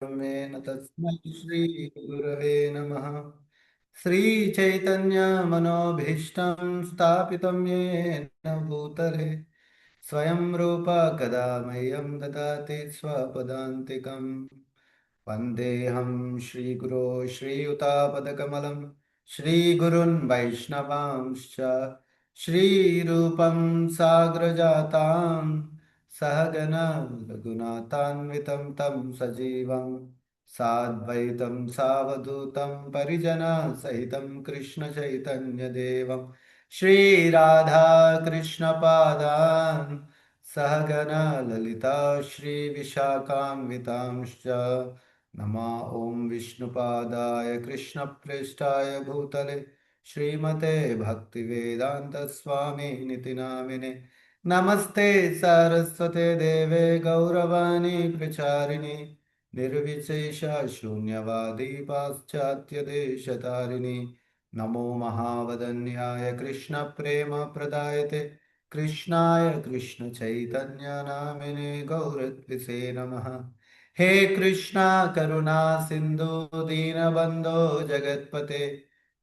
Main तस्मै श्री गुरवे नमः। श्रीचैतन्य मनोभीष्टं स्थापितं येन भूतले स्वयं रूप कदा मह्यं ददाति स्वपदान्तिकम्। वन्देऽहं श्रीगुरो श्रीयुतापदकमलं श्रीगुरुन् वैष्णवांश्च श्रीरूपं साग्रजातां सहगण रघुनाथान्वितं तं सजीवं साद्वैतं सावधूतं परिजनसहितं कृष्णचैतन्यदेवं श्रीराधा कृष्णपादान् सहगण ललिता श्रीविशाखान्वितांश्च नमा ओं विष्णुपादाय कृष्णप्रेष्ठाय भूतले श्रीमते भक्तिवेदांत स्वामी निति नामिने नमस्ते सारस्वते देवे गौरवाणी प्रचारिणे निर्विशेष शून्यवादी पाश्चात्य देशतारिणे नमो महावदन्याय कृष्ण प्रेम प्रदायते कृष्णाय कृष्ण चैतन्य नामिने गौरत्विषे नमः। हे कृष्णा करुणा सिंधु दीनबंधो जगतपते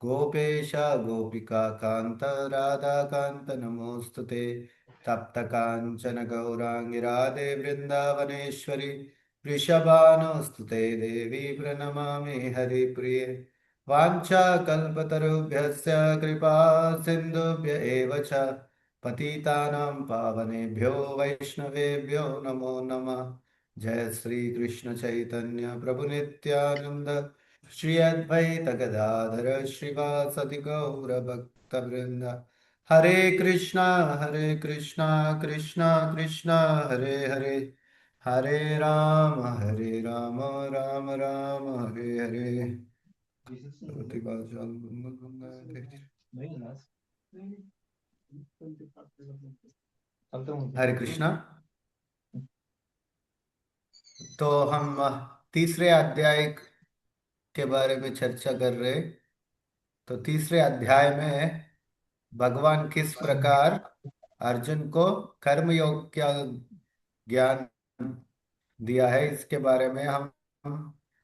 गोपेश गोपिका कांत राधा कांत नमोस्तुते तप्त कांचन गौरांगी राधे वृंदावनेश्वरी वृषभानुस्तुते देवी प्रणमामि हरिप्रिये वाञ्छाकल्पतरुभ्यश्च कृपा सिन्धुभ्य एव च पतितानां पावनेभ्यो वैष्णवेभ्यो नमो नमः। जय श्री कृष्ण चैतन्य प्रभु नित्यानंद श्री अद्वैत गदाधर श्रीवासदि गौर भक्त वृंद। हरे कृष्णा कृष्णा कृष्णा हरे हरे हरे राम राम राम हरे हरे। हरे कृष्णा। तो हम तीसरे अध्याय के बारे में चर्चा कर रहे। तो तीसरे अध्याय में भगवान किस प्रकार अर्जुन को कर्म योग का ज्ञान दिया है, इसके बारे में हम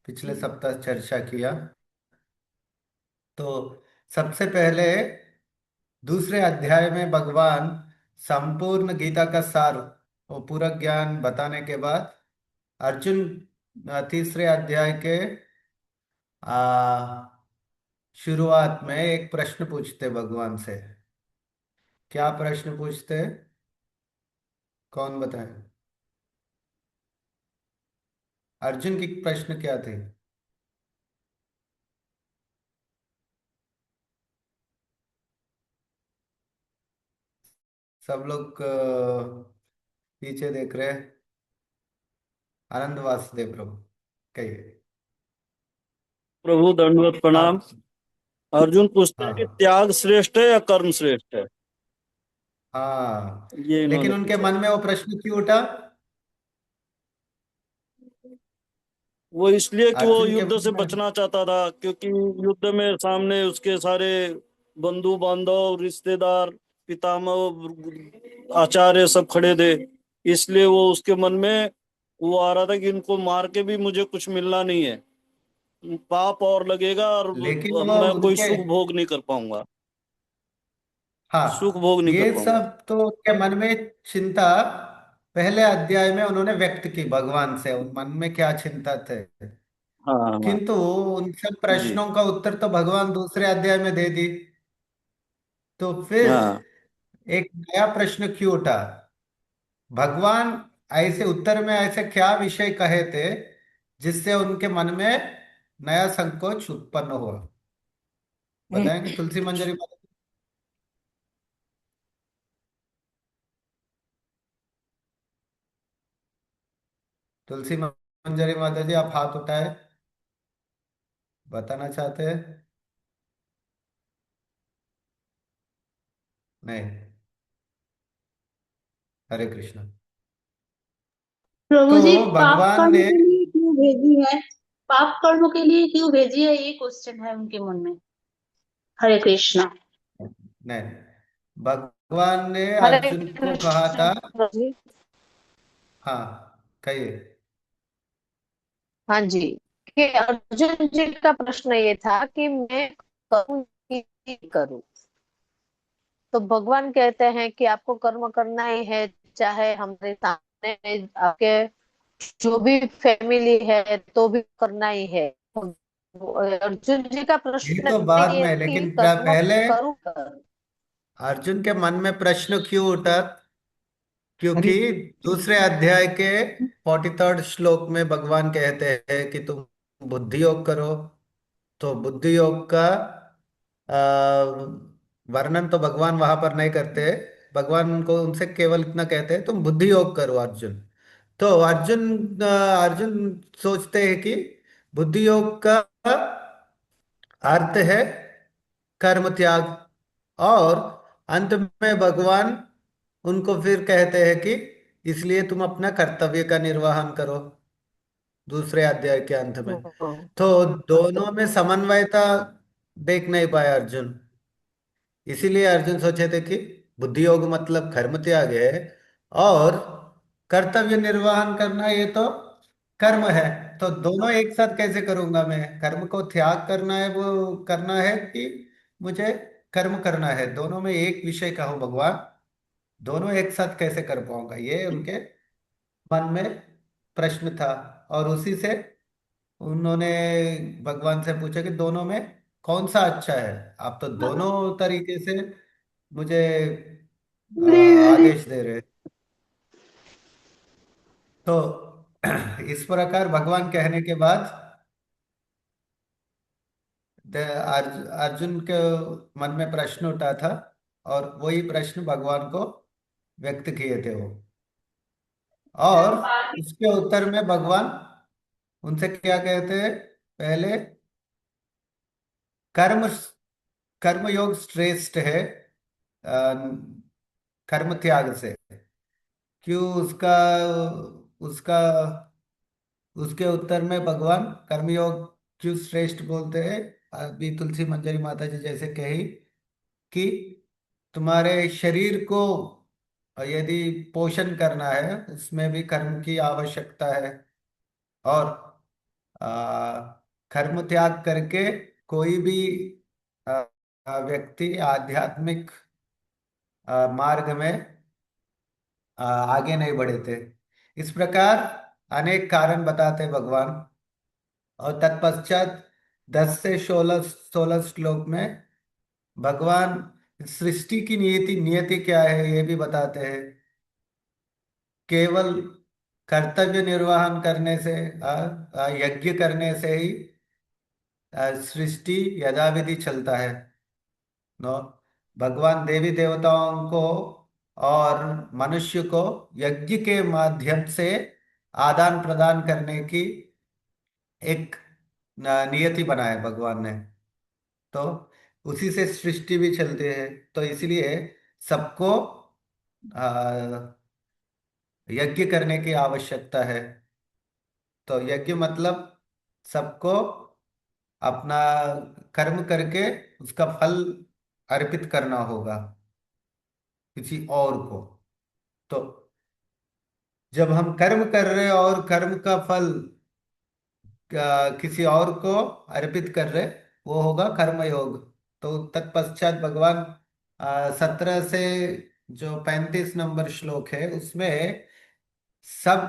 पिछले सप्ताह चर्चा किया। तो सबसे पहले दूसरे अध्याय में भगवान संपूर्ण गीता का सार और पूरा ज्ञान बताने के बाद अर्जुन तीसरे अध्याय के शुरुआत में एक प्रश्न पूछते भगवान से। क्या प्रश्न पूछते, कौन बताए? अर्जुन की प्रश्न क्या थे? सब लोग पीछे देख रहे हैं। आनंद वासुदेव प्रभु कहिए। प्रभु दंडवत प्रणाम। आप। अर्जुन पूछते हाँ हैं कि हाँ त्याग श्रेष्ठ है या कर्म श्रेष्ठ है। हाँ। ये इन्होंने लेकिन उनके पूछा। मन में वो प्रश्न क्यों उठा? वो इसलिए कि वो अर्जुन के युद्ध मन से में। बचना चाहता था, क्योंकि युद्ध में सामने उसके सारे बंधु बांधव रिश्तेदार पितामह आचार्य सब खड़े थे। इसलिए वो उसके मन में वो आ रहा था कि इनको मार के भी मुझे कुछ मिलना नहीं है, पाप और लगेगा और लेकिन वो मैं कोई उनके। सुख भोग नहीं कर पाऊंगा, सुख हाँ, भोग नहीं कर ये पाऊंगा। सब तो उनके मन में चिंता पहले अध्याय में उन्होंने व्यक्त की भगवान से, उन मन में क्या चिंता थे। हाँ हाँ। किंतु उन सब जी। प्रश्नों का उत्तर तो भगवान दूसरे अध्याय में दे दी। तो फिर हाँ। एक नया प्रश्न क्यों उठा? भगवान ऐसे उत्तर में ऐसे क्या विषय कहे थे जिससे उनके मन में नया संकोच उत्पन्न हुआ? बताएंगे तुलसी मंजरी माता जी? तुलसी मंजरी माता जी, आप हाथ उठाए, बताना चाहते हैं? नहीं। हरे कृष्ण। प्रभु तो जी, पाप भगवान कर्म ने। के लिए क्यों भेजी है? पाप कर्म के लिए क्यों भेजी है, ये क्वेश्चन है उनके मन में। हरे कृष्णा। नहीं, भगवान ने हरे अर्जुन को कहा कृष्णा था। प्रभु जी। हाँ, कहिए। हाँ जी, कि अर्जुन जी का प्रश्न ये था कि मैं करूँ कि नहीं करूँ। तो भगवान कहते हैं कि आपको कर्म करना ही है, चाहे हमारे सामने आपके जो भी फैमिली है तो भी करना ही है। तो अर्जुन जी का ये प्रश्न तो बाद ये में, है कि लेकिन कर्म पहले करूँ कर। अर्जुन के मन में प्रश्न क्यों उठा? क्योंकि अरे, दूसरे अध्याय के 43rd श्लोक में भगवान कहते हैं कि तुम बुद्धि योग करो। तो बुद्धि योग का वर्णन तो भगवान वहां पर नहीं करते। भगवान उनको उनसे केवल इतना कहते हैं तुम बुद्धि योग करो अर्जुन। तो अर्जुन सोचते हैं कि बुद्धि योग का अर्थ है कर्म त्याग। और अंत में भगवान उनको फिर कहते हैं कि इसलिए तुम अपना कर्तव्य का निर्वहन करो, दूसरे अध्याय के अंत में। हाँ, तो दोनों में समन्वयता देख नहीं पाया अर्जुन। इसीलिए अर्जुन सोचे थे कि बुद्धि योग मतलब कर्म त्याग है, और कर्तव्य निर्वहन करना ये तो कर्म है। तो दोनों एक साथ कैसे करूंगा मैं? कर्म को त्याग करना है, वो करना है कि मुझे कर्म करना है? दोनों में एक विषय का हो भगवान, दोनों एक साथ कैसे कर पाऊंगा? ये उनके मन में प्रश्न था। और उसी से उन्होंने भगवान से पूछा कि दोनों में कौन सा अच्छा है? आप तो दोनों तरीके से मुझे आदेश दे रहे। तो इस प्रकार भगवान कहने के बाद अर्जुन के मन में प्रश्न उठा था, और वही प्रश्न भगवान को व्यक्त किए थे वो। और उसके उत्तर में भगवान उनसे क्या कहते हैं? पहले कर्म कर्म योग श्रेष्ठ है अ, कर्म त्याग से। क्यों? उसका उसका उसके उत्तर में भगवान कर्मयोग क्यों श्रेष्ठ बोलते हैं? अभी तुलसी मंजरी माता जी जैसे कही कि तुम्हारे शरीर को यदि पोषण करना है, उसमें भी कर्म की आवश्यकता है। और कर्म त्याग करके कोई भी आ, व्यक्ति आध्यात्मिक मार्ग में आगे नहीं बढ़े थे। इस प्रकार अनेक कारण बताते भगवान। और तत्पश्चात 10 से 16 श्लोक में भगवान सृष्टि की नियति नियति क्या है ये भी बताते हैं। केवल कर्तव्य निर्वहन करने से, यज्ञ करने से ही सृष्टि यथाविधि चलता है। नो, भगवान देवी देवताओं को और मनुष्य को यज्ञ के माध्यम से आदान प्रदान करने की एक नियति बनाया भगवान ने। तो उसी से सृष्टि भी चलती है। तो इसलिए सबको आ, यज्ञ करने की आवश्यकता है। तो यज्ञ मतलब सबको अपना कर्म करके उसका फल अर्पित करना होगा किसी और को। तो जब हम कर्म कर रहे और कर्म का फल किसी और को अर्पित कर रहे, वो होगा कर्मयोग। तो तत्पश्चात भगवान 17 से जो 35 नंबर श्लोक है उसमें सब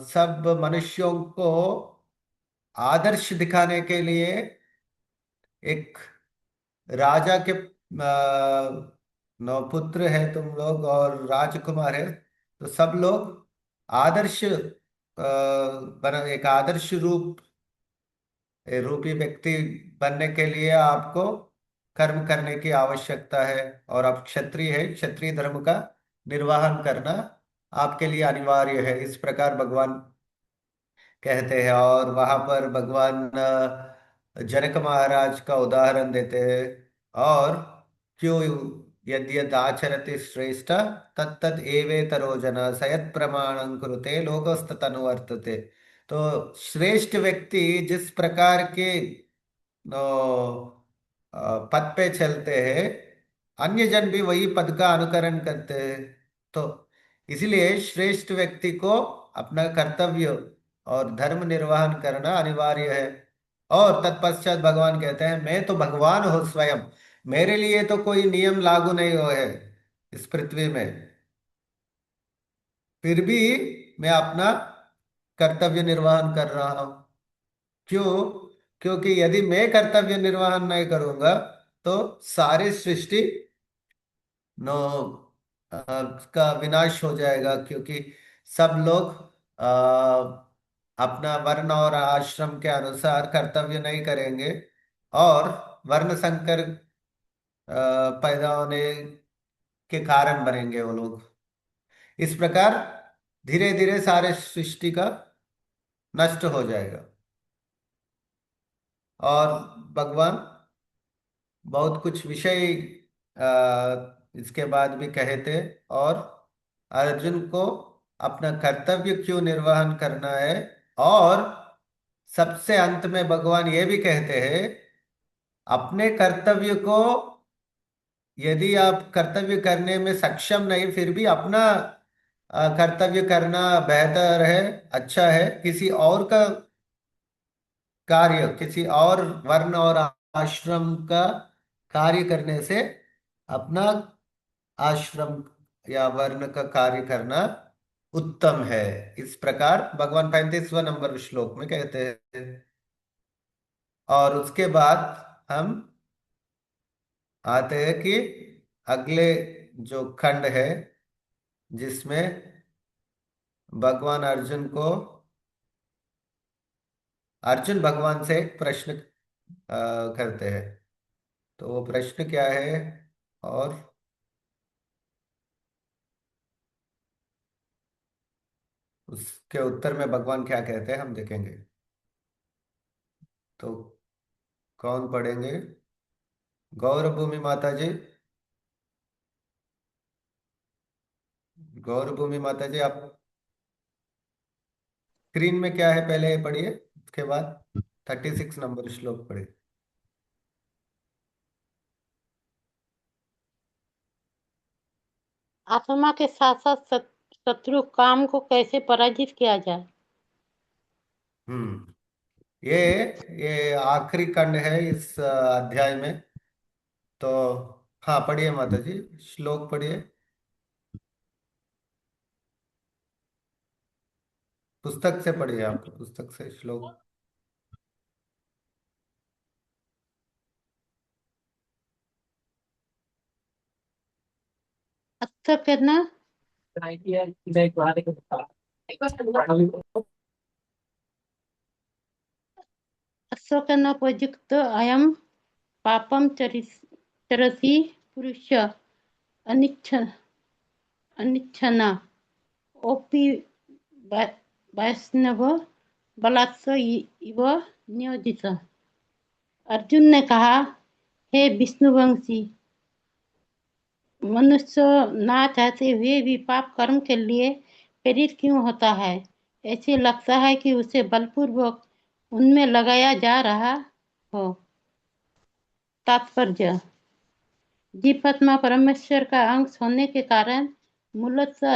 सब मनुष्यों को आदर्श दिखाने के लिए एक राजा के नौ पुत्र है तुम लोग और राजकुमार है। तो सब लोग आदर्श बना, एक आदर्श रूपी व्यक्ति बनने के लिए आपको कर्म करने की आवश्यकता है। और आप क्षत्रिय है, क्षत्रिय धर्म का निर्वहन करना आपके लिए अनिवार्य है। इस प्रकार भगवान कहते हैं। और वहां पर भगवान जनक महाराज का उदाहरण देते हैं। और क्यों? यद यद आचरति श्रेष्ठ तत्तद एवेतरो जन सयत् प्रमाणं कुरुते लोकस्तदनुवर्तते। तो श्रेष्ठ व्यक्ति जिस प्रकार के पद पे चलते हैं, अन्य जन भी वही पद का अनुकरण करते हैं। तो इसलिए श्रेष्ठ व्यक्ति को अपना कर्तव्य और धर्म निर्वहन करना अनिवार्य है। और तत्पश्चात भगवान कहते हैं मैं तो भगवान हूं स्वयं, मेरे लिए तो कोई नियम लागू नहीं हुए है इस पृथ्वी में, फिर भी मैं अपना कर्तव्य निर्वहन कर रहा हूं। क्यों? क्योंकि यदि मैं कर्तव्य निर्वहन नहीं करूंगा तो सारी सृष्टि नो का विनाश हो जाएगा, क्योंकि सब लोग अपना वर्ण और आश्रम के अनुसार कर्तव्य नहीं करेंगे और वर्ण संकर पैदा होने के कारण बनेंगे वो लोग। इस प्रकार धीरे धीरे सारे सृष्टि का नष्ट हो जाएगा। और भगवान बहुत कुछ विषय इसके बाद भी कहे थे, और अर्जुन को अपना कर्तव्य क्यों निर्वहन करना है। और सबसे अंत में भगवान ये भी कहते हैं अपने कर्तव्य को, यदि आप कर्तव्य करने में सक्षम नहीं फिर भी अपना कर्तव्य करना बेहतर है, अच्छा है, किसी और का कार्य, किसी और वर्ण और आश्रम का कार्य करने से अपना आश्रम या वर्ण का कार्य करना उत्तम है। इस प्रकार भगवान 35वें नंबर श्लोक में कहते हैं। और उसके बाद हम आते हैं कि अगले जो खंड है जिसमें भगवान अर्जुन भगवान से एक प्रश्न करते हैं। तो वो प्रश्न क्या है और उसके उत्तर में भगवान क्या कहते हैं हम देखेंगे। तो कौन पढ़ेंगे? गौरव भूमि माता जी। गौरव भूमि माता जी, आप स्क्रीन में क्या है पहले ये पढ़िए, उसके बाद 36 नंबर श्लोक पढ़िए। आत्मा के साथ साथ शत्रु काम को कैसे पराजित किया जाए। हम्म ये ये आखिरी खंड है इस अध्याय में। तो हाँ पढ़िए माता जी, श्लोक पढ़िए। पुस्तक से पढ़िए, आप पुस्तक से श्लोक। अच्छा कहना अशोक न उपयुक्त अयम पापम चरति पुरुष अनिच्छ अनिच्छना ओपि वैष्णव बलात्स इव नियोजित। अर्जुन ने कहा, हे विष्णुवंशी, मनुष्य ना चाहते हुए भी पाप कर्म के लिए प्रेरित क्यों होता है? ऐसे लगता है कि उसे बलपूर्वक उनमें लगाया जा रहा हो। तात्पर्य: जीवात्मा परमेश्वर का अंश होने के कारण मूलतः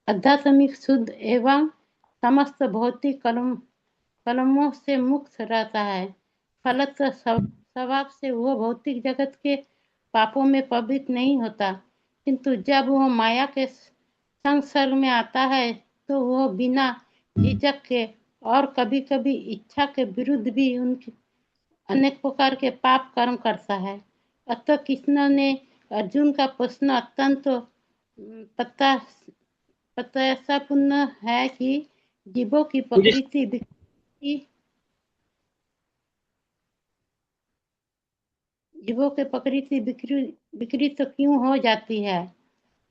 आध्यात्मिक शुद्ध एवं समस्त भौतिक कलमों से मुक्त रहता है। फलतः स्वभाव से वह भौतिक जगत के पापों में पवित्र नहीं होता, किंतु जब वह माया के संसर्ग में आता है तो वह बिना झिझक के और कभी कभी इच्छा के विरुद्ध भी उनकी अनेक प्रकार के पाप कर्म करता है। अतः कृष्ण ने अर्जुन का प्रश्न अत्यंत प्रत्याशापूर्ण है कि जीवों की प्रकृति विकृत क्यों हो जाती है।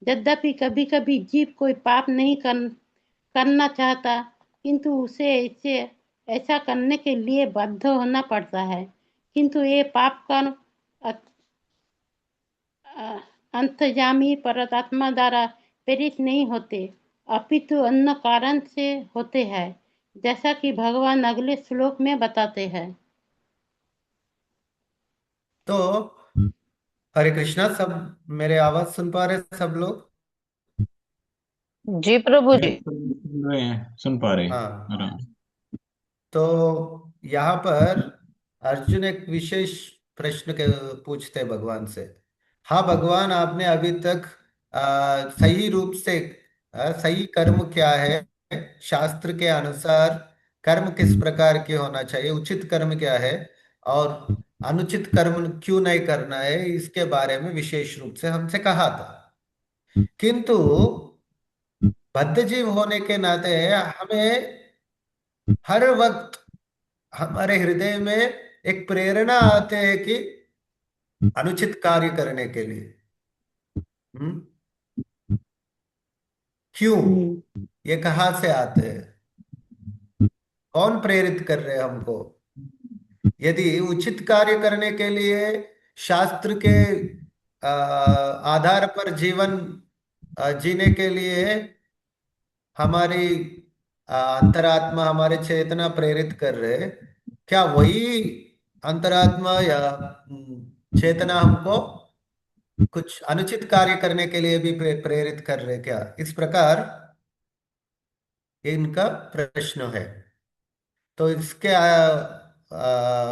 यद्यपि कभी कभी जीव कोई पाप नहीं करना चाहता, किंतु उसे ऐसा करने के लिए बाध्य होना पड़ता है। किंतु ये पाप कर्म अंतर्यामी परमात्मा द्वारा प्रेरित नहीं होते, अपितु अन्य कारण से होते हैं, जैसा कि भगवान अगले श्लोक में बताते हैं। तो हरे कृष्णा, सब मेरे आवाज सुन पा रहे सब लोग? जी प्रभु जी। रहे हैं, सुन पा रहे हैं हाँ। आराम। तो यहाँ पर अर्जुन एक विशेष प्रश्न के पूछते हैं भगवान से। हाँ भगवान, आपने अभी तक सही रूप से सही कर्म क्या है, शास्त्र के अनुसार कर्म किस प्रकार के होना चाहिए, उचित कर्म क्या है और अनुचित कर्म क्यों नहीं करना है, इसके बारे में विशेष रूप से हमसे कहा था। किंतु बद्ध जीव होने के नाते हमें हर वक्त हमारे हृदय में एक प्रेरणा आते है कि अनुचित कार्य करने के लिए। हम्म। क्यों? ये कहाँ से आते हैं? कौन प्रेरित कर रहे हैं हमको? यदि उचित कार्य करने के लिए शास्त्र के आधार पर जीवन जीने के लिए हमारी अंतरात्मा, हमारे चेतना प्रेरित कर रहे हैं, क्या वही अंतरात्मा या चेतना हमको कुछ अनुचित कार्य करने के लिए भी प्रेरित कर रहे क्या? इस प्रकार ये इनका प्रश्न है। तो इसके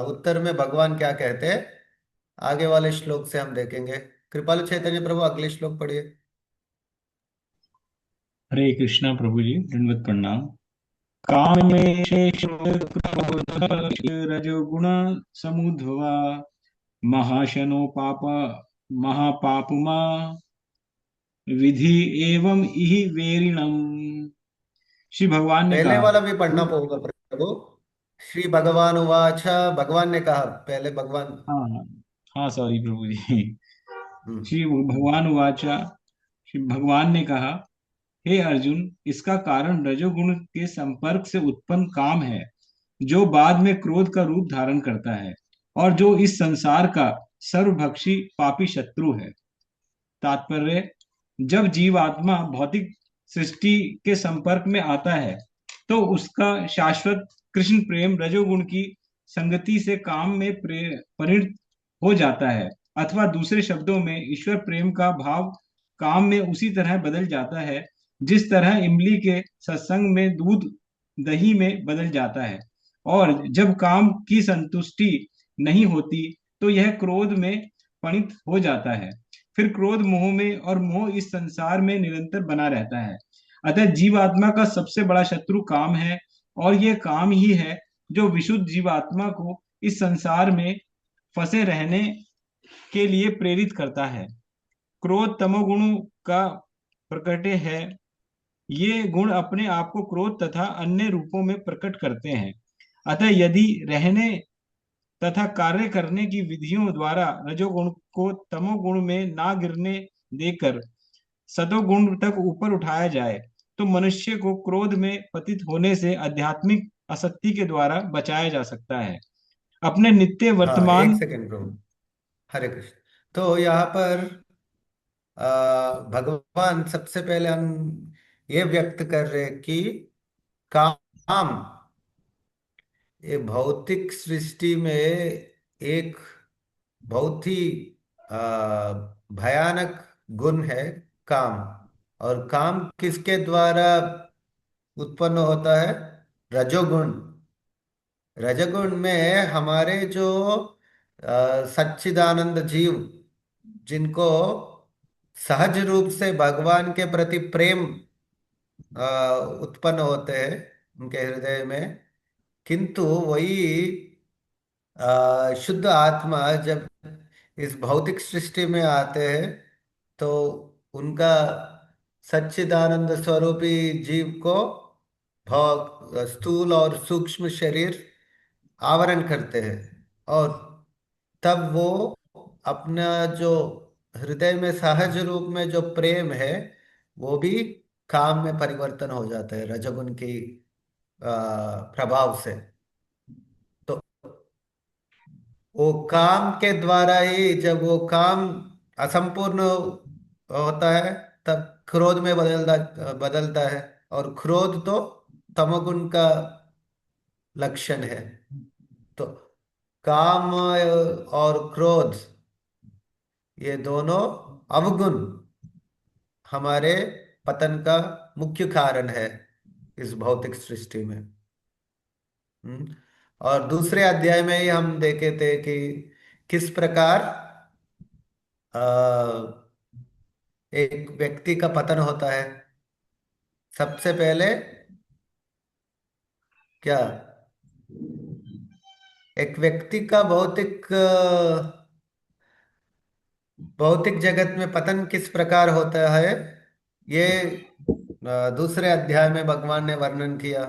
उत्तर में भगवान क्या कहते हैं, आगे वाले श्लोक से हम देखेंगे। कृपालु चैतन्य प्रभु, अगले श्लोक पढ़िए। हरे कृष्णा प्रभु जी, दंडवत प्रणाम। कामेशेषु रजोगुण समुद्भवा महाशनो पाप महापापुमा विधि एवं इहि वेरिणम। श्री भगवान ने पहले कहा। वाला भी पढ़ना पड़ेगा प्रभु। श्री भगवान उवाच, भगवान ने कहा, पहले भगवान। हाँ हाँ हाँ, सॉरी प्रभु जी। हम्म। श्री भगवान उवाचा, श्री भगवान ने कहा, हे अर्जुन, इसका कारण रजोगुण के संपर्क से उत्पन्न काम है, जो बाद में क्रोध का रूप धारण करता है और जो इस संसार का सर्वभक्षी पापी शत्रु है। तात्पर्य, जब जीवात्मा भौतिक सृष्टि के संपर्क में आता है तो उसका शाश्वत कृष्ण प्रेम रजोगुण की संगति से काम में परिणत हो जाता है, अथवा दूसरे शब्दों में ईश्वर प्रेम का भाव काम में उसी तरह बदल जाता है जिस तरह इमली के सत्संग में दूध दही में बदल जाता है। और जब काम की संतुष्टि नहीं होती तो यह क्रोध में परिणत हो जाता है। फिर क्रोध मोह में, और मोह इस संसार में निरंतर बना रहता है। अतः जीवात्मा का सबसे बड़ा शत्रु काम है, और यह काम ही है जो विशुद्ध जीवात्मा को इस संसार में फंसे रहने के लिए प्रेरित करता है। क्रोध तमोगुण का प्रकटे है। ये गुण अपने आप को क्रोध तथा अन्य रूपों में प्रकट करते हैं। अतः यदि रहने तथा कार्य करने की विधियों द्वारा रजोगुण को तमोगुण में ना गिरने देकर सतोगुण तक ऊपर उठाया जाए तो मनुष्य को क्रोध में पतित होने से आध्यात्मिक असक्ति के द्वारा बचाया जा सकता है। अपने नित्य हाँ, एक वर्तमान। सेकंड प्रभु। हरे कृष्ण। तो यहाँ पर भगवान सबसे पहले हम ये व्यक्त कर रहे हैं कि काम ये भौतिक सृष्टि में एक बहुत ही आ, भयानक गुण है, काम। और काम किसके द्वारा उत्पन्न होता है? रजोगुण। रजोगुण में हमारे जो सच्चिदानंद जीव, जिनको सहज रूप से भगवान के प्रति प्रेम उत्पन्न होते हैं उनके हृदय में, किंतु वही शुद्ध आत्मा जब इस भौतिक सृष्टि में आते हैं तो उनका सच्चिदानंद स्वरूपी जीव को स्थूल और सूक्ष्म शरीर आवरण करते हैं। और तब वो अपना जो हृदय में सहज रूप में जो प्रेम है वो भी काम में परिवर्तन हो जाता है रजोगुण की प्रभाव से। तो वो काम के द्वारा ही, जब वो काम असंपूर्ण होता है तब क्रोध में बदलता है। और क्रोध तो तमोगुण का लक्षण है। तो काम और क्रोध, ये दोनों अवगुण हमारे पतन का मुख्य कारण है। इस भौतिक सृष्टि में। हम्म। और दूसरे अध्याय में ही हम देखे थे कि किस प्रकार एक व्यक्ति का पतन होता है। सबसे पहले क्या, एक व्यक्ति का भौतिक जगत में पतन किस प्रकार होता है, ये दूसरे अध्याय में भगवान ने वर्णन किया।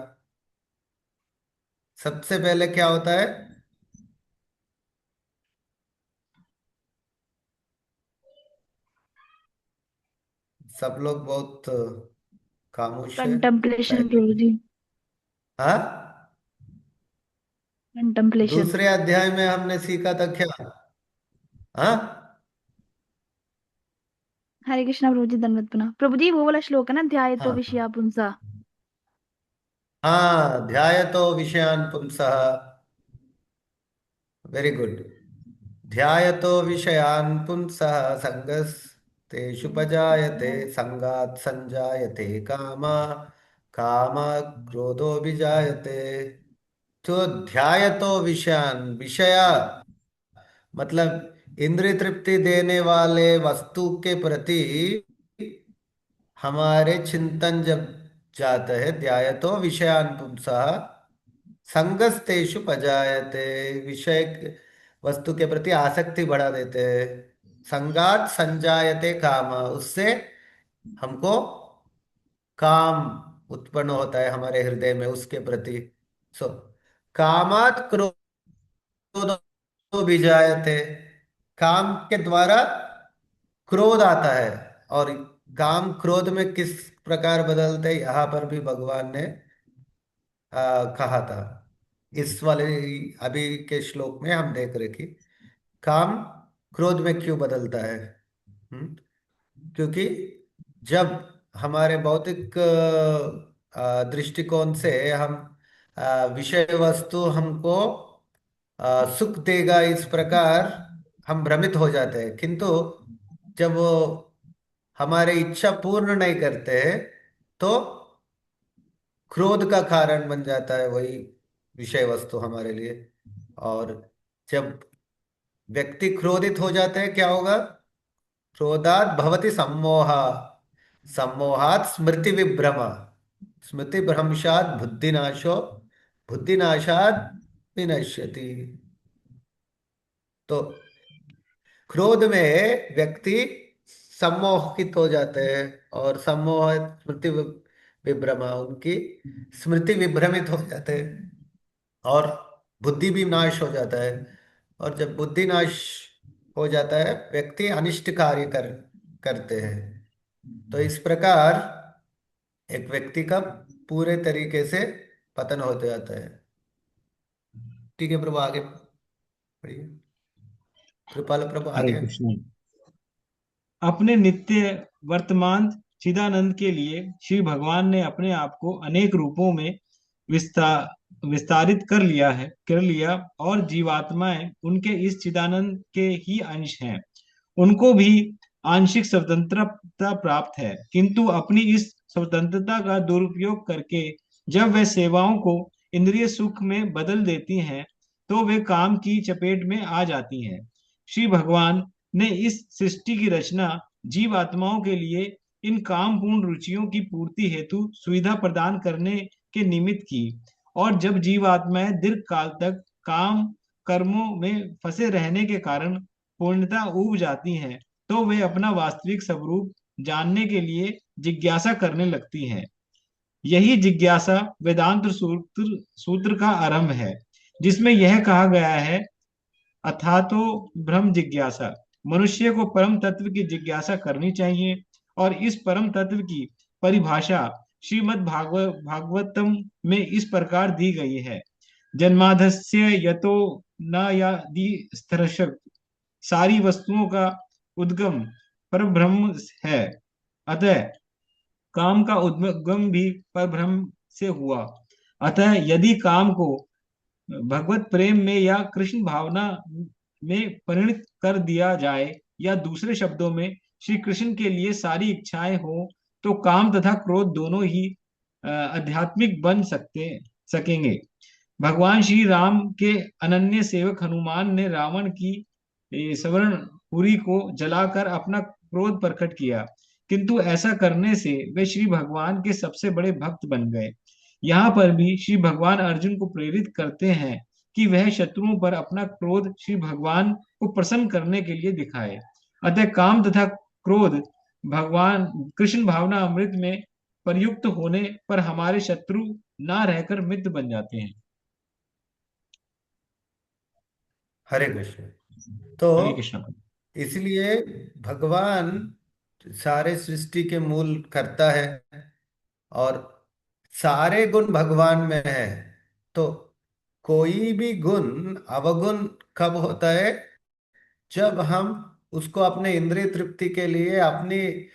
सबसे पहले क्या होता है, सब लोग बहुत खामोश है कंटेम्पलेशन शायद। प्रभु जी। हाँ, कंटेम्पलेशन। दूसरे अध्याय में हमने सीखा था क्या? हाँ हरे कृष्णा प्रभु जी, दंडवत प्रणाम प्रभु जी। वो वाला श्लोक है ना, ध्याय तो हाँ विषया पुंसा। हाँ, ध्यायतो विषयान् पुंसः। Very good. ध्यायतो विषयान् पुंसः संगस्तेषुपजायते, संगात् संजायते कामा, कामात् क्रोधो विजायते। तो ध्यायतो विषयान्, विषय मतलब इंद्रिय तृप्ति देने वाले वस्तु के प्रति हमारे चिंतन जब जाता है, ध्यायतो विषयान् पुंसः संगस्तेषु पजायते, विषय वस्तु के प्रति आसक्ति बढ़ा देते हैं। संगात संजायते काम, उससे हमको काम उत्पन्न होता है हमारे हृदय में उसके प्रति। सो कामात क्रोधो विजायते, काम के द्वारा क्रोध आता है। और काम क्रोध में किस प्रकार बदलते हैं, यहाँ पर भी भगवान ने कहा था। इस वाले अभी के श्लोक में हम देख रहे कि काम क्रोध में क्यों बदलता है। क्योंकि जब हमारे भौतिक दृष्टिकोण से हम विषय वस्तु हमको सुख देगा इस प्रकार हम भ्रमित हो जाते हैं, किंतु जब वो हमारे इच्छा पूर्ण नहीं करते हैं तो क्रोध का कारण बन जाता है वही विषय वस्तु हमारे लिए। और जब व्यक्ति क्रोधित हो जाते हैं क्या होगा, क्रोधात भवति सम्मोह, सम्मोहात स्मृति विभ्रम, स्मृति भ्रंशात बुद्धिनाशो, बुद्धिनाशात विनश्यति। तो क्रोध में व्यक्ति सम्मोहित हो जाते हैं, और सम्मोह स्मृति विभ्रमा, उनकी स्मृति विभ्रमित हो जाते हैं, और बुद्धि भी नाश हो जाता है। और जब बुद्धि नाश हो जाता है व्यक्ति अनिष्ट कार्य करते हैं। तो इस प्रकार एक व्यक्ति का पूरे तरीके से पतन हो जाता है। ठीक है प्रभु, आगे बढ़िए। कृपाल प्रभु हरे आगे। कृष्ण। अपने नित्य वर्तमान चिदानंद के लिए श्री भगवान ने अपने आप को अनेक रूपों में विस्तारित कर लिया और जीवात्माएं उनके इस चिदानंद के ही अंश हैं। उनको भी आंशिक स्वतंत्रता प्राप्त है, किंतु अपनी इस स्वतंत्रता का दुरुपयोग करके जब वे सेवाओं को इंद्रिय सुख में बदल देती हैं, तो वे काम की चपेट में आ जाती हैं। श्री भगवान ने इस सृष्टि की रचना जीव आत्माओं के लिए इन कामपूर्ण रुचियों की पूर्ति हेतु सुविधा प्रदान करने के निमित्त की। और जब जीव आत्माएं दीर्घ काल तक काम कर्मों में फंसे रहने के कारण पूर्णता ऊब जाती हैं, तो वे अपना वास्तविक स्वरूप जानने के लिए जिज्ञासा करने लगती हैं। यही जिज्ञासा वेदांत सूत्र सूत्र का आरंभ है, जिसमें यह कहा गया है, अथातो ब्रह्म जिज्ञासा। मनुष्य को परम तत्व की जिज्ञासा करनी चाहिए। और इस परम तत्व की परिभाषा श्रीमद् भागवतम में इस प्रकार दी गई है, जन्माधस्य यतो न यादि स्थिरश, सारी वस्तुओं का उद्गम परब्रह्म है, अतः काम का उद्गम भी परब्रह्म से हुआ। अतः यदि काम को भगवत प्रेम में या कृष्ण भावना में परिणत कर दिया जाए, या दूसरे शब्दों में श्री कृष्ण के लिए सारी इच्छाएं हो, तो काम तथा क्रोध दोनों ही आध्यात्मिक बन सकेंगे। भगवान श्री राम के अनन्य सेवक हनुमान ने रावण की स्वर्णपुरी को जलाकर अपना क्रोध प्रकट किया, किंतु ऐसा करने से वे श्री भगवान के सबसे बड़े भक्त बन गए। यहाँ पर भी श्री भगवान अर्जुन को प्रेरित करते हैं कि वह शत्रुओं पर अपना क्रोध श्री भगवान को प्रसन्न करने के लिए दिखाए। अतः काम तथा क्रोध भगवान कृष्ण भावना अमृत में प्रयुक्त होने पर हमारे शत्रु ना रहकर मित्र बन जाते हैं। हरे कृष्ण। तो हरे कृष्ण। इसलिए भगवान सारे सृष्टि के मूल करता है और सारे गुण भगवान में है। तो कोई भी गुण अवगुण कब होता है? जब हम उसको अपने इंद्रिय तृप्ति के लिए, अपनी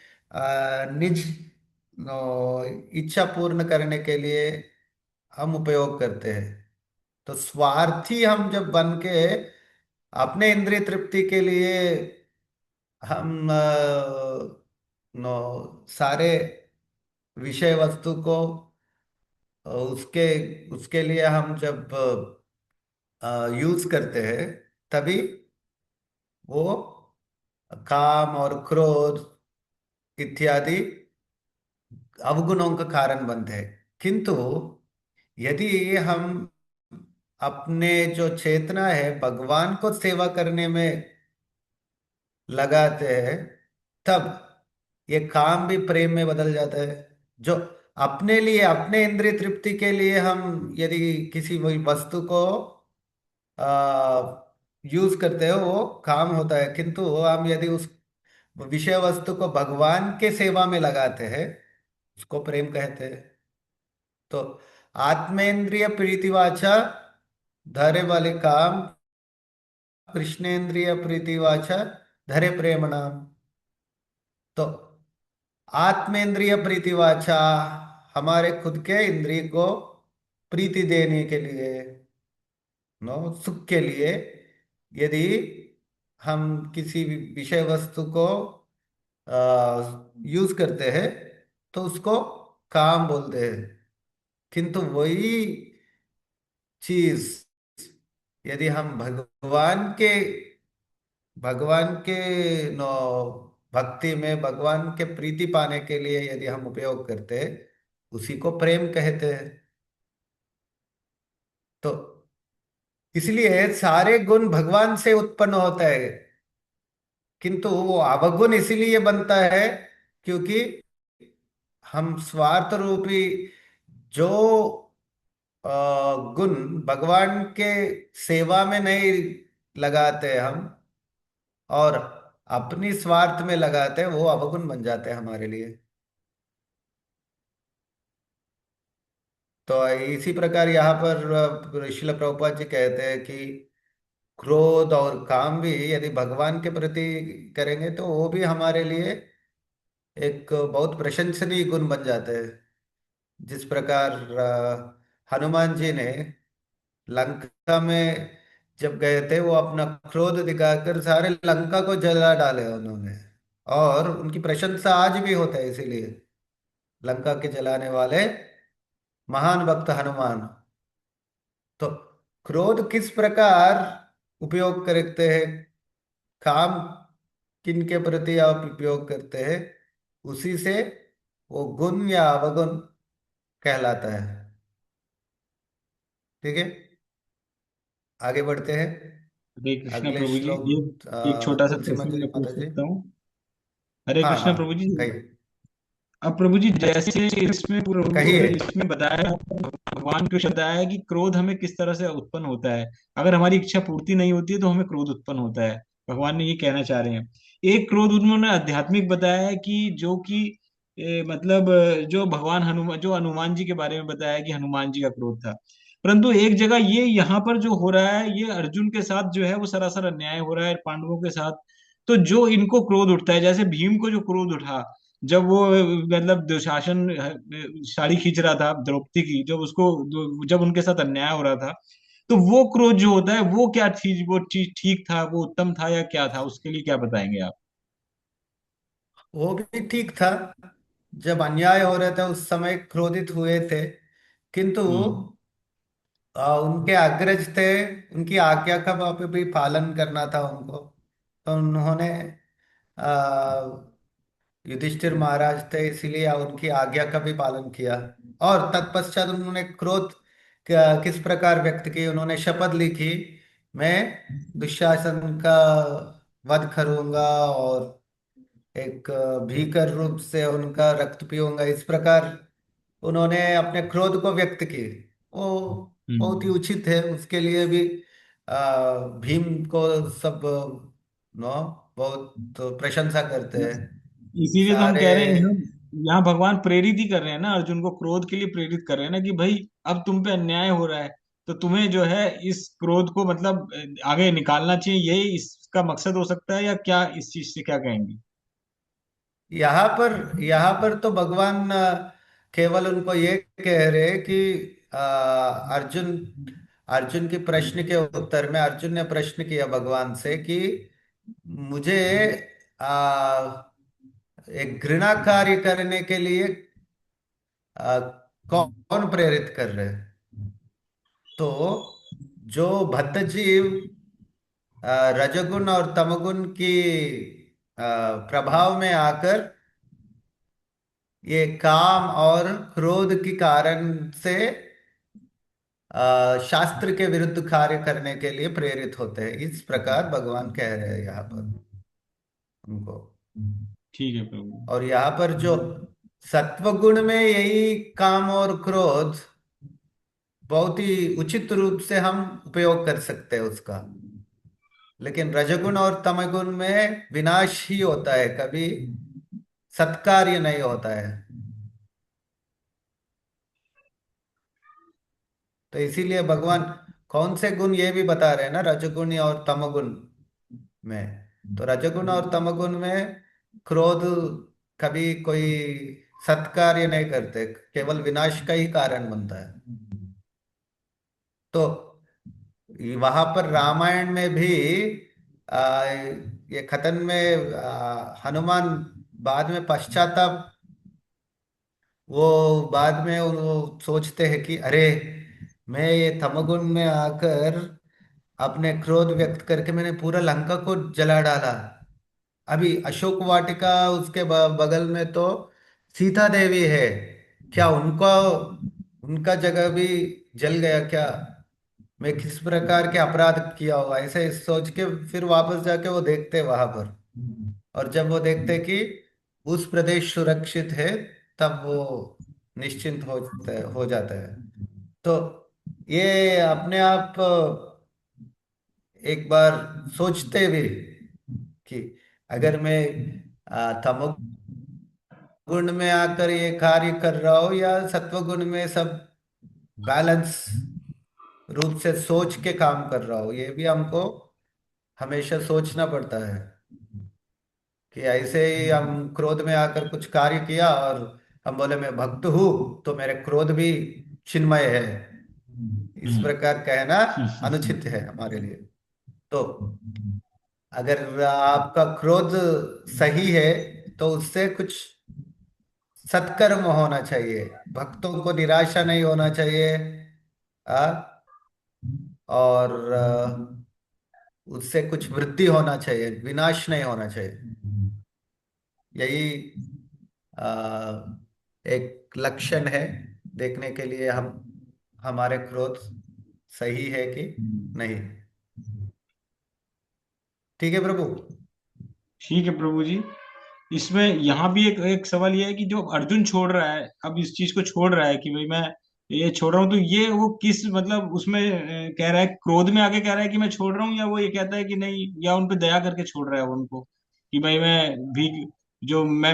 निज इच्छा पूर्ण करने के लिए हम उपयोग करते हैं। तो स्वार्थी हम जब बन के अपने इंद्रिय तृप्ति के लिए हम सारे विषय वस्तु को उसके उसके लिए हम जब यूज करते हैं, तभी वो काम और क्रोध इत्यादि अवगुणों का कारण बनते हैं। किंतु यदि हम अपने जो चेतना है भगवान को सेवा करने में लगाते हैं, तब ये काम भी प्रेम में बदल जाता है। जो अपने लिए, अपने इंद्रिय तृप्ति के लिए हम यदि किसी वही वस्तु को यूज करते हो, वो काम होता है। किंतु हम यदि उस विषय वस्तु को भगवान के सेवा में लगाते हैं, उसको प्रेम कहते हैं। तो आत्मेंद्रिय प्रीतिवाचा धरे वाले काम, कृष्णेंद्रिय प्रीतिवाचा धरे प्रेम नाम। तो आत्मेंद्रिय प्रीतिवाचा हमारे खुद के इंद्रिय को प्रीति देने के लिए, सुख के लिए, यदि हम किसी भी विषय वस्तु को यूज करते हैं, तो उसको काम बोलते हैं। किंतु वही चीज यदि हम भगवान के नो भक्ति में, भगवान के प्रीति पाने के लिए यदि हम उपयोग करते हैं, उसी को प्रेम कहते हैं। तो इसलिए सारे गुण भगवान से उत्पन्न होता है, किंतु वो अवगुण इसीलिए बनता है क्योंकि हम स्वार्थ रूपी जो गुण भगवान के सेवा में नहीं लगाते हम, और अपनी स्वार्थ में लगाते हैं, वो अवगुण बन जाते हैं हमारे लिए। तो इसी प्रकार यहाँ पर श्रील प्रभुपाद जी कहते हैं कि क्रोध और काम भी यदि भगवान के प्रति करेंगे, तो वो भी हमारे लिए एक बहुत प्रशंसनीय गुण बन जाते हैं। जिस प्रकार हनुमान जी ने लंका में जब गए थे, वो अपना क्रोध दिखाकर सारे लंका को जला डाले उन्होंने, और उनकी प्रशंसा आज भी होता है। इसीलिए लंका के जलाने वाले महान भक्त हनुमान। तो क्रोध किस प्रकार उपयोग करते हैं, काम किन के प्रति आप उपयोग करते हैं, उसी से वो गुण या अवगुण कहलाता है। ठीक है, आगे बढ़ते हैं। हरे कृष्णा अगले प्रभु जी, श्लोक एक छोटा सा तुलसी प्रश्न मंजरी मैं पूछ माता जी। सकता हूँ? हरे हाँ कृष्णा हाँ, प्रभु जी। कहिए अब प्रभु जी, जैसे इसमें प्रभु कहिए। इसमें बताया, भगवान कृष्ण बताया है कि क्रोध हमें किस तरह से उत्पन्न होता है। अगर हमारी इच्छा पूर्ति नहीं होती है तो हमें क्रोध उत्पन्न होता है। भगवान ने ये कहना चाह रहे हैं। एक क्रोध उन्होंने आध्यात्मिक बताया है कि जो कि मतलब जो भगवान हनुमान, जो हनुमान जी के बारे में बताया कि हनुमान जी का क्रोध था। परंतु एक जगह ये यहाँ पर जो हो रहा है, ये अर्जुन के साथ जो है वो सरासर अन्याय हो रहा है, पांडवों के साथ। तो जो इनको क्रोध उठता है, जैसे भीम को जो क्रोध उठा जब वो मतलब दुशासन साड़ी खींच रहा था द्रौपदी की, जब उसको जब उनके साथ अन्याय हो रहा था, तो वो क्रोध जो होता है वो क्या चीज, वो चीज ठीक था, वो उत्तम था या क्या था, उसके लिए क्या बताएंगे आप? वो भी ठीक था। जब अन्याय हो रहे थे उस समय क्रोधित हुए थे, किंतु हम्म। उनके अग्रज थे, उनकी आज्ञा का भी पालन करना था उनको। तो उन्होंने युधिष्ठिर महाराज थे इसीलिए उनकी आज्ञा का भी पालन किया। और तत्पश्चात उन्होंने क्रोध किस प्रकार व्यक्त की, उन्होंने शपथ ली कि मैं दुशासन का वध करूंगा और एक भीकर रूप से उनका रक्त पीऊंगा, इस प्रकार उन्होंने अपने क्रोध को व्यक्त की। वो बहुत ही हम्म। उचित है, उसके लिए भी भीम को सब नो बहुत प्रशंसा करते हैं इसीलिए तो हम सारे। कह रहे हैं यहाँ भगवान प्रेरित ही कर रहे हैं ना, अर्जुन को क्रोध के लिए प्रेरित कर रहे हैं ना, कि भाई अब तुम पे अन्याय हो रहा है, तो तुम्हें जो है इस क्रोध को मतलब आगे निकालना चाहिए, यही इसका मकसद हो सकता है, या क्या इस चीज से क्या कहेंगे? यहाँ पर तो भगवान केवल उनको ये कह रहे कि अर्जुन अर्जुन की प्रश्न के उत्तर में अर्जुन ने प्रश्न किया भगवान से कि मुझे आ, एक घृणा कार्य करने के लिए आ, कौन प्रेरित कर रहे हैं? तो जो भक्त जीव रजोगुण और तमोगुण की प्रभाव में आकर ये काम और क्रोध के कारण से शास्त्र के विरुद्ध कार्य करने के लिए प्रेरित होते हैं, इस प्रकार भगवान कह रहे हैं यहाँ पर उनको। ठीक है प्रभु। और यहाँ पर जो सत्वगुण में यही काम और क्रोध बहुत ही उचित रूप से हम उपयोग कर सकते हैं उसका, लेकिन रजोगुण और तमोगुण में विनाश ही होता है, कभी सत्कार्य नहीं होता है। तो इसीलिए भगवान कौन से गुण ये भी बता रहे हैं ना, रजोगुण और तमोगुण में। तो रजोगुण और तमोगुण में क्रोध कभी कोई सत्कार्य नहीं करते, केवल विनाश का ही कारण बनता है। तो वहां पर रामायण में भी ये खतन में हनुमान बाद में पश्चाताप, वो बाद में वो सोचते हैं कि अरे मैं ये तमोगुण में आकर अपने क्रोध व्यक्त करके मैंने पूरा लंका को जला डाला। अभी अशोक वाटिका उसके बगल में तो सीता देवी है, क्या उनको उनका जगह भी जल गया क्या? मैं किस प्रकार के अपराध किया होगा, ऐसे सोच के फिर वापस जाके वो देखते वहां पर। और जब वो देखते कि उस प्रदेश सुरक्षित है, तब वो निश्चिंत हो जाता है। तो ये अपने आप एक बार सोचते भी कि अगर मैं तमोगुण में आकर ये कार्य कर रहा हूं या सत्वगुण में सब बैलेंस रूप से सोच के काम कर रहा हूं, ये भी हमको हमेशा सोचना पड़ता है कि ऐसे ही हम क्रोध में आकर कुछ कार्य किया और हम बोले मैं भक्त हूं तो मेरे क्रोध भी चिन्मय है, इस हम्म। प्रकार कहना अनुचित है हमारे लिए। तो अगर आपका क्रोध सही है तो उससे कुछ सत्कर्म होना चाहिए, भक्तों को निराशा नहीं होना चाहिए। आ, और उससे कुछ वृद्धि होना चाहिए, विनाश नहीं होना चाहिए। यही आ, एक लक्षण है देखने के लिए हम हमारे क्रोध सही है कि नहीं। ठीक है प्रभु। ठीक है प्रभु जी। इसमें यहाँ भी एक एक सवाल ये है कि जो अर्जुन छोड़ रहा है, अब इस चीज को छोड़ रहा है कि भाई मैं ये छोड़ रहा हूँ, तो ये वो किस मतलब उसमें कह रहा है, क्रोध में आके कह रहा है कि मैं छोड़ रहा हूँ, या वो ये कहता है कि नहीं, या उन पे दया करके छोड़ रहा है वो उनको, कि भाई मैं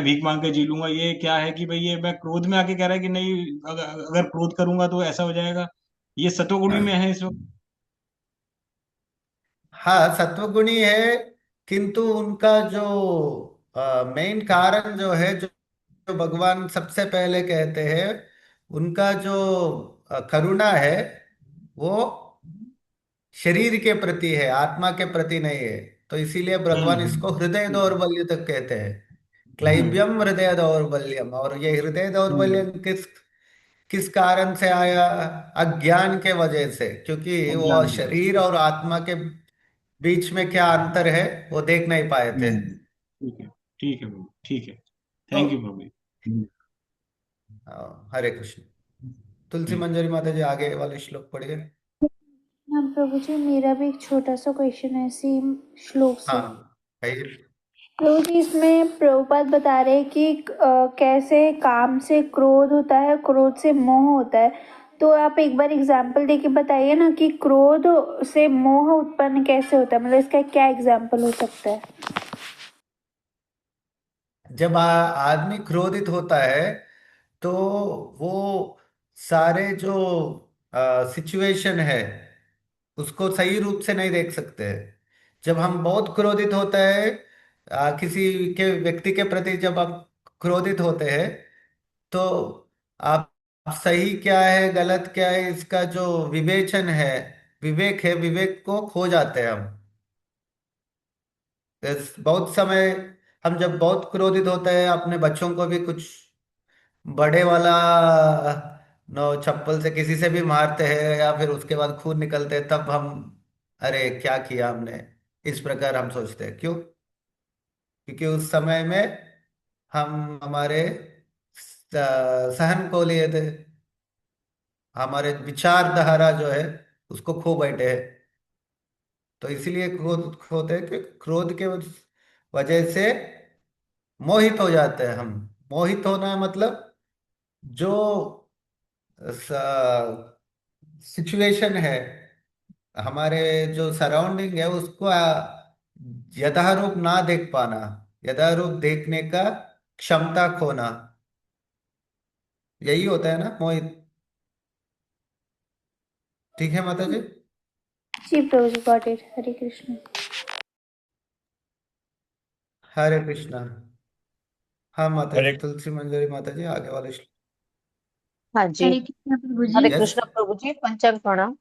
भीख मांग के जी लूंगा, ये क्या है कि भाई ये मैं क्रोध में आके कह रहा है कि नहीं, अगर क्रोध करूंगा तो ऐसा हो जाएगा, ये सतोगुणी में है इस वक्त? हाँ सत्वगुणी है, किंतु उनका जो मेन कारण जो है, जो भगवान सबसे पहले कहते हैं, उनका जो करुणा है वो शरीर के प्रति है, आत्मा के प्रति नहीं है। तो इसीलिए भगवान हम्म। इसको हृदय दौर्बल्य तक कहते हैं क्लैब्यम हृदय दौर्बल्यम। और ये हृदय दौर्बल्यम किस किस कारण से आया? अज्ञान के वजह से, क्योंकि वो अज्ञान की वजह शरीर से। और आत्मा के बीच में क्या अंतर है वो देख नहीं पाए थे। ठीक है, ठीक है प्रभु, ठीक है। तो थैंक यू प्रभु। हरे कृष्ण। तुलसी ठीक। मंजरी माता जी, आगे वाले श्लोक पढ़िए। हाँ प्रभु जी, मेरा भी एक छोटा सा क्वेश्चन है इसी श्लोक से। हाँ भाई। प्रभु जी, इसमें प्रभुपाद बता रहे हैं कि कैसे काम से क्रोध होता है, क्रोध से मोह होता है। तो आप एक बार एग्जाम्पल देके बताइए ना कि क्रोध से मोह उत्पन्न कैसे होता है, मतलब इसका क्या एग्जाम्पल हो सकता है। जब आदमी क्रोधित होता है तो वो सारे जो सिचुएशन है उसको सही रूप से नहीं देख सकते हैं। जब हम बहुत क्रोधित होते हैं, किसी के व्यक्ति के प्रति जब आप क्रोधित होते हैं, तो आप सही क्या है गलत क्या है इसका जो विवेचन है, विवेक है, विवेक को खो जाते हैं हम। बहुत समय हम जब बहुत क्रोधित होते हैं, अपने बच्चों को भी कुछ बड़े वाला नो चप्पल से किसी से भी मारते हैं या फिर उसके बाद खून निकलते हैं, तब हम अरे क्या किया हमने, इस प्रकार हम सोचते हैं। क्यों? क्योंकि उस समय में हम हमारे सहन को लिए थे, हमारे विचारधारा जो है उसको खो बैठे हैं। तो इसीलिए क्रोध खोते हैं कि क्रोध के वजह से मोहित हो जाते हैं हम। मोहित होना मतलब जो सिचुएशन है, हमारे जो सराउंडिंग है उसको यथारूप ना देख पाना, यथारूप देखने का क्षमता खोना, यही होता है ना मोहित। ठीक है माता जी। जी प्रभु जी, गॉट इट। हरे कृष्ण। हरे कृष्णा। हाँ माता जी, हरे तुलसी मंजरी माता जी, आगे वाले श्लोक। हाँ जी। हरे कृष्ण प्रभु जी। हरे यस। कृष्ण प्रभु जी, पंचांग प्रणाम।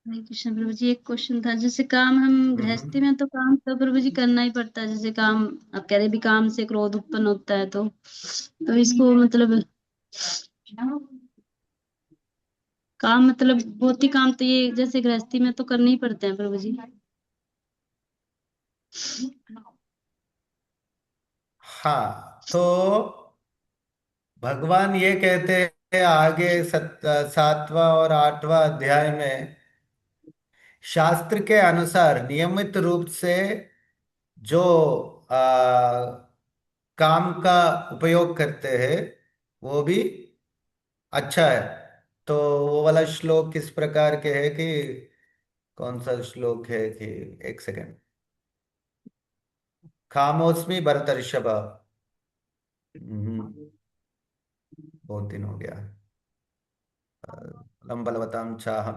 हरे कृष्ण प्रभु जी, एक क्वेश्चन था। जैसे काम, हम गृहस्थी में तो काम तो प्रभु जी करना ही पड़ता है। जैसे काम, आप कह रहे भी काम से क्रोध उत्पन्न होता है, तो इसको मतलब काम मतलब भौतिक काम तो ये जैसे गृहस्थी में तो करने ही पड़ते हैं प्रभु जी। हाँ, तो भगवान ये कहते हैं आगे 7वां और 8वां अध्याय में, शास्त्र के अनुसार नियमित रूप से जो काम का उपयोग करते हैं वो भी अच्छा है। तो वो वाला श्लोक किस प्रकार के है कि, कौन सा श्लोक है कि, एक सेकंड, खामोस्मि भरतर्षभ। बहुत दिन हो गया। लंबलवताम चाहम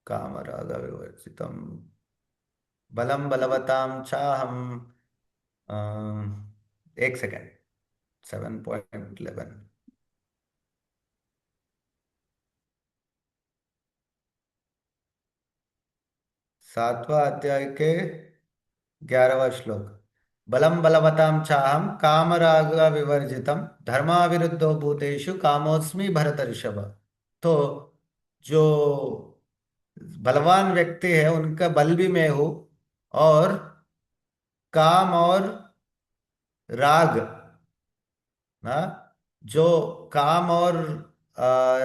कामराग विवर्जितम, बलम बलवताम चाहम। एक सेकंड, 7.11, 7वां अध्याय के 11वां श्लोक। बलम बलवताम चाहम कामराग विवर्जितम धर्माविरुद्धो भूतेषु कामोस्मि भरतर्षभ। तो जो बलवान व्यक्ति है उनका बल भी मैं हूं, और काम और राग ना, जो काम और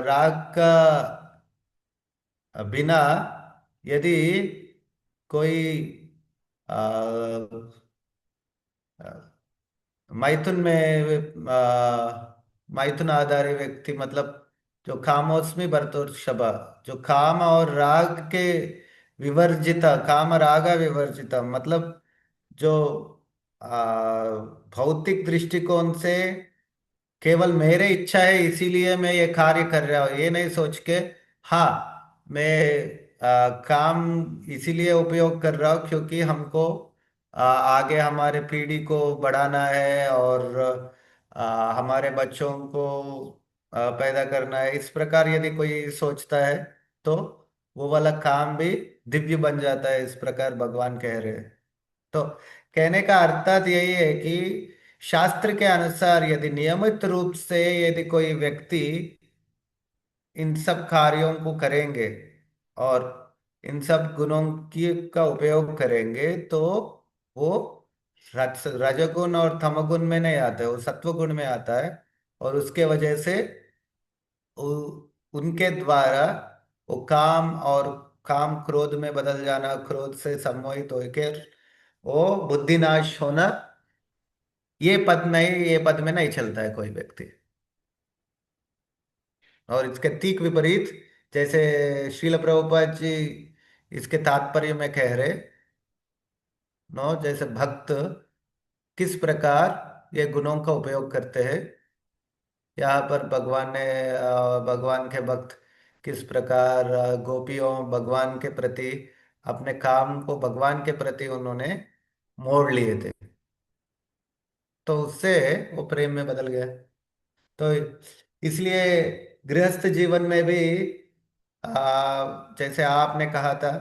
राग का बिना यदि कोई मैथुन में मैथुन आधारी व्यक्ति, मतलब जो कामोस्मि भरतोर्षभ, जो काम और राग के विवर्जित, काम राग विवर्जित, मतलब जो भौतिक दृष्टिकोण से केवल मेरे इच्छा है इसीलिए मैं ये कार्य कर रहा हूँ, ये नहीं सोच के, हाँ मैं काम इसीलिए उपयोग कर रहा हूँ क्योंकि हमको आगे हमारे पीढ़ी को बढ़ाना है, और हमारे बच्चों को पैदा करना है। इस प्रकार यदि कोई सोचता है तो वो वाला काम भी दिव्य बन जाता है, इस प्रकार भगवान कह रहे हैं। तो कहने का अर्थ यही है कि शास्त्र के अनुसार यदि नियमित रूप से यदि कोई व्यक्ति इन सब कार्यों को करेंगे और इन सब गुणों की का उपयोग करेंगे, तो वो रजोगुण और तमोगुण में नहीं आता है, वो सत्वगुण में आता है। और उसके वजह से उनके द्वारा वो काम और काम क्रोध में बदल जाना, क्रोध से सम्मोहित होकर वो बुद्धिनाश होना, ये पद में नहीं चलता है कोई व्यक्ति। और इसके ठीक विपरीत, जैसे श्रील प्रभुपाद जी इसके तात्पर्य में कह रहे नो, जैसे भक्त किस प्रकार ये गुणों का उपयोग करते हैं, यहाँ पर भगवान के भक्त किस प्रकार गोपियों भगवान के प्रति अपने काम को भगवान के प्रति उन्होंने मोड़ लिए थे, तो उससे वो प्रेम में बदल गया। तो इसलिए गृहस्थ जीवन में भी जैसे आपने कहा था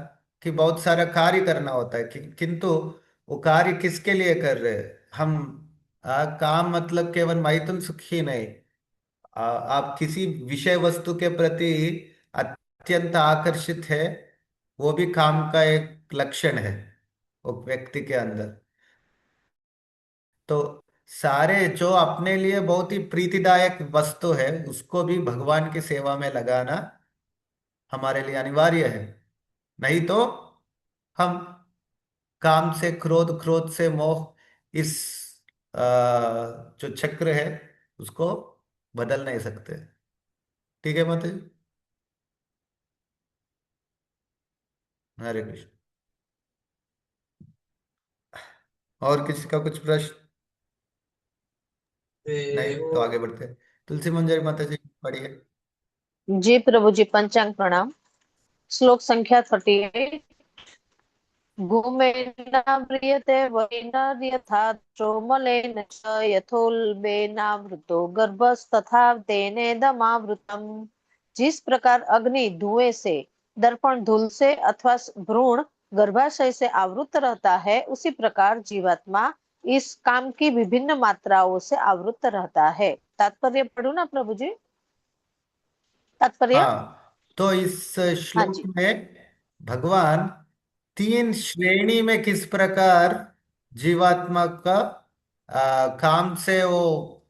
कि बहुत सारा कार्य करना होता है, किंतु वो कार्य किसके लिए कर रहे हैं हम? काम मतलब केवल मैथुन सुख ही नहीं, आप किसी विषय वस्तु के प्रति अत्यंत आकर्षित है, वो भी काम का एक लक्षण है वो व्यक्ति के अंदर। तो सारे जो अपने लिए बहुत ही प्रीतिदायक वस्तु है उसको भी भगवान की सेवा में लगाना हमारे लिए अनिवार्य है। नहीं तो हम काम से क्रोध, क्रोध से मोह, इस जो चक्र है उसको बदल नहीं सकते। ठीक है माता जी। हरे कृष्ण। और किसी का कुछ प्रश्न नहीं तो आगे बढ़ते हैं। तुलसी मंजरी माता जी पढ़िए। जी प्रभु जी, पंचांग प्रणाम। श्लोक संख्या 38। घुमेनाव्रियते वैनर् यथा चोमलेन च यथोल्बेनावृतो गर्भस्तथा तेनेदमावृतम्। जिस प्रकार अग्नि धुएं से, दर्पण धूल से अथवा भ्रूण गर्भाशय से आवृत रहता है, उसी प्रकार जीवात्मा इस काम की विभिन्न मात्राओं से आवृत रहता है। तात्पर्य पढ़ू ना प्रभु जी? तात्पर्य? हाँ, तो इस हाँ श्लोक जी। में भगवान तीन श्रेणी में किस प्रकार जीवात्मा का काम से वो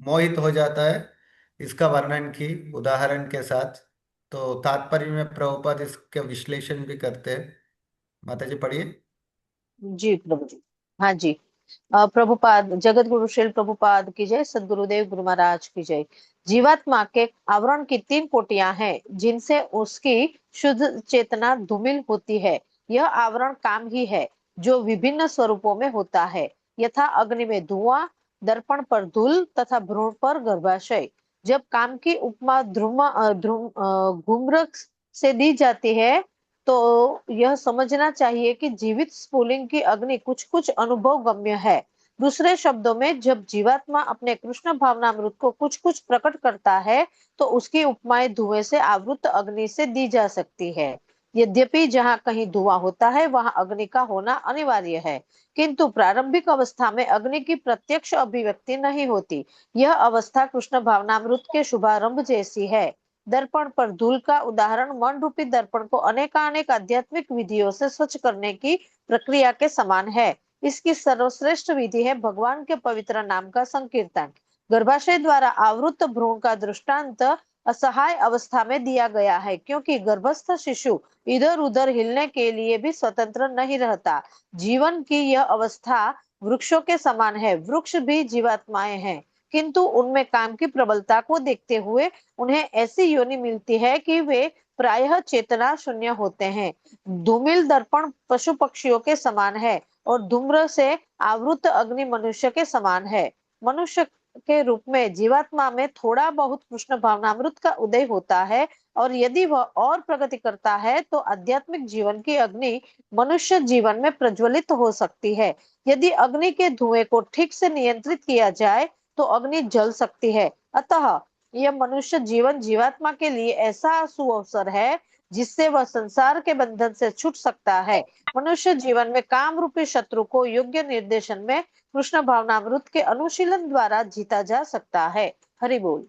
मोहित हो जाता है, इसका वर्णन की उदाहरण के साथ। तो तात्पर्य में प्रभुपाद इसके विश्लेषण भी करते हैं। माता जी पढ़िए। जी प्रभु जी। हाँ जी। प्रभुपाद, जगत गुरु श्रील प्रभुपाद की जय, सदगुरुदेव गुरु महाराज की जय। जीवात्मा के आवरण की 3 कोटियां हैं जिनसे उसकी शुद्ध चेतना धूमिल होती है। यह आवरण काम ही है जो विभिन्न स्वरूपों में होता है, यथा अग्नि में धुआं, दर्पण पर धूल तथा भ्रूण पर गर्भाशय। जब काम की उपमा धूम्र से दी जाती है तो यह समझना चाहिए कि जीवित स्फुलिंग की अग्नि कुछ कुछ अनुभव गम्य है। दूसरे शब्दों में, जब जीवात्मा अपने कृष्ण भावनामृत को कुछ कुछ प्रकट करता है तो उसकी उपमाएं धुएं से आवृत अग्नि से दी जा सकती है। यद्यपि जहाँ कहीं धुआं होता है वहां अग्नि का होना अनिवार्य है, किंतु प्रारंभिक अवस्था में अग्नि की प्रत्यक्ष अभिव्यक्ति नहीं होती। यह अवस्था कृष्ण भावनामृत के शुभारंभ जैसी है। दर्पण पर धूल का उदाहरण मन रूपी दर्पण को अनेकानेक आध्यात्मिक विधियों से स्वच्छ करने की प्रक्रिया के समान है। इसकी सर्वश्रेष्ठ विधि है भगवान के पवित्र नाम का संकीर्तन। गर्भाशय द्वारा आवृत भ्रूण का दृष्टांत असहाय अवस्था में दिया गया है, क्योंकि गर्भस्थ शिशु इधर उधर हिलने के लिए भी स्वतंत्र नहीं रहता। जीवन की यह अवस्था वृक्षों के समान है। वृक्ष भी जीवात्माएं हैं, किंतु उनमें काम की प्रबलता को देखते हुए उन्हें ऐसी योनि मिलती है कि वे प्रायः चेतना शून्य होते हैं। धूमिल दर्पण पशु पक्षियों के समान है और धूम्र से आवृत अग्नि मनुष्य के समान है। मनुष्य के रूप में जीवात्मा में थोड़ा बहुत कृष्ण भावनामृत का उदय होता है, और यदि वह और प्रगति करता है तो आध्यात्मिक जीवन की अग्नि मनुष्य जीवन में प्रज्वलित हो सकती है। यदि अग्नि के धुएं को ठीक से नियंत्रित किया जाए तो अग्नि जल सकती है। अतः यह मनुष्य जीवन जीवात्मा के लिए ऐसा सुअवसर है जिससे वह संसार के बंधन से छूट सकता है। मनुष्य जीवन में काम रूपी शत्रु को योग्य निर्देशन में कृष्ण भावनामृत के अनुशीलन द्वारा जीता जा सकता है। हरि बोल।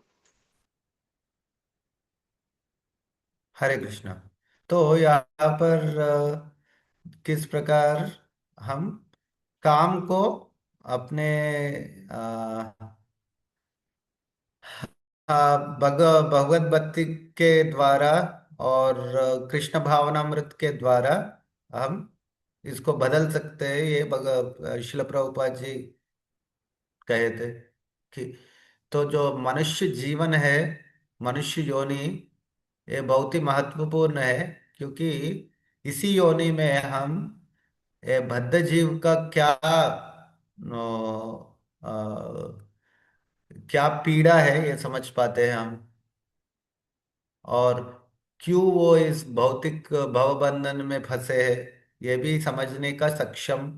हरे कृष्णा। तो यहाँ पर किस प्रकार हम काम को अपने अ, भगवत भक्ति के द्वारा और कृष्ण भावनामृत के द्वारा हम इसको बदल सकते हैं, ये शिल प्रभुपाद जी कहे थे कि तो जो मनुष्य जीवन है, मनुष्य योनि, ये बहुत ही महत्वपूर्ण है, क्योंकि इसी योनि में हम ये बद्ध जीव का क्या क्या पीड़ा है ये समझ पाते हैं हम, और क्यों वो इस भौतिक भवबंधन में फंसे हैं ये भी समझने का सक्षम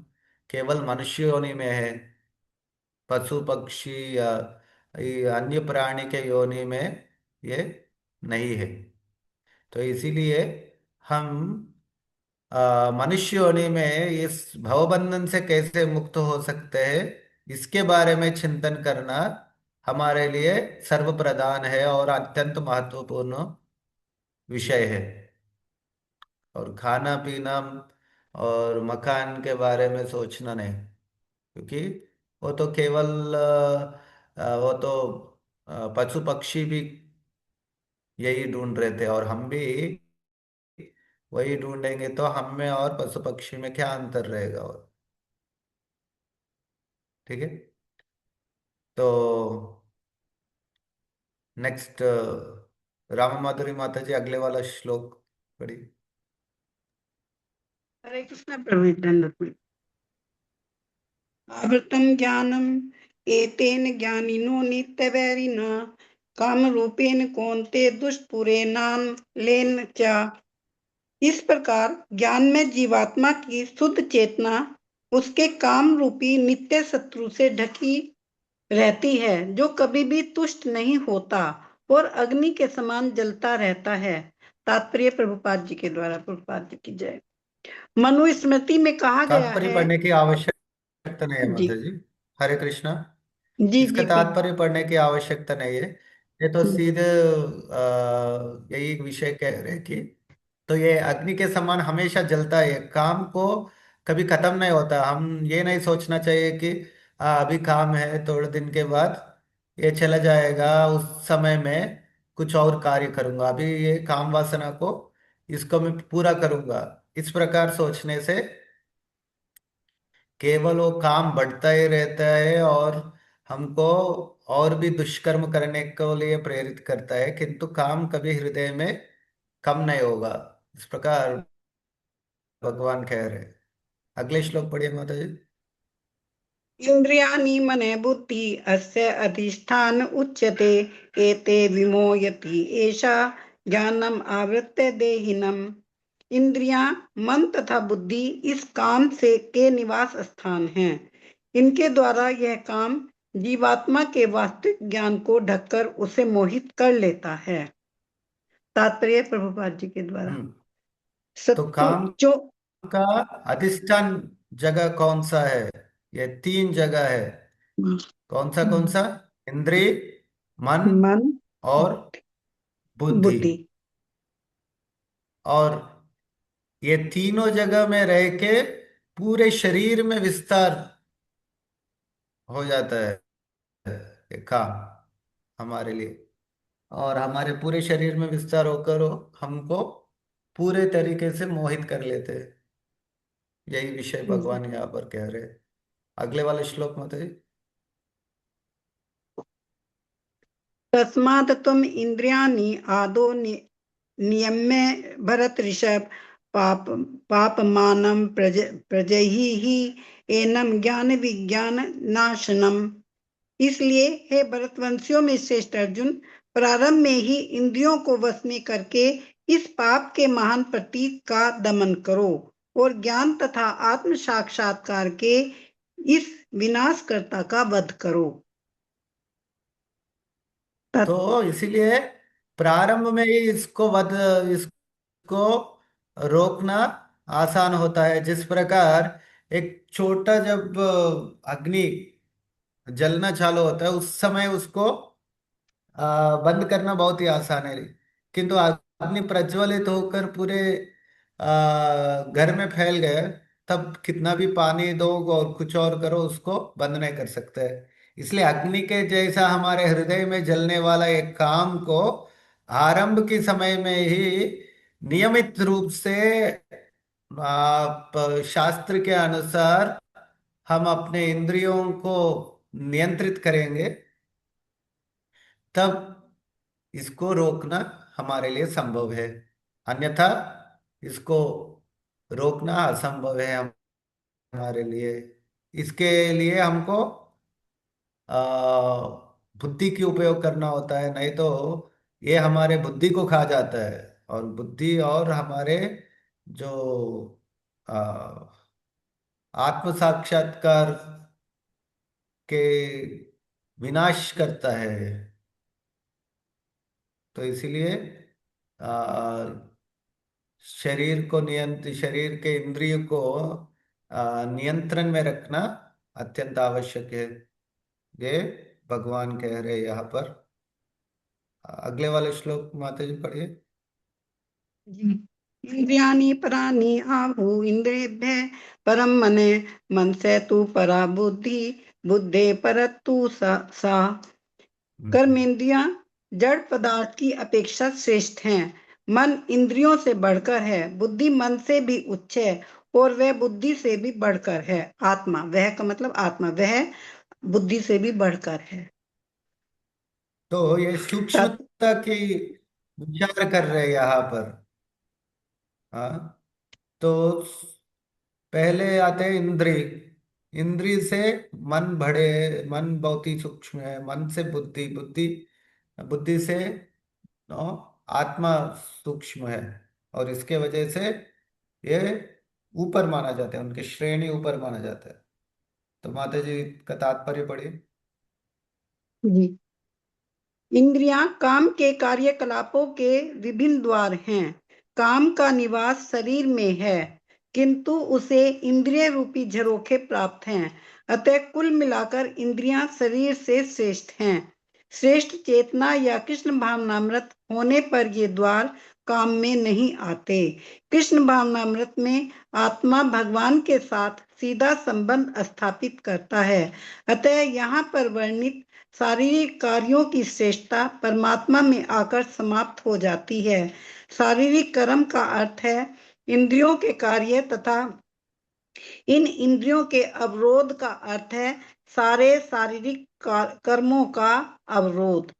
केवल मनुष्य योनि में है। पशु पक्षी या ये अन्य प्राणी के योनि में ये नहीं है। तो इसीलिए हम मनुष्य योनि में इस भवबंधन से कैसे मुक्त हो सकते हैं, इसके बारे में चिंतन करना हमारे लिए सर्वप्रधान है और अत्यंत महत्वपूर्ण विषय है। और खाना पीना और मकान के बारे में सोचना नहीं, क्योंकि वो तो केवल वो तो पशु पक्षी भी यही ढूंढ रहे थे, और हम भी वही ढूंढेंगे, तो हम में और पशु पक्षी में क्या अंतर रहेगा। और ठीक है, तो नेक्स्ट राम माधुरी माता जी अगले वाला श्लोक पढ़ी। हरे कृष्ण प्रभु नित्यानंद। आवृतम ज्ञानम एतेन ज्ञानिनो नित्यवैरिणा काम रूपेण कौन्ते दुष्पुरे नाम लेन च। इस प्रकार ज्ञान में जीवात्मा की शुद्ध चेतना उसके काम रूपी नित्य शत्रु से ढकी रहती है, जो कभी भी तुष्ट नहीं होता और अग्नि के समान जलता रहता है। तात्पर्य प्रभुपाद जी के द्वारा। प्रभुपाद जी की जय। मनुस्मृति में कहा गया तात्पर्य है। पढ़ने की आवश्यकता नहीं है जी माता जी। हरे कृष्णा। जी इसका जी तात्पर्य पढ़ने की आवश्यकता नहीं है, ये तो सीधे यही विषय कह रहे कि तो ये अग्नि के समान हमेशा जलता है, काम को कभी खत्म नहीं होता। हम ये नहीं सोचना चाहिए कि अभी काम है, थोड़े दिन के बाद ये चला जाएगा, उस समय में कुछ और कार्य करूंगा, अभी ये काम वासना को इसको मैं पूरा करूंगा। इस प्रकार सोचने से केवल वो काम बढ़ता ही रहता है और हमको और भी दुष्कर्म करने को लिए प्रेरित करता है, किंतु काम कभी हृदय में कम नहीं होगा। इस प्रकार भगवान कह रहे हैं। अगले श्लोक पढ़िए माता जी। इंद्रियाणि मने बुद्धि अस्य अधिष्ठान उच्यते एते विमोयति एषा ज्ञानम आवृत्य देहिनम। इंद्रियां, मन तथा बुद्धि इस काम से के निवास स्थान हैं। इनके द्वारा यह काम जीवात्मा के वास्तविक ज्ञान को ढककर उसे मोहित कर लेता है। तात्पर्य प्रभुपाद जी के द्वारा। तो शत्रु काम जो का अधिष्ठान जगह कौन सा है? ये तीन जगह है। कौन सा? इंद्रिय, मन मन और बुद्धि। बुद्धि। और ये तीनों जगह में रह के पूरे शरीर में विस्तार हो जाता है ये काम हमारे लिए, और हमारे पूरे शरीर में विस्तार होकर वो हमको पूरे तरीके से मोहित कर लेते हैं। यही विषय भगवान यहाँ पर कह रहे हैं। अगले वाले श्लोक में थे। तस्मात् त्वम् इंद्रियाणि आदौ नियम्य भरत ऋषभ पाप पापमानं प्रजहि एनम ज्ञान विज्ञान नाशनम। इसलिए हे भरतवंशियों में श्रेष्ठ अर्जुन, प्रारंभ में ही इंद्रियों को वश में करके इस पाप के महान प्रतीक का दमन करो और ज्ञान तथा आत्म साक्षात्कार के इस विनाशकर्ता का वध करो। तो इसीलिए प्रारंभ में ही इसको वध उसको रोकना आसान होता है। जिस प्रकार एक छोटा जब अग्नि जलना चालू होता है उस समय उसको बंद करना बहुत ही आसान है, किंतु अग्नि प्रज्वलित होकर पूरे घर में फैल गए तब कितना भी पानी दो और कुछ और करो उसको बंद नहीं कर सकते। इसलिए अग्नि के जैसा हमारे हृदय में जलने वाला एक काम को आरंभ के समय में ही नियमित रूप से आप शास्त्र के अनुसार हम अपने इंद्रियों को नियंत्रित करेंगे, तब इसको रोकना हमारे लिए संभव है। अन्यथा इसको रोकना असंभव है हमारे लिए। इसके लिए हमको बुद्धि की उपयोग करना होता है, नहीं तो ये हमारे बुद्धि को खा जाता है। और बुद्धि और हमारे जो आत्म साक्षात्कार के विनाश करता है। तो इसीलिए शरीर के इंद्रिय को नियंत्रण में रखना अत्यंत आवश्यक है। ये भगवान कह रहे यहाँ पर। अगले वाले श्लोक माता जी पढ़िए। जी। इंद्रियाणि पराणि आहु इंद्रियेभ्यः परम मने, मन से तू परा बुद्धि, बुद्धे परत्तु सा। कर्मेंद्रियां जड़ पदार्थ की अपेक्षा श्रेष्ठ हैं। मन इंद्रियों से बढ़कर है, बुद्धि मन से भी उच्च है और वह बुद्धि से भी बढ़कर है। आत्मा, वह का मतलब आत्मा, वह बुद्धि से भी बढ़कर है। तो ये सूक्ष्मता की विचार कर रहे हैं यहाँ पर। हाँ, तो पहले आते हैं इंद्रिय। इंद्रिय से मन बढ़े, मन बहुत ही सूक्ष्म है। मन से बुद्धि, बुद्धि बुद्धि से नो आत्मा सूक्ष्म है। और इसके वजह से ये ऊपर माना जाता है, उनके श्रेणी ऊपर माना जाता है। तो माता जी का तात्पर्य पढ़िए। जी। इंद्रियां काम के कार्यकलापों के विभिन्न द्वार हैं। काम का निवास शरीर में है, किंतु उसे इंद्रिय रूपी झरोखे प्राप्त हैं। अतः कुल मिलाकर इंद्रियां शरीर से श्रेष्ठ हैं। श्रेष्ठ चेतना या कृष्ण भावनामृत होने पर ये द्वार काम में नहीं आते। कृष्ण भावनामृत में आत्मा भगवान के साथ सीधा संबंध स्थापित करता है। अतः यहाँ पर वर्णित शारीरिक कार्यों की श्रेष्ठता परमात्मा में आकर समाप्त हो जाती है। शारीरिक कर्म का अर्थ है इंद्रियों के कार्य, तथा इन इंद्रियों के अवरोध का अर्थ है सारे शारीरिक कर्मों का अवरोध।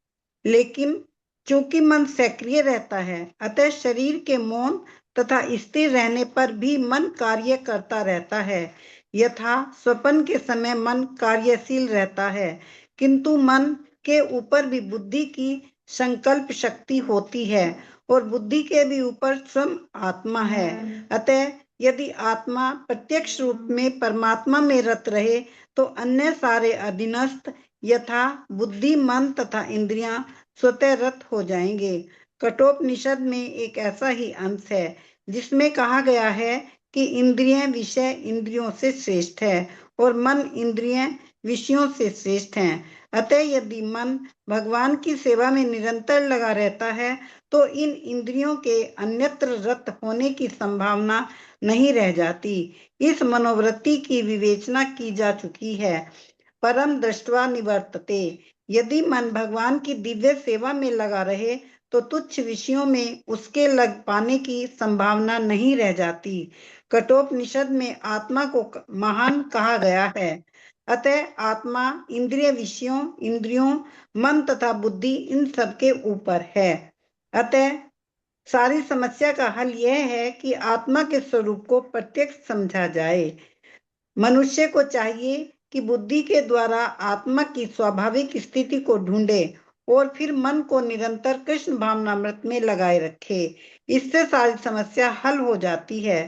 लेकिन चूंकि मन सक्रिय रहता है, अतः शरीर के मौन तथा स्थिर रहने पर भी मन कार्य करता रहता है। यथा स्वप्न के समय मन कार्यशील रहता है, किंतु मन के ऊपर भी बुद्धि की संकल्प शक्ति होती है और बुद्धि के भी ऊपर स्वयं आत्मा है। अतः यदि आत्मा प्रत्यक्ष रूप में परमात्मा में रत रहे तो अन्य सारे अधीनस्थ यथा बुद्धि, मन तथा इंद्रियां स्वतः रत हो जाएंगे। कठोपनिषद में एक ऐसा ही अंश है जिसमें कहा गया है कि इंद्रिय विषय इंद्रियों से श्रेष्ठ है और मन इंद्रिय विषयों से श्रेष्ठ हैं। अतः यदि मन भगवान की सेवा में निरंतर लगा रहता है तो इन इंद्रियों के अन्यत्र रत होने की संभावना नहीं रह जाती। इस मनोवृत्ति की विवेचना की जा चुकी है। परम दृष्ट्वा निवर्तते। यदि मन भगवान की दिव्य सेवा में लगा रहे तो तुच्छ विषयों में उसके लग पाने की संभावना नहीं रह जाती। कठोपनिषद में आत्मा को महान कहा गया है। अतः आत्मा इंद्रिय विषयों, इंद्रियों, मन तथा बुद्धि इन सब के ऊपर है। अतः सारी समस्या का हल यह है कि आत्मा के स्वरूप को प्रत्यक्ष समझा जाए। मनुष्य को चाहिए कि बुद्धि के द्वारा आत्मा की स्वाभाविक स्थिति को ढूंढे और फिर मन को निरंतर कृष्ण भावनामृत में लगाए रखे। इससे सारी समस्या हल हो जाती है।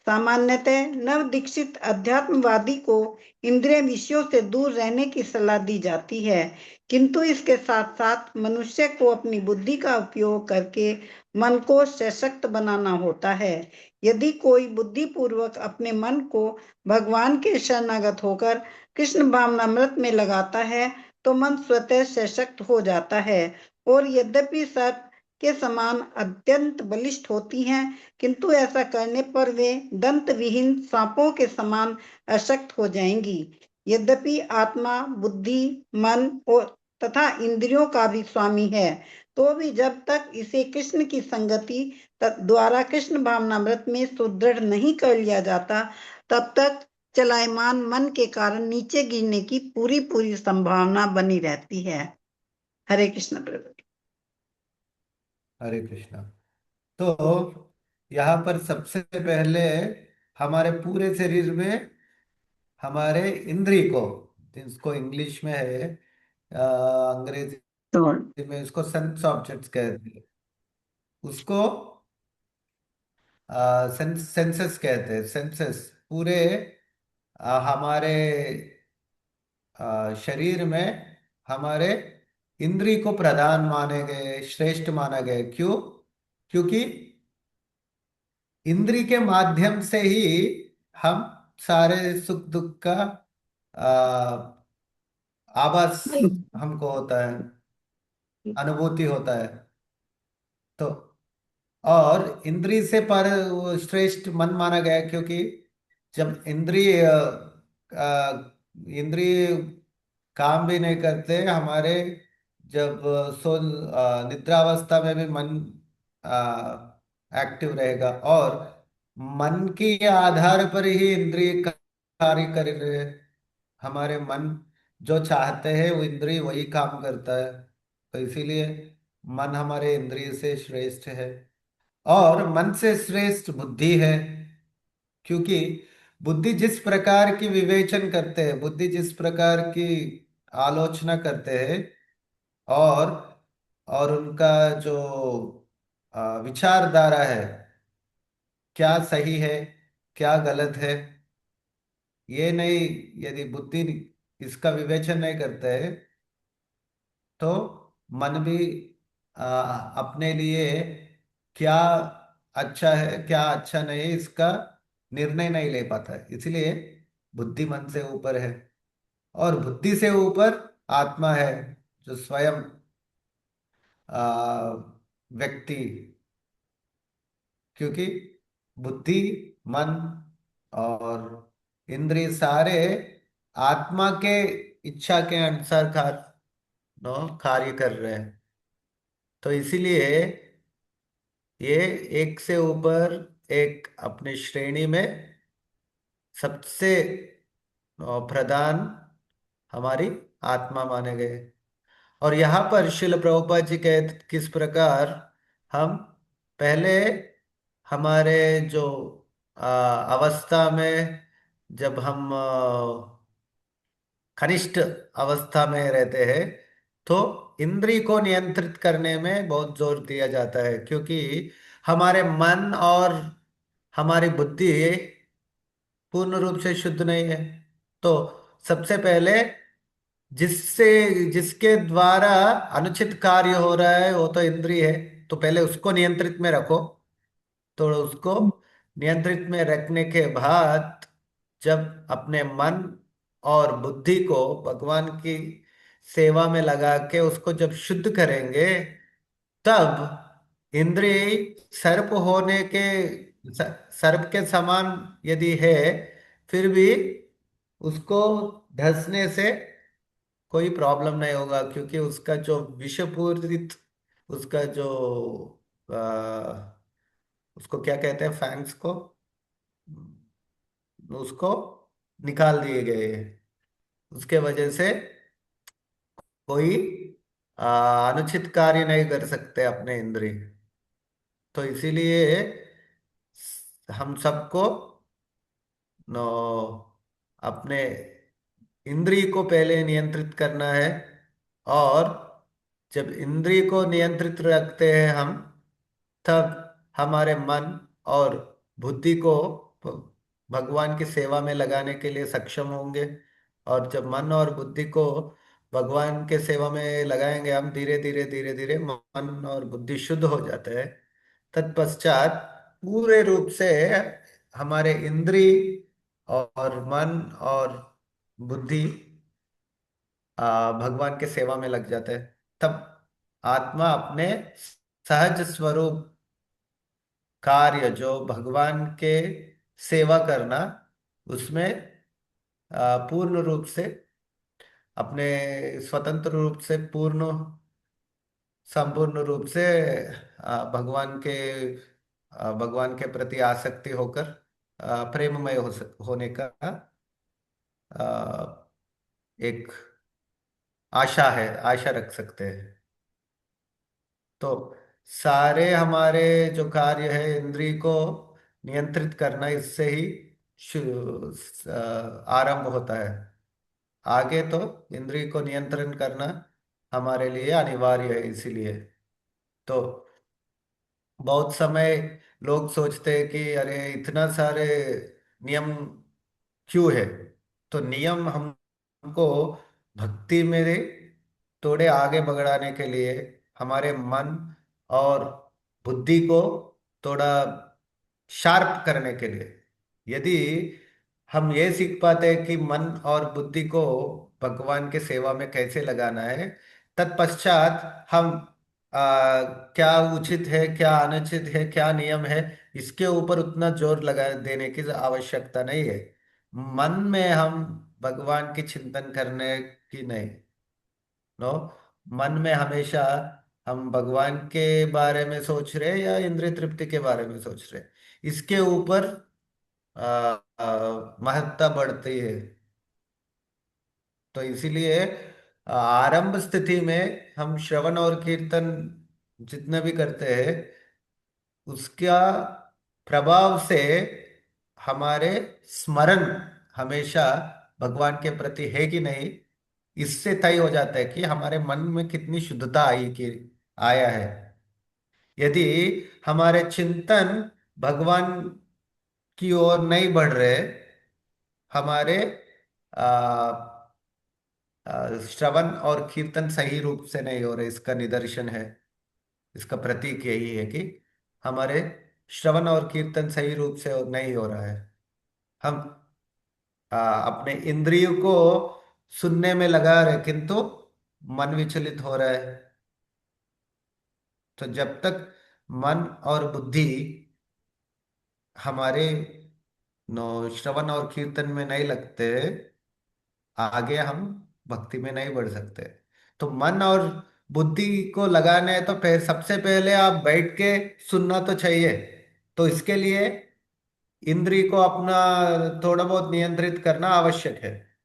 सामान्यतः नव दीक्षित अध्यात्मवादी को इंद्रिय विषयों से दूर रहने की सलाह दी जाती है, किंतु इसके साथ साथ मनुष्य को अपनी बुद्धि का उपयोग करके मन को सशक्त बनाना होता है। यदि कोई बुद्धिपूर्वक अपने मन को भगवान के शरणागत होकर कृष्ण भावनामृत में लगाता है तो मन स्वतः सशक्त हो जाता है, और यद्यपि सर्प के समान अत्यंत बलिष्ठ होती हैं, किंतु ऐसा करने पर वे दंत विहीन सांपों के समान अशक्त हो जाएंगी। यद्यपि आत्मा बुद्धि मन और तथा इंद्रियों का भी स्वामी है, तो भी जब तक इसे कृष्ण की संगति द्वारा कृष्ण भावनामृत में सुदृढ़ नहीं कर लिया जाता, तब तक चलायमान मन के कारण नीचे गिरने की पूरी पूरी संभावना बनी रहती है। हरे कृष्ण प्रभु। हरे कृष्णा। तो यहाँ पर सबसे पहले हमारे पूरे शरीर में हमारे इंद्री को, जिसको इंग्लिश में है, अंग्रेजी में इसको सेंस ऑब्जेक्ट्स कहते हैं, उसको सेंसेस कहते हैं। सेंसेस पूरे हमारे शरीर में हमारे इंद्री को प्रधान माने गए, श्रेष्ठ माना गया। क्यों? क्योंकि इंद्री के माध्यम से ही हम सारे सुख दुख का आभास हमको होता है, अनुभूति होता है। तो और इंद्री से पर वो श्रेष्ठ मन माना गया, क्योंकि जब इंद्रिय काम भी नहीं करते हमारे, जब निद्रावस्था में भी मन एक्टिव रहेगा, और मन के आधार पर ही इंद्रिय कार्य कर रहे हैं। हमारे मन जो चाहते हैं वो इंद्रिय वही काम करता है। तो इसीलिए मन हमारे इंद्रिय से श्रेष्ठ है, और मन से श्रेष्ठ बुद्धि है। क्योंकि बुद्धि जिस प्रकार की विवेचन करते हैं, बुद्धि जिस प्रकार की आलोचना करते हैं, और उनका जो विचारधारा है, क्या सही है क्या गलत है, ये नहीं, यदि बुद्धि इसका विवेचन नहीं करते है तो मन भी अपने लिए क्या अच्छा है क्या अच्छा नहीं है इसका निर्णय नहीं ले पाता है। इसलिए बुद्धि मन से ऊपर है, और बुद्धि से ऊपर आत्मा है, जो स्वयं व्यक्ति। क्योंकि बुद्धि मन और इंद्रिय सारे आत्मा के इच्छा के अनुसार कार्य कर रहे हैं। तो इसीलिए ये एक से ऊपर एक अपनी श्रेणी में सबसे प्रधान हमारी आत्मा माने गए। और यहाँ पर शिल प्रभुपाद जी कहते किस प्रकार हम पहले हमारे जो अवस्था में, जब हम कनिष्ठ अवस्था में रहते हैं, तो इंद्री को नियंत्रित करने में बहुत जोर दिया जाता है। क्योंकि हमारे मन और हमारी बुद्धि पूर्ण रूप से शुद्ध नहीं है। तो सबसे पहले जिससे जिसके द्वारा अनुचित कार्य हो रहा है वो तो इंद्रिय है, तो पहले उसको नियंत्रित में रखो। तो उसको नियंत्रित में रखने के बाद जब अपने मन और बुद्धि को भगवान की सेवा में लगा के उसको जब शुद्ध करेंगे, तब इंद्रिय सर्प होने के सर्प के समान यदि है, फिर भी उसको ढसने से कोई प्रॉब्लम नहीं होगा। क्योंकि उसका जो विषपूरित, उसका जो उसको क्या कहते हैं, फैंग्स को, उसको निकाल दिए गए हैं। उसके वजह से कोई अनुचित कार्य नहीं कर सकते अपने इंद्रिय। तो इसीलिए हम सबको नो अपने इंद्रिय को पहले नियंत्रित करना है। और जब इंद्रिय को नियंत्रित रखते हैं हम, तब हमारे मन और बुद्धि को भगवान की सेवा में लगाने के लिए सक्षम होंगे। और जब मन और बुद्धि को भगवान के सेवा में लगाएंगे हम, धीरे धीरे धीरे धीरे मन और बुद्धि शुद्ध हो जाते हैं। तत्पश्चात पूरे रूप से हमारे इंद्रिय और मन और बुद्धि भगवान के सेवा में लग जाते हैं। तब आत्मा अपने सहज स्वरूप कार्य, जो भगवान के सेवा करना, उसमें पूर्ण रूप से, अपने स्वतंत्र रूप से, पूर्ण संपूर्ण रूप से भगवान के प्रति आसक्ति होकर प्रेममय होने का अ, एक आशा है, आशा रख सकते हैं। तो सारे हमारे जो कार्य है, इंद्रिय को नियंत्रित करना, इससे ही आरंभ होता है। आगे तो इंद्रिय को नियंत्रण करना हमारे लिए अनिवार्य है। इसीलिए तो बहुत समय लोग सोचते हैं कि अरे इतना सारे नियम क्यों है। तो नियम हमको भक्ति में थोड़े आगे बढ़ाने के लिए, हमारे मन और बुद्धि को थोड़ा शार्प करने के लिए, यदि हम ये सीख पाते हैं कि मन और बुद्धि को भगवान के सेवा में कैसे लगाना है, तत्पश्चात हम क्या उचित है, क्या अनुचित है, क्या नियम है, इसके ऊपर उतना जोर लगा देने की आवश्यकता नहीं है। मन में हम भगवान की चिंतन करने की नहीं, नो, मन में हमेशा हम भगवान के बारे में सोच रहे हैं या इंद्रिय तृप्ति के बारे में सोच रहे हैं, इसके ऊपर महत्ता बढ़ती है। तो इसीलिए आरंभ स्थिति में हम श्रवण और कीर्तन जितने भी करते हैं, उसका प्रभाव से हमारे स्मरण हमेशा भगवान के प्रति है कि नहीं, इससे तय हो जाता है कि हमारे मन में कितनी शुद्धता आई कि आया है। यदि हमारे चिंतन भगवान की ओर नहीं बढ़ रहे, हमारे श्रवण और कीर्तन सही रूप से नहीं हो रहे, इसका निदर्शन है, इसका प्रतीक यही है कि हमारे श्रवण और कीर्तन सही रूप से नहीं हो रहा है। हम अपने इंद्रियों को सुनने में लगा रहे, किंतु मन विचलित हो रहा है। तो जब तक मन और बुद्धि हमारे श्रवण और कीर्तन में नहीं लगते, आगे हम भक्ति में नहीं बढ़ सकते। तो मन और बुद्धि को लगाना है तो सबसे पहले आप बैठ के सुनना तो चाहिए। तो इसके लिए इंद्रिय को अपना थोड़ा बहुत नियंत्रित करना आवश्यक है।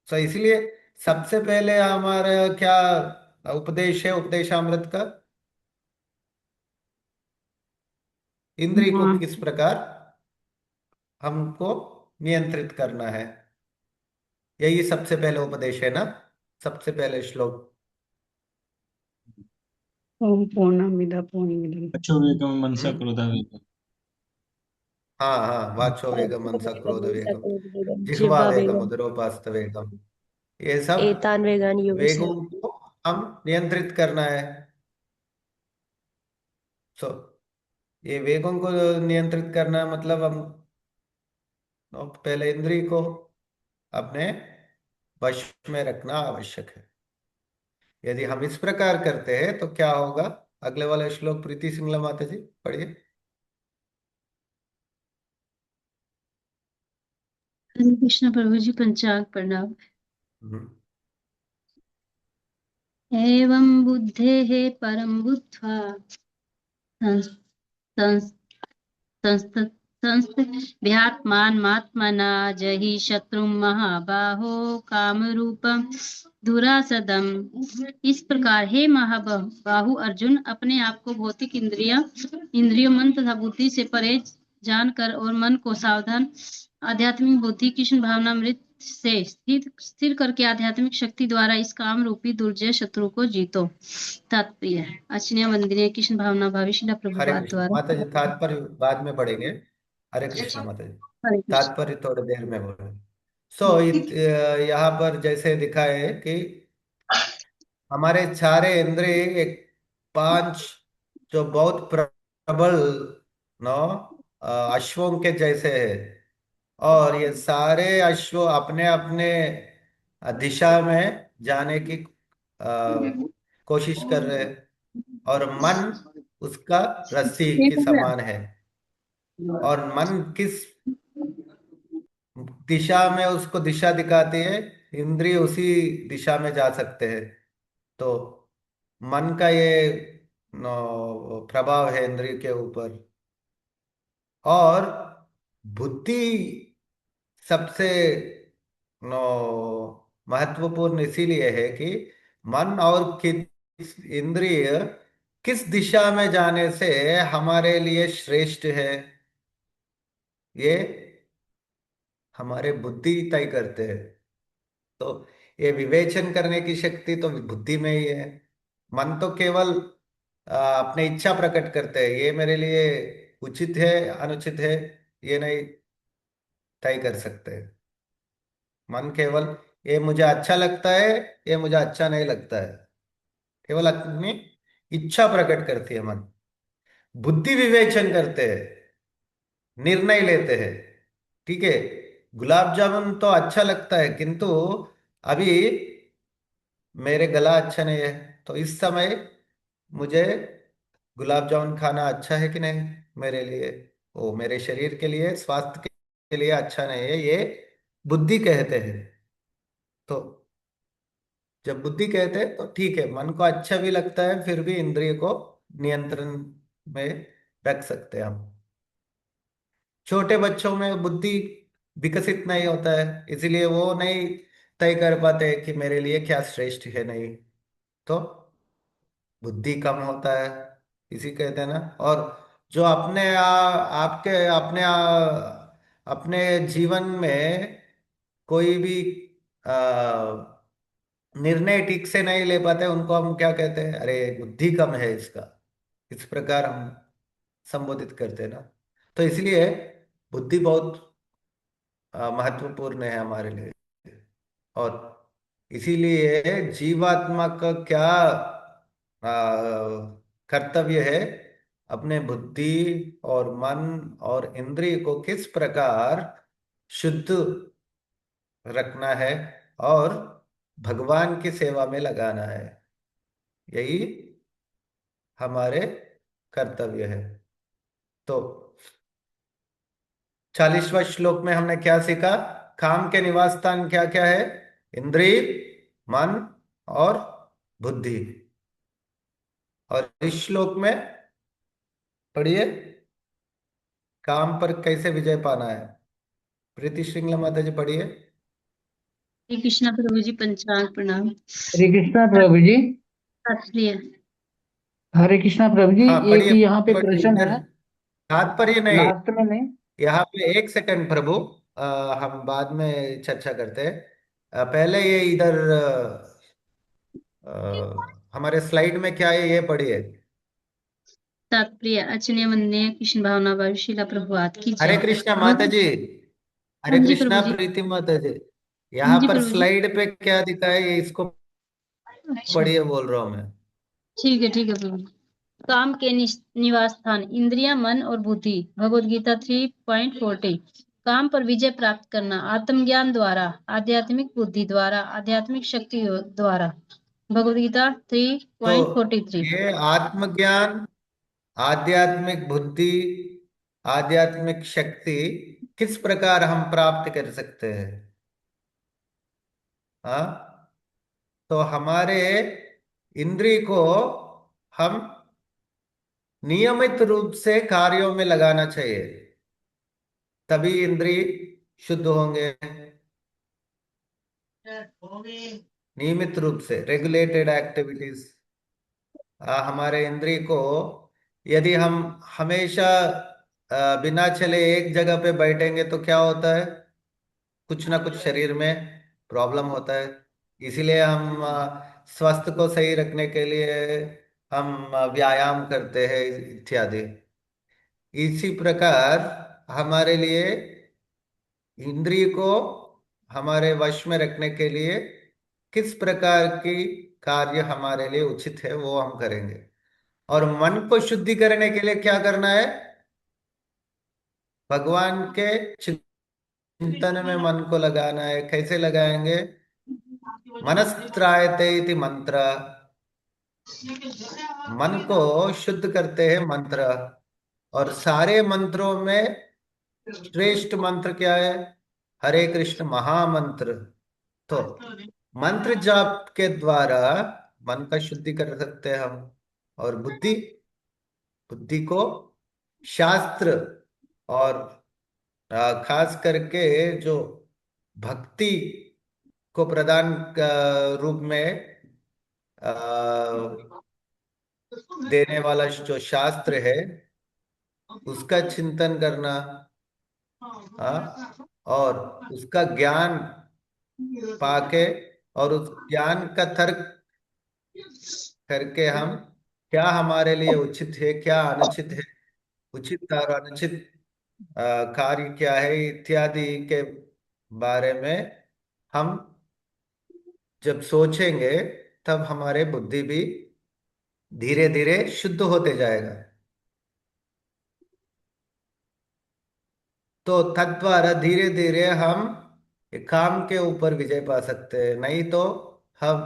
तो इसलिए सबसे पहले हमारा क्या उपदेश है, उपदेशामृत का, इंद्रिय को हाँ। किस प्रकार हमको नियंत्रित करना है, यही सबसे पहले उपदेश है ना, सबसे पहले श्लोक। ओम पूर्णमिदं पूर्णमिदं अच्छो वेगम मनसा हम्म। क्रोधा वेगम। हाँ हाँ, वाचो वेगम, मनसा क्रोध वेगम, जिह्वा जिह्वा वेगम, वेगम उदरोपास्त वेगम। ये सब एतान वेगान वेगों योगस्य को हम नियंत्रित करना है। सो ये वेगों को नियंत्रित करना मतलब हम पहले इंद्रिय को अपने वश में रखना आवश्यक है। यदि हम इस प्रकार करते हैं तो क्या होगा, अगले वाले श्लोक प्रीति सिंगला माता जी पढ़िए। हरे कृष्ण प्रभु जी, पंचांग प्रणाम। हम्म। एवं बुद्धेः परं बुद्ध्वा संस- संस- संस्त संस्तभ्यात्मात्मना जहि शत्रुं महाबाहो कामरूपं दुरासदम्। इस प्रकार हे महाबाहु अर्जुन, अपने आप को भौतिक इंद्रियों, मन तथा बुद्धि से परे जानकर और मन को सावधान आध्यात्मिक बुद्धि, कृष्ण भावनामृत से स्थिर स्थिर करके आध्यात्मिक शक्ति द्वारा इस काम रूपी दुर्जय शत्रु को जीतो। तात्पर्य अर्चनीय वंदनीय कृष्ण भावना भावी शिला हरे प्रभुपाद कृष्ण द्वारा। माता जी, तात्पर्य बाद में पढ़ेंगे। हरे कृष्ण माता जी, हरे कृष्ण। तात्पर्य थोड़ी देर में बोलेंगे। यहाँ पर जैसे दिखा है कि हमारे सारे इंद्रिय एक पांच जो बहुत प्रबल नो अश्वों के जैसे है, और ये सारे अश्व अपने अपने दिशा में जाने की कोशिश कर रहे हैं, और मन उसका रस्सी की समान है। और मन किस दिशा में उसको दिशा दिखाती है, इंद्रिय उसी दिशा में जा सकते हैं। तो मन का ये प्रभाव है इंद्रिय के ऊपर। और बुद्धि सबसे नो महत्वपूर्ण इसीलिए है कि मन और किस इंद्रिय किस दिशा में जाने से हमारे लिए श्रेष्ठ है, ये हमारे बुद्धि तय करते हैं। तो ये विवेचन करने की शक्ति तो बुद्धि में ही है। मन तो केवल अपने इच्छा प्रकट करते हैं, ये मेरे लिए उचित है अनुचित है ये नहीं तय कर सकते। मन केवल ये मुझे अच्छा लगता है, ये मुझे अच्छा नहीं लगता है, केवल अपनी इच्छा प्रकट करती है मन। बुद्धि विवेचन करते हैं, निर्णय लेते हैं। ठीक है, गुलाब जामुन तो अच्छा लगता है, किंतु अभी मेरे गला अच्छा नहीं है, तो इस समय मुझे गुलाब जामुन खाना अच्छा है कि नहीं मेरे लिए, वो मेरे शरीर के लिए स्वास्थ्य के लिए अच्छा नहीं है, ये बुद्धि कहते हैं। तो जब बुद्धि कहते हैं तो ठीक है, मन को अच्छा भी लगता है, फिर भी इंद्रिय को नियंत्रण में रख सकते हैं हम। छोटे बच्चों में बुद्धि विकसित नहीं होता है, इसलिए वो नहीं तय कर पाते कि मेरे लिए क्या श्रेष्ठ है नहीं। तो बुद्धि कम होता है, इसी कहते हैं ना। और जो आपके अपने जीवन में कोई भी निर्णय ठीक से नहीं ले पाते, उनको हम क्या कहते हैं, अरे बुद्धि कम है इसका, इस प्रकार हम संबोधित करते हैं ना। तो इसलिए बुद्धि बहुत महत्वपूर्ण है हमारे लिए। और इसीलिए जीवात्मा का क्या कर्तव्य है, अपने बुद्धि और मन और इंद्रिय को किस प्रकार शुद्ध रखना है और भगवान की सेवा में लगाना है, यही हमारे कर्तव्य है। तो 40वां श्लोक में हमने क्या सीखा, काम के निवास स्थान क्या क्या है, इंद्रिय, मन और बुद्धि। और इस श्लोक में पढ़िए, काम पर कैसे विजय पाना है। प्रीति श्रृंगला माता जी पढ़िए। श्री कृष्णा प्रभु जी, पंचांग प्रणाम। हरे कृष्णा प्रभु जी। शास्त्रीय। हरे कृष्णा प्रभु जी, हाँ एक पढ़िए यहाँ पे पढ़िए, प्रश्न इधर है तात्पर्य नहीं, लास्ट में। नहीं, यहाँ पे एक सेकंड प्रभु, हम बाद में चर्चा करते हैं। पहले ये इधर हमारे स्लाइड में क्या है ये पढ़िए। तात्पर्य अर्चनीय वंदनीय कृष्ण भावना भावी शिला प्रभुपाद की हरे जय। कृष्णा माता बहुत। जी, हाँ हरे जी कृष्णा प्रभु जी। प्रीति माता जी, हाँ यहाँ जी पर प्रभु जी। स्लाइड पे क्या दिखा है ये इसको अच्छा, पढ़िए बोल रहा हूँ मैं। ठीक है प्रभु जी। काम के निवास स्थान इंद्रिया, मन और बुद्धि। भगवत गीता 3.40। काम पर विजय प्राप्त करना आत्मज्ञान द्वारा, आध्यात्मिक बुद्धि द्वारा, आध्यात्मिक शक्ति द्वारा। भगवत गीता तो 3.43। ये आत्मज्ञान, आध्यात्मिक बुद्धि, आध्यात्मिक शक्ति किस प्रकार हम प्राप्त कर सकते हैं। हाँ, तो हमारे इंद्रिय को हम नियमित रूप से कार्यों में लगाना चाहिए, तभी इंद्रिय शुद्ध होंगे। नियमित रूप से रेगुलेटेड एक्टिविटीज, हमारे इंद्रिय को, यदि हम हमेशा बिना चले एक जगह पे बैठेंगे तो क्या होता है, कुछ ना कुछ शरीर में प्रॉब्लम होता है। इसीलिए हम स्वास्थ्य को सही रखने के लिए हम व्यायाम करते हैं इत्यादि। इसी प्रकार हमारे लिए इंद्रिय को हमारे वश में रखने के लिए किस प्रकार की कार्य हमारे लिए उचित है वो हम करेंगे। और मन को शुद्धि करने के लिए क्या करना है? भगवान के चिंतन में मन को लगाना है। कैसे लगाएंगे? मनस्त्रायते इति मंत्र। मन को शुद्ध करते हैं मंत्र। और सारे मंत्रों में श्रेष्ठ मंत्र क्या है? हरे कृष्ण महामंत्र। तो मंत्र जाप के द्वारा मन का शुद्धि कर सकते हैं हम। और बुद्धि बुद्धि को शास्त्र और खास करके जो भक्ति को प्रदान रूप में देने वाला जो शास्त्र है उसका चिंतन करना। और उसका ज्ञान पाके और उस ज्ञान का तर्क करके हम क्या हमारे लिए उचित है, क्या अनुचित है, उचित और अनुचित कार्य क्या है इत्यादि के बारे में हम जब सोचेंगे तब हमारे बुद्धि भी धीरे धीरे शुद्ध होते जाएगा। तो तद्वारा धीरे धीरे हम काम के ऊपर विजय पा सकते हैं। नहीं तो हम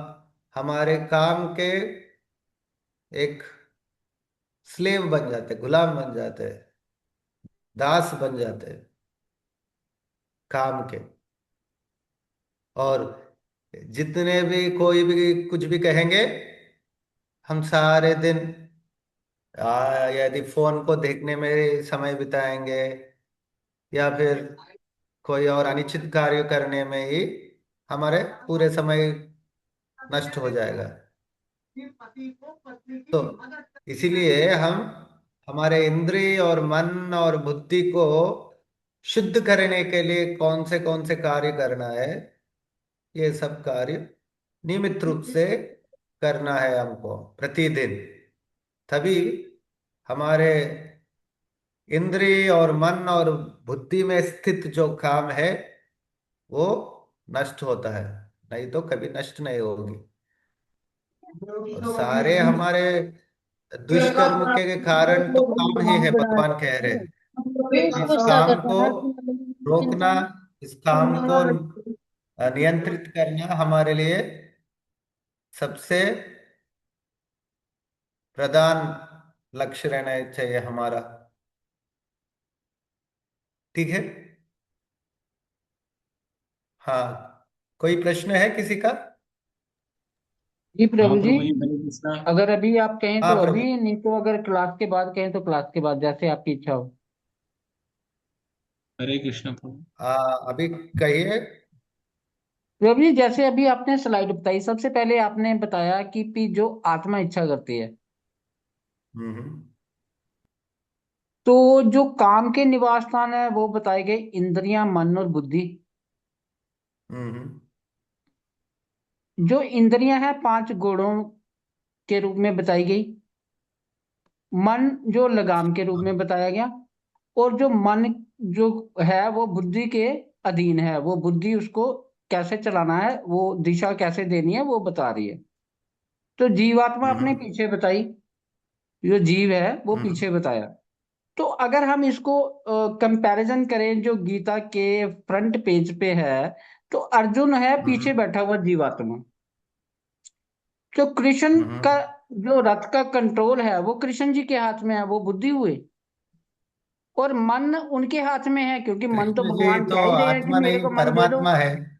हमारे काम के एक स्लेव बन जाते, गुलाम बन जाते, दास बन जाते काम के। और जितने भी कोई भी कुछ भी कहेंगे हम सारे दिन यदि फोन को देखने में समय बिताएंगे या फिर कोई और अनिश्चित कार्य करने में ही हमारे पूरे समय नष्ट हो जाएगा। तो इसीलिए हम हमारे इंद्रिय और मन और बुद्धि को शुद्ध करने के लिए कौन से कार्य करना है, ये सब कार्य नियमित रूप से करना है हमको प्रतिदिन। तभी हमारे इंद्रिय और मन और बुद्धि में स्थित जो काम है वो नष्ट होता है। नहीं तो कभी नष्ट नहीं होगी। और सारे हमारे दुष्कर्म के कारण तो काम ही है, भगवान कह रहे हैं। इस काम को रोकना, इस काम को नियंत्रित करना हमारे लिए सबसे प्रधान लक्ष्य रहना चाहिए हमारा। ठीक है। हाँ, कोई प्रश्न है किसी का? जी हाँ प्रभु जी, प्रभु जी, हरे कृष्णा। अगर अभी आप कहें हाँ तो प्रभु। अभी, नहीं तो अगर क्लास के बाद कहें तो क्लास के बाद, जैसे आपकी इच्छा हो। हरे कृष्णा प्रभु। अभी कहिए। प्रभु जी, जैसे अभी आपने स्लाइड बताई, सबसे पहले आपने बताया कि जो आत्मा इच्छा करती है, हम्म। तो जो काम के निवास स्थान है वो बताए गए इंद्रियां, मन और बुद्धि। हम्म। जो इंद्रियां हैं 5 गुणों के रूप में बताई गई। मन जो लगाम के रूप में बताया गया। और जो मन जो है वो बुद्धि के अधीन है, वो बुद्धि उसको कैसे चलाना है, वो दिशा कैसे देनी है वो बता रही है। तो जीवात्मा अपने हम्म। पीछे बताई, जो जीव है वो हम्म। पीछे बताया। तो अगर हम इसको कंपैरिजन करें जो गीता के फ्रंट पेज पे है, तो अर्जुन है पीछे हम्म। बैठा हुआ जीवात्मा। तो कृष्ण का हम्म। जो रथ का कंट्रोल है वो कृष्ण जी के हाथ में है, वो बुद्धि हुए। और मन उनके हाथ में है, क्योंकि मन तो कृष्ण जी भगवान तो कह ही रहे हैं कि आत्मा मेरे नहीं को मन दे दो। परमात्मा है।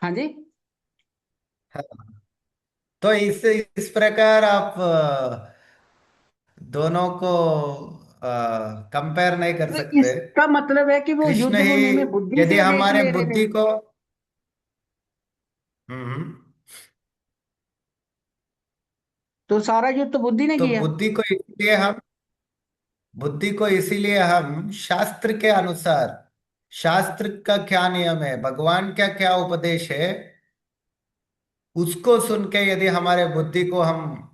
हाँ जी। हाँ। तो इस प्रकार आप दोनों को कंपेयर नहीं कर तो सकते। इसका मतलब है कि वो कृष्ण युद्ध ही भूमि में बुद्धि यदि से वेश हमारे ले रहे थे। बुद्धि को हम्म तो सारा युद्ध तो बुद्धि ने तो किया। बुद्धि को इसीलिए हम शास्त्र के अनुसार शास्त्र का क्या नियम है, भगवान का क्या उपदेश है, उसको सुन के यदि हमारे बुद्धि को हम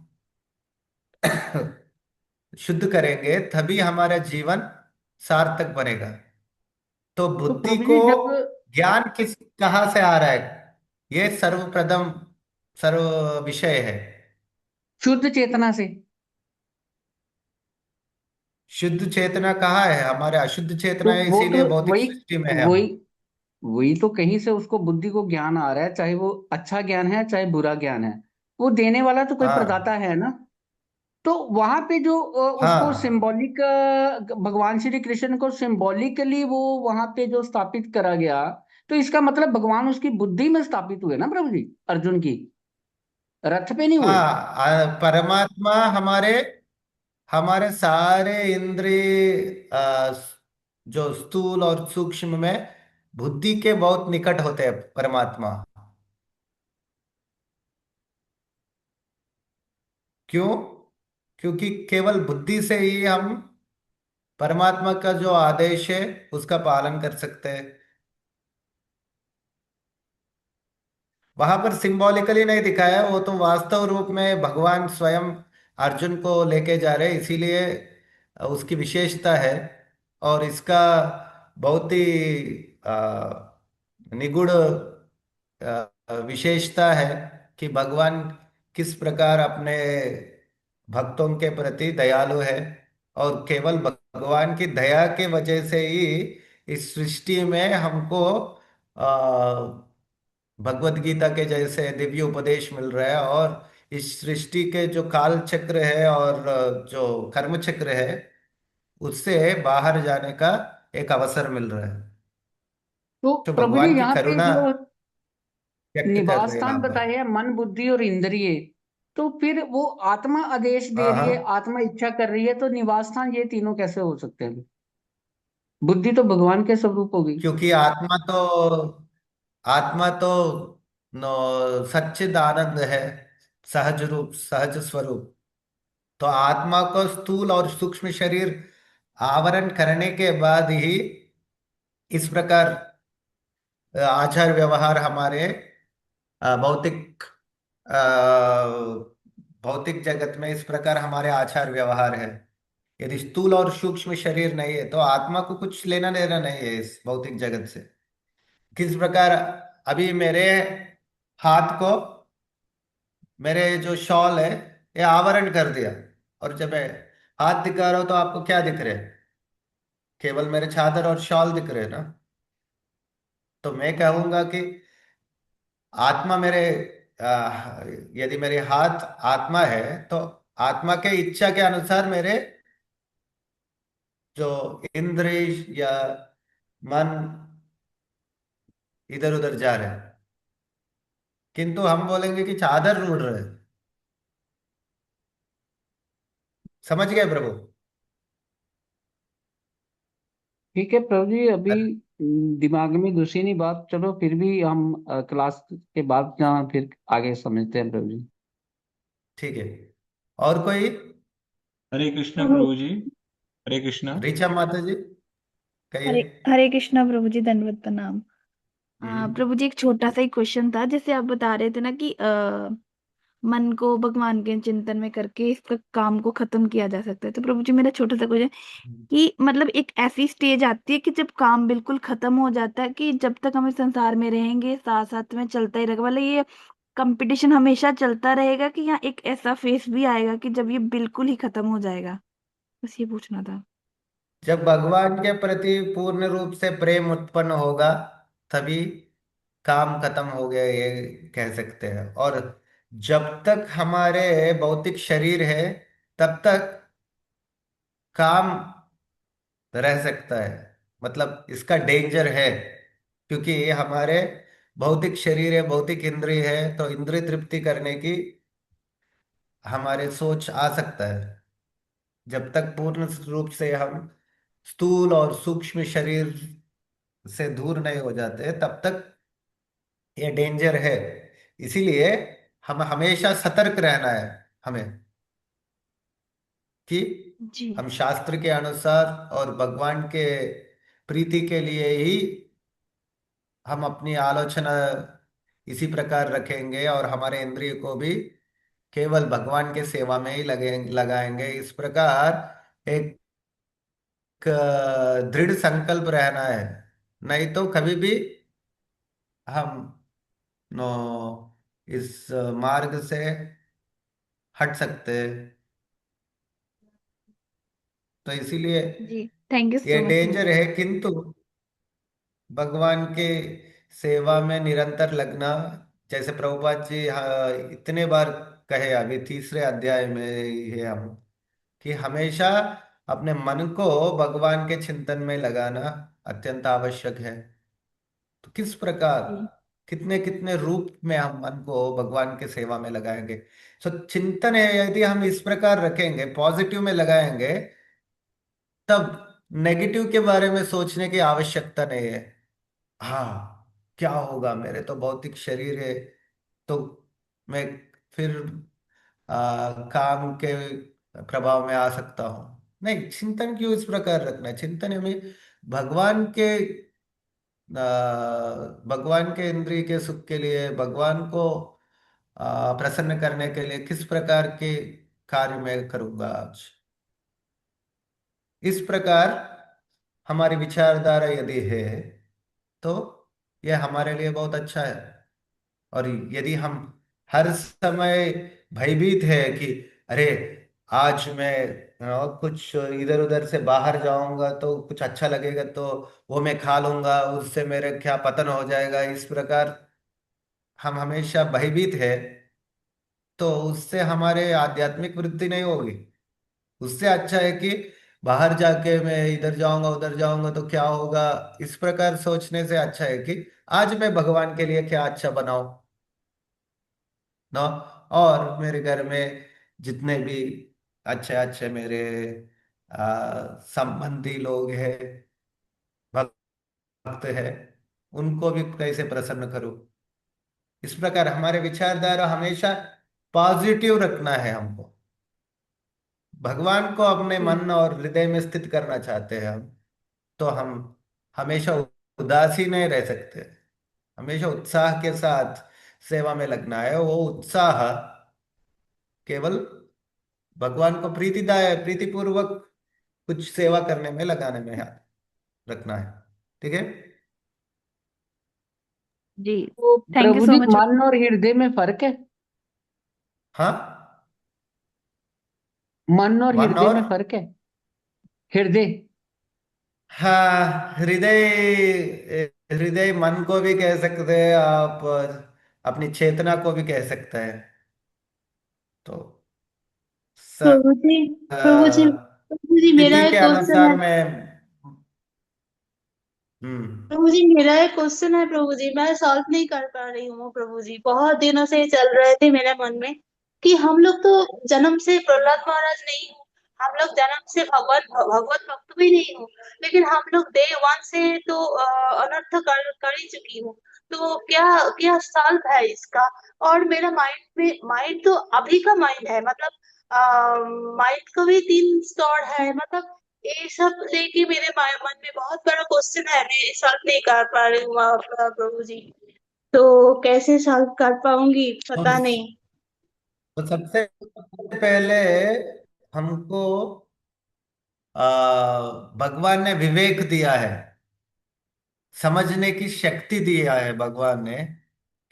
शुद्ध करेंगे तभी हमारा जीवन सार्थक बनेगा। तो तो बुद्धि प्रभु को जी जब ज्ञान किस कहाँ से आ रहा है, ये सर्वप्रथम सर्व विषय है। शुद्ध चेतना से, शुद्ध चेतना कहाँ है, हमारे अशुद्ध तो चेतना है, वो तो इसीलिए भौतिक वही सृष्टि में है वही हम। वही तो कहीं से उसको बुद्धि को ज्ञान आ रहा है, चाहे वो अच्छा ज्ञान है चाहे बुरा ज्ञान है, वो देने वाला तो कोई हाँ प्रदाता है ना। तो वहां पे जो उसको हाँ सिंबॉलिक, भगवान श्री कृष्ण को सिंबॉलिकली वो वहां पे जो स्थापित करा गया, तो इसका मतलब भगवान उसकी बुद्धि में स्थापित हुए ना प्रभु जी, अर्जुन की, रथ पे नहीं हुए। हाँ। परमात्मा हमारे हमारे सारे इंद्रिय जो स्थूल और सूक्ष्म में बुद्धि के बहुत निकट होते हैं परमात्मा। क्यों? क्योंकि केवल बुद्धि से ही हम परमात्मा का जो आदेश है उसका पालन कर सकते हैं। वहां पर सिंबॉलिकली नहीं दिखाया, वो तो वास्तव रूप में भगवान स्वयं अर्जुन को लेके जा रहे हैं, इसीलिए उसकी विशेषता है। और इसका बहुत ही निगूढ़ विशेषता है कि भगवान किस प्रकार अपने भक्तों के प्रति दयालु है। और केवल भगवान की दया के वजह से ही इस सृष्टि में हमको भगवत गीता के जैसे दिव्य उपदेश मिल रहा है, और इस सृष्टि के जो काल चक्र है और जो कर्म चक्र है उससे बाहर जाने का एक अवसर मिल रहा है। तो तो प्रभु जी भगवान की यहाँ पे करुणा जो व्यक्त कर निवास रहे हैं स्थान वहां पर। बताए हैं मन बुद्धि और इंद्रिय, तो फिर वो आत्मा आदेश दे हाँ रही हाँ। है, आत्मा इच्छा कर रही है, तो निवास स्थान ये तीनों कैसे हो सकते हैं? बुद्धि तो भगवान के स्वरूप हो गई। क्योंकि आत्मा तो नो सच्चिद आनंद है, सहज रूप सहज स्वरूप। तो आत्मा को स्थूल और सूक्ष्म शरीर आवरण करने के बाद ही इस प्रकार आचार व्यवहार हमारे भौतिक भौतिक जगत में इस प्रकार हमारे आचार व्यवहार है। यदि स्थूल और सूक्ष्म शरीर नहीं है तो आत्मा को कुछ लेना देना नहीं है इस भौतिक जगत से। किस प्रकार अभी मेरे हाथ को, मेरे जो शॉल है ये आवरण कर दिया, और जब मैं हाथ दिखा रहा हूं तो आपको क्या दिख रहे हैं, केवल मेरे चादर और शॉल दिख रहे हैं ना। तो मैं कहूंगा कि आत्मा मेरे यदि मेरे हाथ आत्मा है तो आत्मा के इच्छा के अनुसार मेरे जो इंद्रिय या मन इधर उधर जा रहे हैं। किंतु हम बोलेंगे कि चादर रूढ़ रहे हैं। समझ गए प्रभु? ठीक है प्रभु जी, अभी दिमाग में घुसी नहीं बात, चलो फिर भी हम क्लास के बाद जहाँ फिर आगे समझते हैं प्रभु जी। ठीक है। और कोई? हरे कृष्णा प्रभु जी। हरे कृष्णा। ऋचा माता जी हरे कहिए। हरे कृष्णा प्रभु जी, दंडवत प्रणाम। हम्म। प्रभु जी, एक छोटा सा ही क्वेश्चन था। जैसे आप बता रहे थे ना कि मन को भगवान के चिंतन में करके इसका काम को खत्म किया जा सकता है, तो प्रभु जी मेरा छोटा सा क्वेश्चन कि मतलब एक ऐसी स्टेज आती है कि जब काम बिल्कुल खत्म हो जाता है, कि जब तक हम इस संसार में रहेंगे साथ साथ में चलता ही रहेगा, मतलब ये कंपटीशन हमेशा चलता रहेगा, कि यहाँ एक ऐसा फेस भी आएगा कि जब ये बिल्कुल ही खत्म हो जाएगा? बस ये पूछना था। जब भगवान के प्रति पूर्ण रूप से प्रेम उत्पन्न होगा तभी काम खत्म हो गया ये कह सकते हैं। और जब तक हमारे भौतिक शरीर है तब तक काम रह सकता है, मतलब इसका डेंजर है। क्योंकि ये हमारे भौतिक शरीर है, भौतिक इंद्रिय है, तो इंद्रिय तृप्ति करने की हमारे सोच आ सकता है। जब तक पूर्ण रूप से हम स्थूल और सूक्ष्म शरीर से दूर नहीं हो जाते तब तक ये डेंजर है। इसीलिए हम हमेशा सतर्क रहना है हमें, कि जी। हम शास्त्र के अनुसार और भगवान के प्रीति के लिए ही हम अपनी आलोचना इसी प्रकार रखेंगे और हमारे इंद्रिय को भी केवल भगवान के सेवा में ही लगाएंगे। इस प्रकार एक दृढ़ संकल्प रहना है, नहीं तो कभी भी हम नो इस मार्ग से हट सकते हैं। तो इसीलिए जी, थैंक यू ये सो मच डेंजर प्रभु है, किंतु भगवान के सेवा में निरंतर लगना, जैसे प्रभुपाद जी इतने बार कहे, अभी तीसरे अध्याय में ही है हम, कि हमेशा अपने मन को भगवान के चिंतन में लगाना अत्यंत आवश्यक है। तो किस प्रकार, जी। कितने कितने रूप में हम मन को भगवान के सेवा में लगाएंगे। सो चिंतन है, यदि हम इस प्रकार रखेंगे, पॉजिटिव में लगाएंगे, तब नेगेटिव के बारे में सोचने की आवश्यकता नहीं है। हाँ, क्या होगा, मेरे तो भौतिक शरीर है, तो मैं फिर काम के प्रभाव में आ सकता हूँ। नहीं, चिंतन क्यों इस प्रकार रखना है? चिंतन में भगवान के भगवान के इंद्रिय के सुख के लिए, भगवान को प्रसन्न करने के लिए किस प्रकार के कार्य मैं करूंगा आज। इस प्रकार हमारी विचारधारा यदि है तो यह हमारे लिए बहुत अच्छा है। और यदि हम हर समय भयभीत है कि अरे आज मैं कुछ इधर उधर से बाहर जाऊंगा तो कुछ अच्छा लगेगा, तो वो मैं खा लूंगा, उससे मेरे क्या पतन हो जाएगा, इस प्रकार हम हमेशा भयभीत है, तो उससे हमारे आध्यात्मिक वृद्धि नहीं होगी। उससे अच्छा है कि बाहर जाके मैं इधर जाऊंगा उधर जाऊंगा तो क्या होगा, इस प्रकार सोचने से अच्छा है कि आज मैं भगवान के लिए क्या अच्छा बनाऊं ना। और मेरे घर में जितने भी अच्छे अच्छे मेरे संबंधी लोग हैं, भक्त है, उनको भी कैसे प्रसन्न करूं। इस प्रकार हमारे विचारधारा हमेशा पॉजिटिव रखना है हमको। भगवान को अपने जी। मन और हृदय में स्थित करना चाहते हैं हम, तो हम हमेशा उदासीन नहीं रह सकते। हमेशा उत्साह के साथ सेवा में लगना है। वो उत्साह केवल भगवान को प्रीतिपूर्वक कुछ सेवा करने में लगाने में रखना है। ठीक है। जी, तो थैंक यू प्रभु सो जी, मच। मन और हृदय में फर्क है? हाँ, मन और मन हृदय और में फर्क है? हृदय। हाँ, हृदय, हृदय मन को भी कह सकते हैं आप, अपनी चेतना को भी कह सकते हैं। तो स, प्रभु जी, प्रभु जी, प्रभु जी, मेरा स्थिति के एक क्वेश्चन अनुसार है। मैं हम्म। प्रभु जी, मेरा एक क्वेश्चन है प्रभु जी, मैं सॉल्व नहीं कर पा रही हूँ प्रभु जी। बहुत दिनों से ये चल रहे थे मेरे मन में कि हम लोग तो जन्म से प्रहलाद महाराज नहीं हूँ, हम लोग जन्म से भगवत भगवत भक्त भी नहीं हूँ, लेकिन हम लोग डे वन से तो अनर्थ कर ही चुकी हूँ। तो क्या क्या सॉल्व है इसका? और मेरा माइंड में, माइंड तो अभी का माइंड है, मतलब माइंड को भी तीन स्टोर है, मतलब ये सब लेके मेरे मन में बहुत बड़ा क्वेश्चन है, मैं सॉल्व नहीं कर पा रही हूँ प्रभु जी। तो कैसे सॉल्व कर पाऊंगी तो, पता नहीं। तो सबसे पहले हमको भगवान ने विवेक दिया है, समझने की शक्ति दिया है भगवान ने,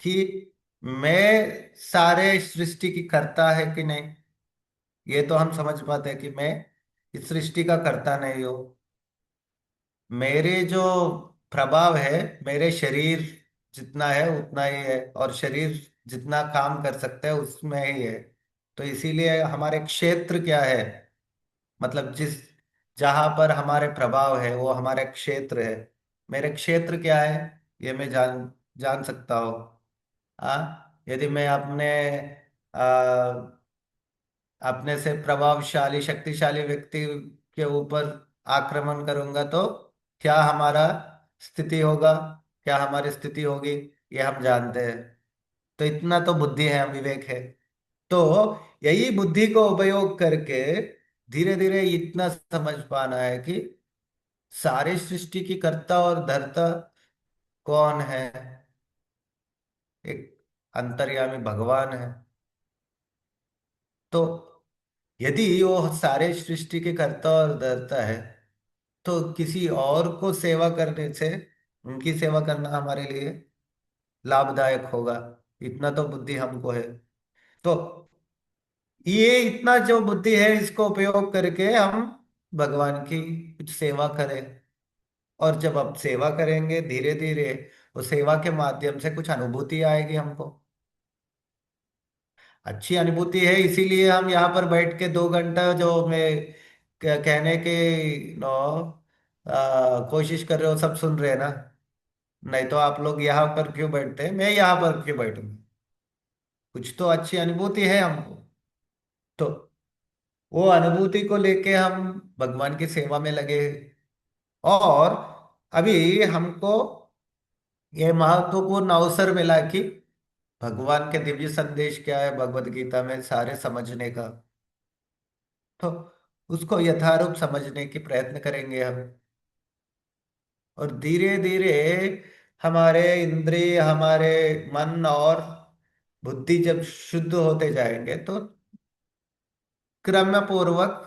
कि मैं सारे सृष्टि की करता है कि नहीं। ये तो हम समझ पाते हैं कि मैं इस सृष्टि का करता नहीं हूँ। मेरे जो प्रभाव है, मेरे शरीर जितना है उतना ही है, और शरीर जितना काम कर सकता है उसमें ही है। तो इसीलिए हमारे क्षेत्र क्या है, मतलब जिस जहां पर हमारे प्रभाव है वो हमारे क्षेत्र है। मेरे क्षेत्र क्या है, ये मैं जान जान सकता हूँ। यदि मैं अपने से प्रभावशाली शक्तिशाली व्यक्ति के ऊपर आक्रमण करूंगा तो क्या हमारा स्थिति होगा, क्या हमारी स्थिति होगी, ये हम जानते हैं। तो इतना तो बुद्धि है, विवेक है। तो यही बुद्धि को उपयोग करके धीरे धीरे इतना समझ पाना है कि सारे सृष्टि की कर्ता और धर्ता कौन है? एक अंतर्यामी भगवान है। तो यदि वो सारे सृष्टि के कर्ता और धर्ता है, तो किसी और को सेवा करने से उनकी सेवा करना हमारे लिए लाभदायक होगा। इतना तो बुद्धि हमको है। तो ये इतना जो बुद्धि है, इसको उपयोग करके हम भगवान की कुछ सेवा करें। और जब आप सेवा करेंगे, धीरे धीरे वो सेवा के माध्यम से कुछ अनुभूति आएगी हमको। अच्छी अनुभूति है, इसीलिए हम यहाँ पर बैठ के 2 घंटा जो मैं कहने के नो कोशिश कर रहे हो, सब सुन रहे हैं ना। नहीं तो आप लोग यहाँ पर क्यों बैठते हैं, मैं यहाँ पर क्यों बैठूं? कुछ तो अच्छी अनुभूति है हमको। तो वो अनुभूति को लेके हम भगवान की सेवा में लगे। और अभी हमको ये महत्वपूर्ण अवसर मिला कि भगवान के दिव्य संदेश क्या है भगवत गीता में सारे समझने का। तो उसको यथारूप समझने की प्रयत्न करेंगे हम। और धीरे धीरे हमारे इंद्रिय, हमारे मन और बुद्धि जब शुद्ध होते जाएंगे, तो क्रम पूर्वक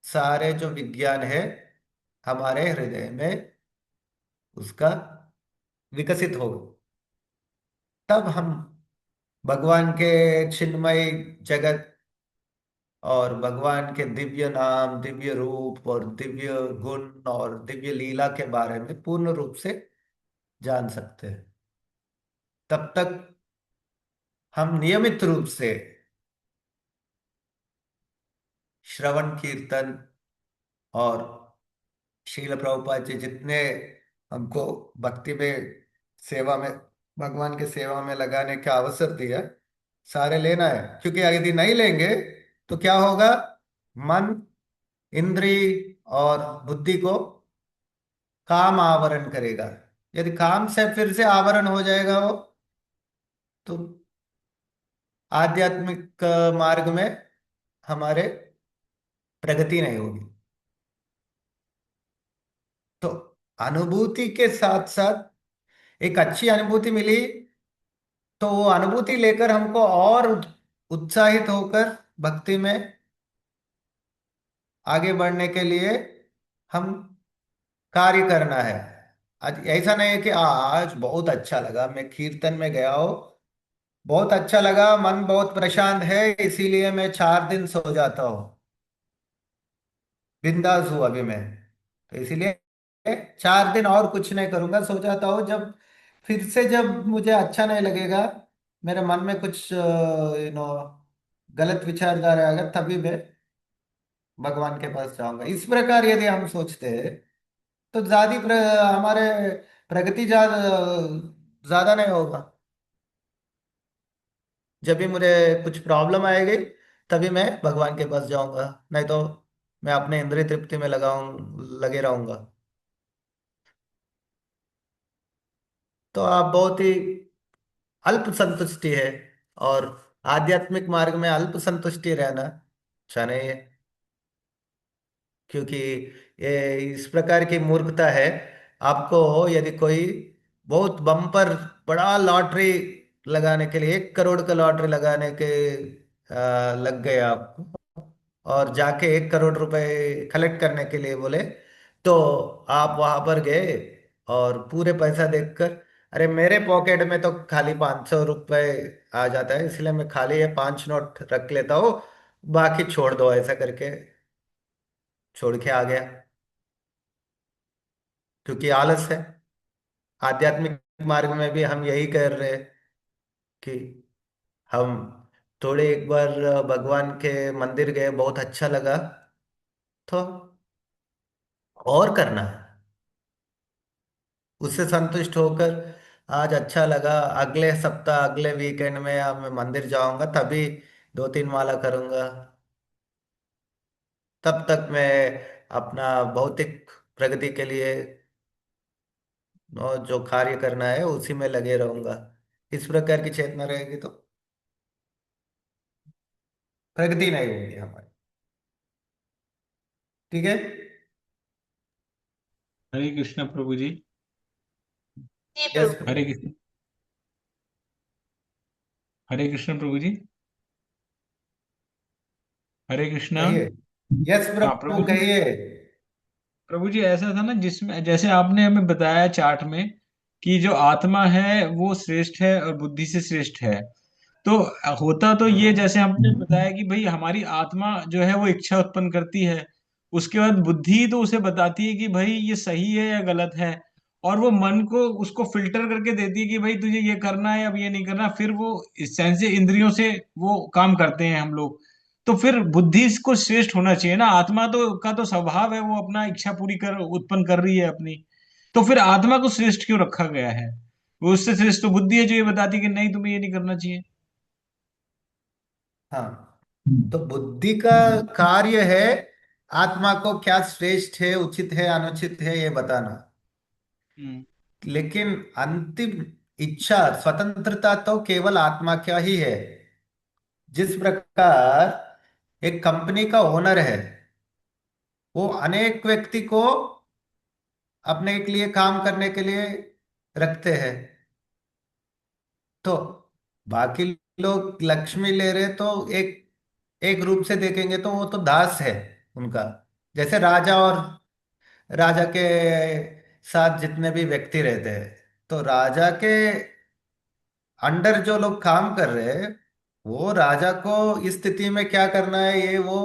सारे जो विज्ञान है हमारे हृदय में उसका विकसित होगा। तब हम भगवान के चिन्मय जगत और भगवान के दिव्य नाम, दिव्य रूप और दिव्य गुण और दिव्य लीला के बारे में पूर्ण रूप से जान सकते हैं। तब तक हम नियमित रूप से श्रवण कीर्तन और शील प्रभुपाद जी जितने हमको भक्ति में, सेवा में, भगवान के सेवा में लगाने का अवसर दिया, सारे लेना है। क्योंकि यदि नहीं लेंगे तो क्या होगा? मन, इंद्रिय और बुद्धि को काम आवरण करेगा। यदि काम से फिर से आवरण हो जाएगा वो, तो आध्यात्मिक मार्ग में हमारे प्रगति नहीं होगी। तो अनुभूति के साथ साथ एक अच्छी अनुभूति मिली, तो वो अनुभूति लेकर हमको और उत्साहित होकर भक्ति में आगे बढ़ने के लिए हम कार्य करना है। आज ऐसा नहीं है कि आज बहुत अच्छा लगा, मैं कीर्तन में गया हो, बहुत अच्छा लगा, मन बहुत प्रशांत है, इसीलिए मैं 4 दिन सो जाता हूँ, बिंदास हूँ अभी मैं, तो इसीलिए 4 दिन और कुछ नहीं करूंगा, सो जाता हूँ। जब फिर से जब मुझे अच्छा नहीं लगेगा, मेरे मन में कुछ गलत विचारधारा आएगा, तभी मैं भगवान के पास जाऊंगा। इस प्रकार यदि हम सोचते हैं, तो हमारे प्रगति ज्यादा नहीं होगा। जब भी मुझे कुछ प्रॉब्लम आएगी, तभी मैं भगवान के पास जाऊंगा, नहीं तो मैं अपने इंद्रिय तृप्ति में लगे रहूंगा। तो आप बहुत ही अल्प संतुष्टि है, और आध्यात्मिक मार्ग में अल्प संतुष्टि रहना चाहिए। क्योंकि ये इस प्रकार की मूर्खता है। आपको यदि कोई बहुत बम्पर बड़ा लॉटरी लगाने के लिए, 1 करोड़ का लॉटरी लगाने के लग गए आप, और जाके 1 करोड़ रुपए कलेक्ट करने के लिए बोले, तो आप वहां पर गए और पूरे पैसा देखकर, अरे मेरे पॉकेट में तो खाली 500 रुपए आ जाता है, इसलिए मैं खाली ये 5 नोट रख लेता हूँ, बाकी छोड़ दो, ऐसा करके छोड़ के आ गया। क्योंकि आलस है। आध्यात्मिक मार्ग में भी हम यही कर रहे हैं कि हम थोड़े एक बार भगवान के मंदिर गए, बहुत अच्छा लगा, तो और करना है। उससे संतुष्ट होकर आज अच्छा लगा, अगले सप्ताह, अगले वीकेंड में अब मैं मंदिर जाऊंगा, तभी 2-3 माला करूंगा। तब तक मैं अपना भौतिक प्रगति के लिए और जो कार्य करना है उसी में लगे रहूंगा। इस प्रकार की चेतना रहेगी तो प्रगति नहीं होगी हमारी। ठीक है। हरे कृष्णा प्रभु जी। जी यस प्रभु। हरे कृष्ण। हरे कृष्ण प्रभु जी। हरे कृष्णा। कहिए। यस हाँ प्रभु प्रभु जी। कहिए। प्रभु जी ऐसा था ना, जिसमें जैसे आपने हमें बताया चार्ट में कि जो आत्मा है वो श्रेष्ठ है और बुद्धि से श्रेष्ठ है। तो होता तो ये, हम्म। जैसे हमने बताया कि भाई हमारी आत्मा जो है वो इच्छा उत्पन्न करती है। उसके बाद बुद्धि तो उसे बताती है कि भाई ये सही है या गलत है। और वो मन को उसको फिल्टर करके देती है कि भाई तुझे ये करना है, अब ये नहीं करना। फिर वो इस सेंस इंद्रियों से वो काम करते हैं हम लोग। तो फिर बुद्धि को श्रेष्ठ होना चाहिए ना। आत्मा तो का तो स्वभाव है, वो अपना इच्छा पूरी कर उत्पन्न कर रही है अपनी। तो फिर आत्मा को श्रेष्ठ क्यों रखा गया है? वो उससे श्रेष्ठ तो बुद्धि है, जो ये बताती है कि नहीं तुम्हें ये नहीं करना चाहिए। हाँ, तो बुद्धि का कार्य है आत्मा को क्या श्रेष्ठ है, उचित है, अनुचित है, ये बताना। हम्म। लेकिन अंतिम इच्छा स्वतंत्रता तो केवल आत्मा क्या ही है। जिस प्रकार एक कंपनी का ओनर है, वो अनेक व्यक्ति को अपने के लिए काम करने के लिए रखते हैं। तो बाकी लोग लक्ष्मी ले रहे तो एक एक रूप से देखेंगे तो वो तो दास है उनका। जैसे राजा और राजा के साथ जितने भी व्यक्ति रहते हैं, तो राजा के अंडर जो लोग काम कर रहे हैं, वो राजा को इस स्थिति में क्या करना है ये वो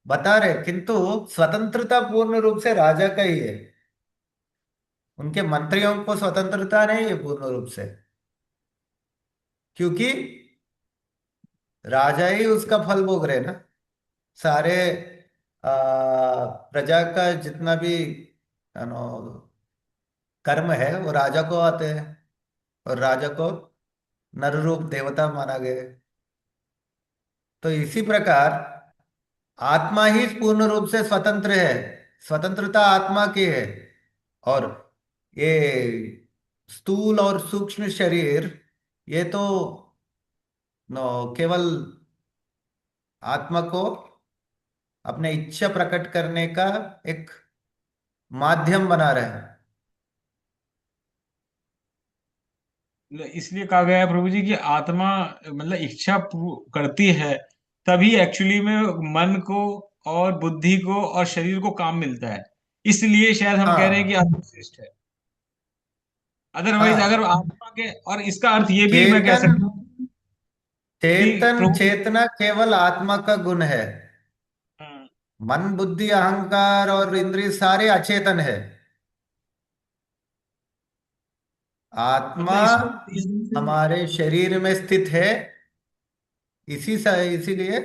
बता रहे, किंतु स्वतंत्रता पूर्ण रूप से राजा का ही है। उनके मंत्रियों को स्वतंत्रता नहीं है पूर्ण रूप से, क्योंकि राजा ही उसका फल भोग रहे ना। सारे प्रजा का जितना भी नो कर्म है वो राजा को आते हैं, और राजा को नर रूप देवता माना गया है। तो इसी प्रकार आत्मा ही पूर्ण रूप से स्वतंत्र है। स्वतंत्रता आत्मा की है। और ये स्थूल और सूक्ष्म शरीर, ये तो नो केवल आत्मा को अपने इच्छा प्रकट करने का एक माध्यम बना रहे हैं। इसलिए कहा गया है प्रभु जी कि आत्मा मतलब इच्छा करती है, तभी एक्चुअली में मन को और बुद्धि को और शरीर को काम मिलता है। इसलिए शायद हम कह रहे हैं कि हाँ। आत्मा श्रेष्ठ है। अदरवाइज अगर हाँ, आत्मा के, और इसका अर्थ ये भी मैं कह चेतन सकता हूँ कि चेतन प्रभु। चेतना केवल आत्मा का गुण है। हाँ, मन बुद्धि अहंकार और इंद्रिय सारे अचेतन है। आत्मा मतलब इसको एकदम से। हमारे शरीर में स्थित है, इसीलिए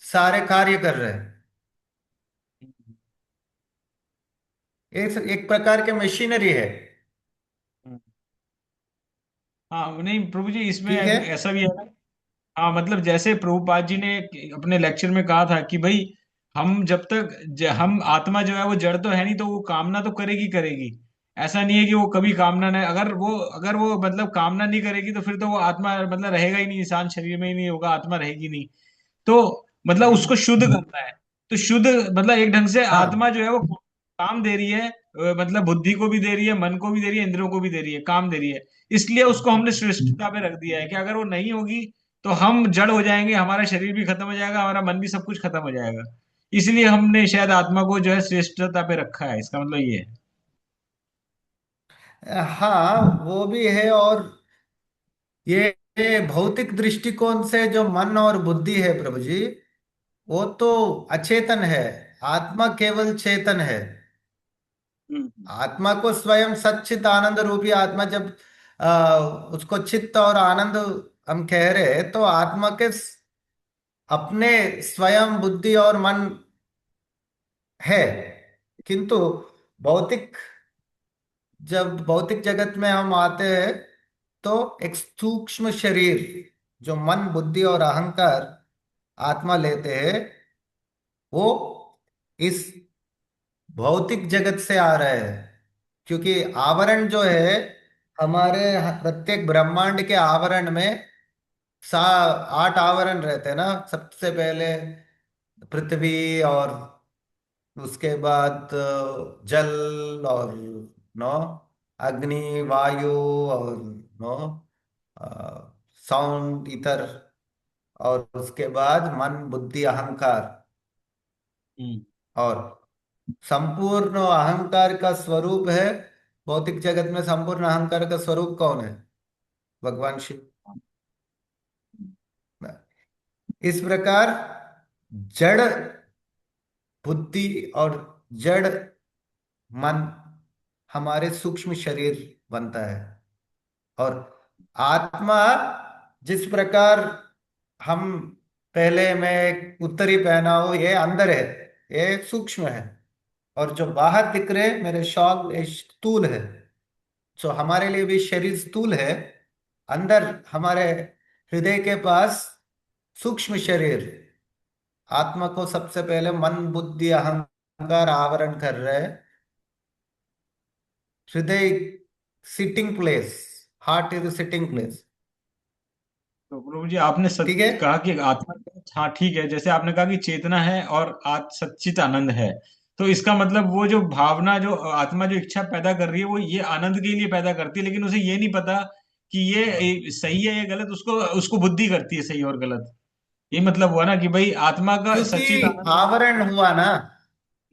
सारे कार्य कर रहे हैं। एक प्रकार के मशीनरी है। हाँ नहीं प्रभु जी, इसमें ठीक है। ऐसा भी है ना। हाँ मतलब जैसे प्रभुपाद जी ने अपने लेक्चर में कहा था कि भाई हम जब तक हम आत्मा जो है वो जड़ तो है नहीं, तो वो कामना तो करेगी करेगी। ऐसा नहीं है कि वो कभी कामना नहीं, अगर वो मतलब कामना नहीं करेगी तो फिर तो वो आत्मा मतलब रहेगा ही नहीं, इंसान शरीर में ही नहीं होगा, आत्मा रहेगी नहीं। तो मतलब उसको हम्म। शुद्ध करना है। तो शुद्ध मतलब एक ढंग से आत्मा हाँ। जो है वो काम दे रही है। मतलब बुद्धि को भी दे रही है, मन को भी दे रही है, इंद्रियों को भी दे रही है, काम दे रही है। इसलिए उसको हमने श्रेष्ठता पे रख दिया है कि अगर वो नहीं होगी तो हम जड़ हो जाएंगे, हमारा शरीर भी खत्म हो जाएगा, हमारा मन भी, सब कुछ खत्म हो जाएगा। इसलिए हमने शायद आत्मा को जो है श्रेष्ठता पे रखा है, इसका मतलब ये है। हाँ, वो भी है। और ये भौतिक दृष्टिकोण से जो मन और बुद्धि है प्रभु जी, वो तो अचेतन है। आत्मा केवल चेतन है। हम्म। आत्मा को स्वयं सच्चित आनंद रूपी आत्मा जब उसको चित्त और आनंद हम कह रहे हैं, तो आत्मा के अपने स्वयं बुद्धि और मन है। किंतु भौतिक जब भौतिक जगत में हम आते हैं, तो एक सूक्ष्म शरीर जो मन बुद्धि और अहंकार आत्मा लेते हैं, वो इस भौतिक जगत से आ रहे हैं। क्योंकि आवरण जो है हमारे प्रत्येक ब्रह्मांड के आवरण में सा 8 आवरण रहते हैं ना। सबसे पहले पृथ्वी, और उसके बाद जल और नो अग्नि वायु और नो साउंड इतर, और उसके बाद मन बुद्धि अहंकार। हम्म। और संपूर्ण अहंकार का स्वरूप है, भौतिक जगत में संपूर्ण अहंकार का स्वरूप कौन है? भगवान शिव। इस प्रकार जड़ बुद्धि और जड़ मन हमारे सूक्ष्म शरीर बनता है। और आत्मा, जिस प्रकार हम, पहले मैं एक उत्तरी पहना हूं, ये अंदर है, ये सूक्ष्म है। और जो बाहर दिख रहे मेरे शॉल, ये स्थूल है। जो हमारे लिए भी शरीर स्थूल है, अंदर हमारे हृदय के पास सूक्ष्म शरीर। आत्मा को सबसे पहले मन बुद्धि अहंकार आवरण कर रहे हैं। हृदय sitting place, heart is sitting place. तो प्रभु जी, आपने ठीक है। कहा कि आत्मा, हाँ ठीक है, जैसे आपने कहा कि चेतना है और सच्चित आनंद है, तो इसका मतलब वो जो भावना, जो आत्मा जो इच्छा पैदा कर रही है, वो ये आनंद के लिए पैदा करती है, लेकिन उसे ये नहीं पता कि ये सही है, ये गलत, उसको उसको बुद्धि करती है सही और गलत। ये मतलब हुआ ना कि भाई आत्मा का सच्चित क्योंकि आनंद। आवरण हुआ ना,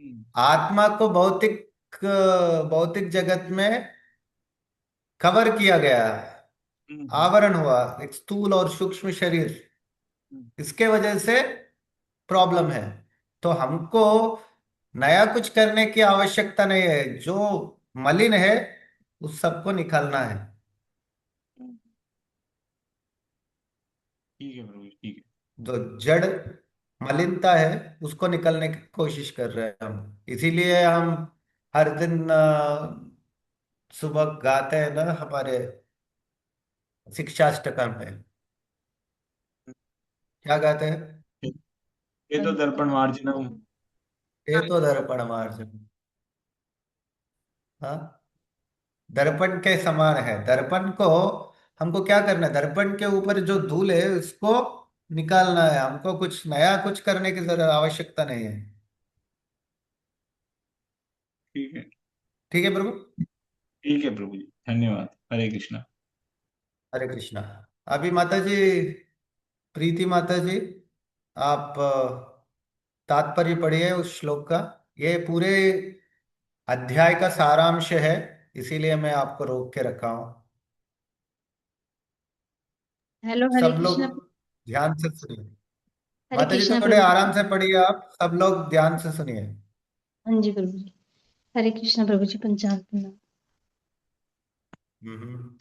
हम्म। आत्मा को भौतिक भौतिक जगत में कवर किया गया है, हम्म। आवरण हुआ, एक स्थूल और सूक्ष्म शरीर। हम्म। इसके वजह से प्रॉब्लम है। तो हमको नया कुछ करने की आवश्यकता नहीं है। जो मलिन है उस सबको निकालना है। हम्म। ठीक है प्रभु जी, ठीक है। जो जड़ मलिनता है उसको निकलने की कोशिश कर रहे हैं हम। इसीलिए हम हर दिन सुबह गाते हैं ना हमारे शिक्षाष्टकम में। क्या गाते हैं? ये तो दर्पण मार्जनम। ये तो दर्पण मार्जन। हाँ, दर्पण के समान है। दर्पण को हमको क्या करना है? दर्पण के ऊपर जो धूल है उसको निकालना है। हमको कुछ नया कुछ करने की जरूरत, आवश्यकता नहीं है। ठीक है। ठीक है प्रभु। ठीक है प्रभु जी, धन्यवाद। हरे कृष्णा। हरे कृष्णा। अभी माता जी, प्रीति माता जी, आप तात्पर्य पढ़िए उस श्लोक का। ये पूरे अध्याय का सारांश है, इसीलिए मैं आपको रोक के रखा हूं। हेलो, हरे सब लोग कृष्णा। ध्यान से सुनिए। हरे माता जी कृष्णा थोड़े प्रभु आराम जी। से पढ़िए, आप सब लोग ध्यान से सुनिए। हाँ जी प्रभु जी। हरे कृष्णा प्रभु जी, पंचांग प्रणाम। हम्म।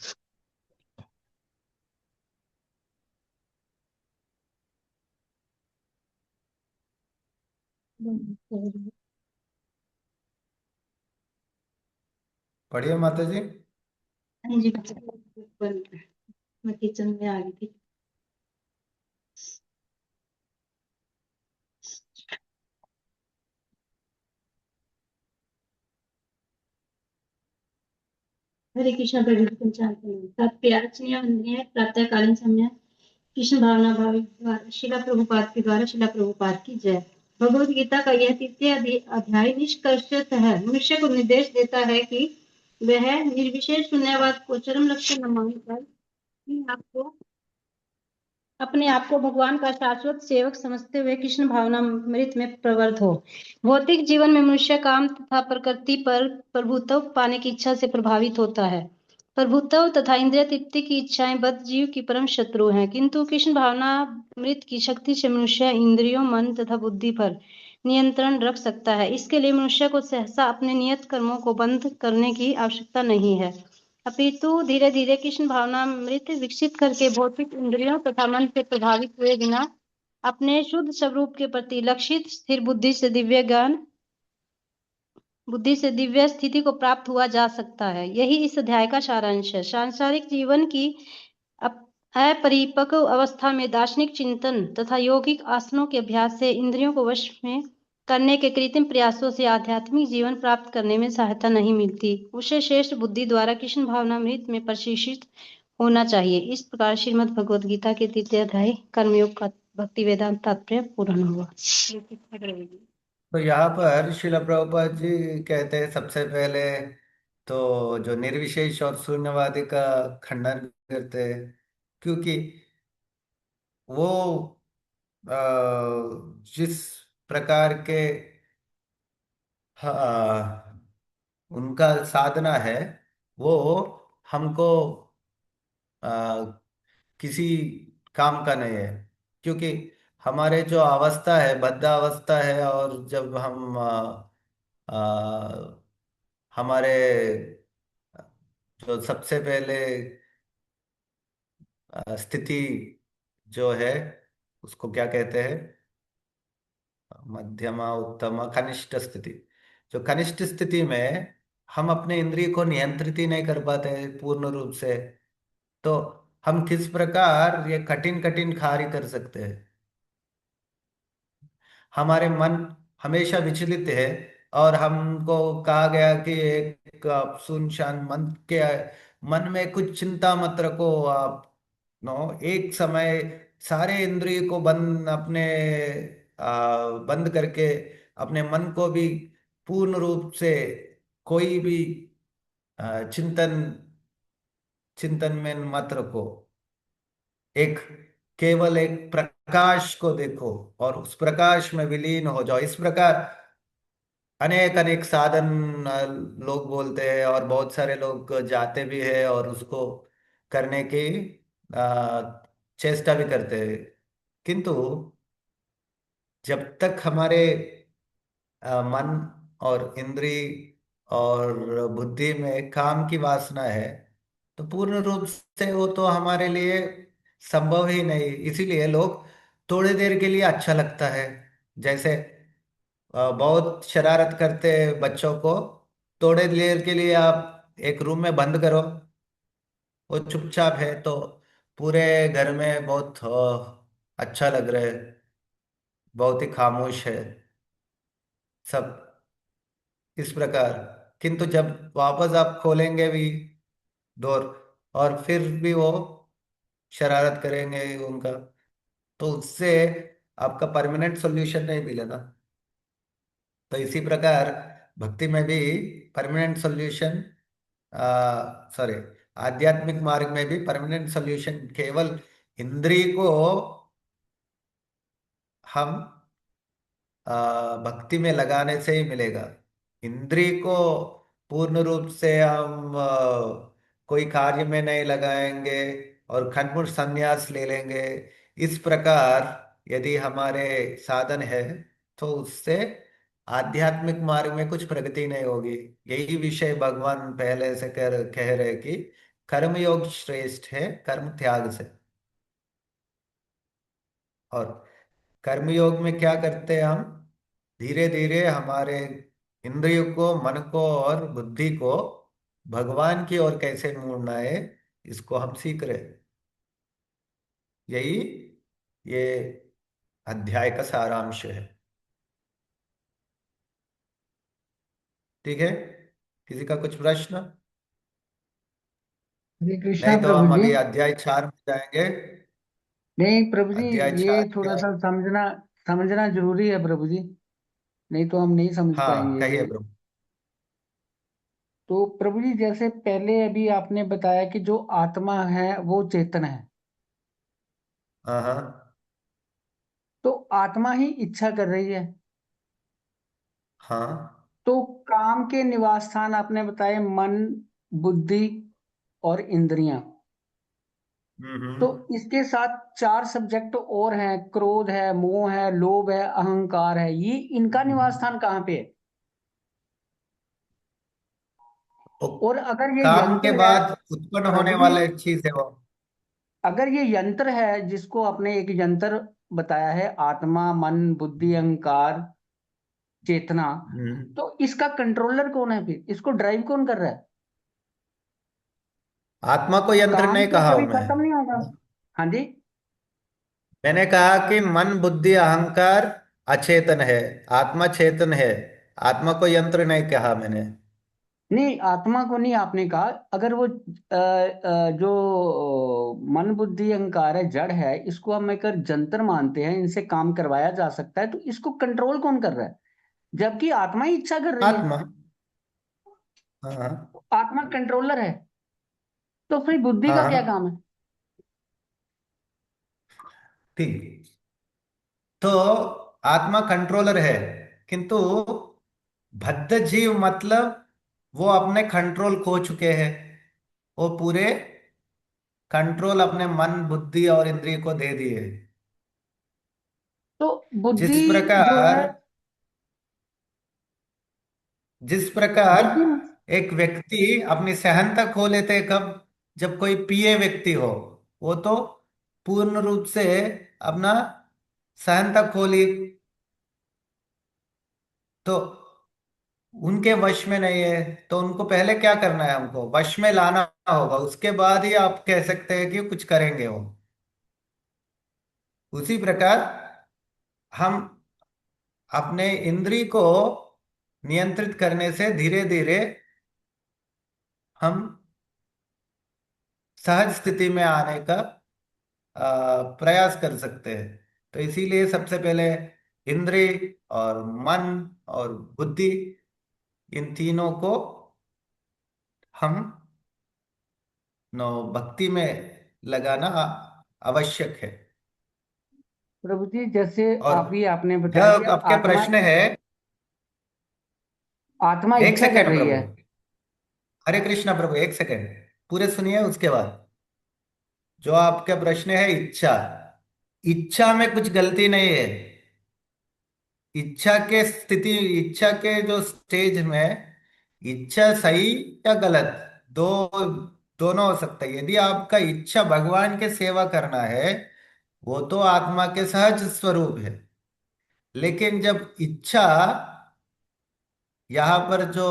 पढ़िए माता जी। हाँ जी, मैं किचन में आ गई थी। हरे कृष्णा प्रभु जी, पंचांग प्रणाम। प्रातःकालीन वंदनीय प्रातःकालीन समय कृष्ण भावना भावी शिला प्रभुपाद के द्वारा शिला प्रभुपाद की जय। भगवत गीता का यह तृतीय अध्याय निष्कर्षतः मनुष्य को निर्देश देता है कि वह निर्विशेष शून्यवाद को चरम लक्ष्य न मानकर अपने आप को भगवान का शाश्वत सेवक समझते हुए कृष्ण भावनामृत में प्रवृत्त हो। भौतिक जीवन में मनुष्य काम तथा प्रकृति पर प्रभुत्व पाने की इच्छा से प्रभावित होता है। प्रभुत्व तथा इंद्रिय तृप्ति की इच्छाएं बद्ध जीव की परम शत्रु हैं, किंतु कृष्ण भावनामृत की शक्ति से मनुष्य इंद्रियों, मन तथा बुद्धि पर नियंत्रण रख सकता है। इसके लिए मनुष्य को सहसा अपने नियत कर्मों को बंद करने की आवश्यकता नहीं है, अपितु धीरे धीरे कृष्ण भावनामृत विकसित करके भौतिक इंद्रियों तथा मन से प्रभावित हुए बिना अपने शुद्ध स्वरूप के प्रति लक्षित स्थिर बुद्धि से दिव्य स्थिति को प्राप्त हुआ जा सकता है। यही इस अध्याय का सारांश है। सांसारिक जीवन की अपरिपक्व अवस्था में दार्शनिक चिंतन तथा यौगिक आसनों के अभ्यास से इंद्रियों को वश में करने के कृत्रिम प्रयासों से आध्यात्मिक जीवन प्राप्त करने में सहायता नहीं मिलती। उसे श्रेष्ठ बुद्धि द्वारा कृष्ण भावनामृत में प्रशिक्षित होना चाहिए। इस प्रकार श्रीमद् भगवद गीता के तृतीय अध्याय कर्मयोग का भक्ति वेदांत तात्पर्य पूर्ण हुआ। तो यहाँ पर शिला प्रभुपाद जी कहते हैं सबसे पहले तो जो निर्विशेष और शून्यवादी का खंडन करते हैं, क्योंकि वो जिस प्रकार के हाँ, उनका साधना है वो हमको किसी काम का नहीं है, क्योंकि हमारे जो अवस्था है बद्ध अवस्था है, और जब हम हमारे जो सबसे पहले स्थिति जो है उसको क्या कहते हैं, मध्यमा उत्तम कनिष्ठ स्थिति। जो कनिष्ठ स्थिति में हम अपने इंद्रिय को नियंत्रित ही नहीं कर पाते पूर्ण रूप से, तो हम किस प्रकार ये कठिन कठिन कार्य कर सकते हैं। हमारे मन हमेशा विचलित है, और हमको कहा गया कि एक आप सुनसान मन में कुछ चिंता मत रखो आप, नो एक समय सारे इंद्रिय को बंद करके अपने मन को भी पूर्ण रूप से कोई भी चिंतन चिंतन में मत रखो। एक केवल एक प्रकाश को देखो और उस प्रकाश में विलीन हो जाओ। इस प्रकार अनेक अनेक साधन लोग बोलते हैं, और बहुत सारे लोग जाते भी हैं और उसको करने की चेष्टा भी करते हैं, किंतु जब तक हमारे मन और इंद्रिय और बुद्धि में काम की वासना है, तो पूर्ण रूप से वो तो हमारे लिए संभव ही नहीं। इसीलिए लोग थोड़ी देर के लिए अच्छा लगता है, जैसे बहुत शरारत करते बच्चों को थोड़े देर के लिए आप एक रूम में बंद करो, वो चुपचाप है तो पूरे घर में बहुत अच्छा लग रहा है, बहुत ही खामोश है सब, इस प्रकार। किंतु जब वापस आप खोलेंगे भी डोर, और फिर भी वो शरारत करेंगे उनका, तो उससे आपका परमानेंट सॉल्यूशन नहीं मिलेगा। तो इसी प्रकार भक्ति में भी परमानेंट सॉल्यूशन, सॉरी, आध्यात्मिक मार्ग में भी परमानेंट सॉल्यूशन केवल इंद्रिय को हम भक्ति में लगाने से ही मिलेगा। इंद्रिय को पूर्ण रूप से हम कोई कार्य में नहीं लगाएंगे और खंडमुठ संन्यास ले लेंगे, इस प्रकार यदि हमारे साधन है तो उससे आध्यात्मिक मार्ग में कुछ प्रगति नहीं होगी। यही विषय भगवान पहले से कह रहे कि कर्मयोग श्रेष्ठ है कर्म त्याग से। और कर्मयोग में क्या करते हैं हम, धीरे धीरे हमारे इंद्रियों को, मन को और बुद्धि को भगवान की ओर कैसे मोड़ना है, इसको हम सीख रहे हैं। यही ये अध्याय का सारांश है। ठीक है, किसी का कुछ प्रश्न? हरे कृष्णा नहीं तो प्रभु हम जी। अभी अध्याय 4 में जाएंगे। नहीं प्रभु जी, अध्याय ये 4 थोड़ा क्या? सा समझना समझना जरूरी है प्रभु जी, नहीं तो हम नहीं समझ हाँ पाएंगे कहिए ये। प्रभु। तो प्रभु जी, जैसे पहले अभी आपने बताया कि जो आत्मा है वो चेतन है, हाँ हाँ तो आत्मा ही इच्छा कर रही है। हाँ। तो काम के निवास स्थान आपने बताए मन, बुद्धि और इंद्रियां। तो हम्म। इसके साथ चार सब्जेक्ट और हैं, क्रोध है, मोह है, लोभ है, अहंकार है, ये इनका निवास हम्म। स्थान कहाँ पे है? वो और अगर ये काम के यंत्र है बाद उत्पन्न होने प्रभु जी, वाले चीज है वो। अगर ये यंत्र है जिसको आपने एक यंत्र बताया है, आत्मा, मन, बुद्धि, अहंकार, चेतना, हम्म। तो इसका कंट्रोलर कौन है? फिर इसको ड्राइव कौन कर रहा है? आत्मा को यंत्र काम नहीं तो कहा हूं कभी मैं। खत्म नहीं होगा। हाँ जी। मैंने कहा कि मन बुद्धि अहंकार अचेतन है, आत्मा चेतन है। आत्मा को यंत्र नहीं कहा मैंने। नहीं, आत्मा को नहीं आपने कहा। अगर वो जो मन बुद्धि अहंकार है, जड़ है, इसको हम अगर जंतर मानते हैं, इनसे काम करवाया जा सकता है, तो इसको कंट्रोल कौन कर रहा है? जबकि आत्मा ही इच्छा कर रही है। आत्मा, हाँ आत्मा कंट्रोलर है, तो फिर बुद्धि का क्या हाँ काम है? ठीक। तो आत्मा कंट्रोलर है, किंतु बद्ध जीव मतलब वो अपने कंट्रोल खो चुके हैं। वो पूरे कंट्रोल अपने मन बुद्धि और इंद्रिय को दे दिए। तो जिस बुद्धि जो है, प्रकार जिस प्रकार बुद्धि, एक व्यक्ति अपनी सहनता खो लेते हैं कब, जब कोई पिए व्यक्ति हो, वो तो पूर्ण रूप से अपना सहनता खो ली, तो उनके वश में नहीं है। तो उनको पहले क्या करना है, हमको वश में लाना होगा, उसके बाद ही आप कह सकते हैं कि कुछ करेंगे वो। उसी प्रकार हम अपने इंद्री को नियंत्रित करने से धीरे धीरे हम सहज स्थिति में आने का प्रयास कर सकते हैं। तो इसीलिए सबसे पहले इंद्रिय और मन और बुद्धि, इन तीनों को हम नो भक्ति में लगाना आवश्यक है। प्रभु जी जैसे और आपने जो बताया कि आपके आत्मा, प्रश्न है, आत्मा एक इच्छा कर सेकंड रही प्रभु, है। हरे कृष्णा प्रभु, एक सेकंड पूरे सुनिए, उसके बाद जो आपका प्रश्न है इच्छा, इच्छा में कुछ गलती नहीं है। इच्छा के जो स्टेज में इच्छा सही या गलत, दो दोनों हो सकता है। यदि आपका इच्छा भगवान के सेवा करना है, वो तो आत्मा के सहज स्वरूप है। लेकिन जब इच्छा, यहाँ पर जो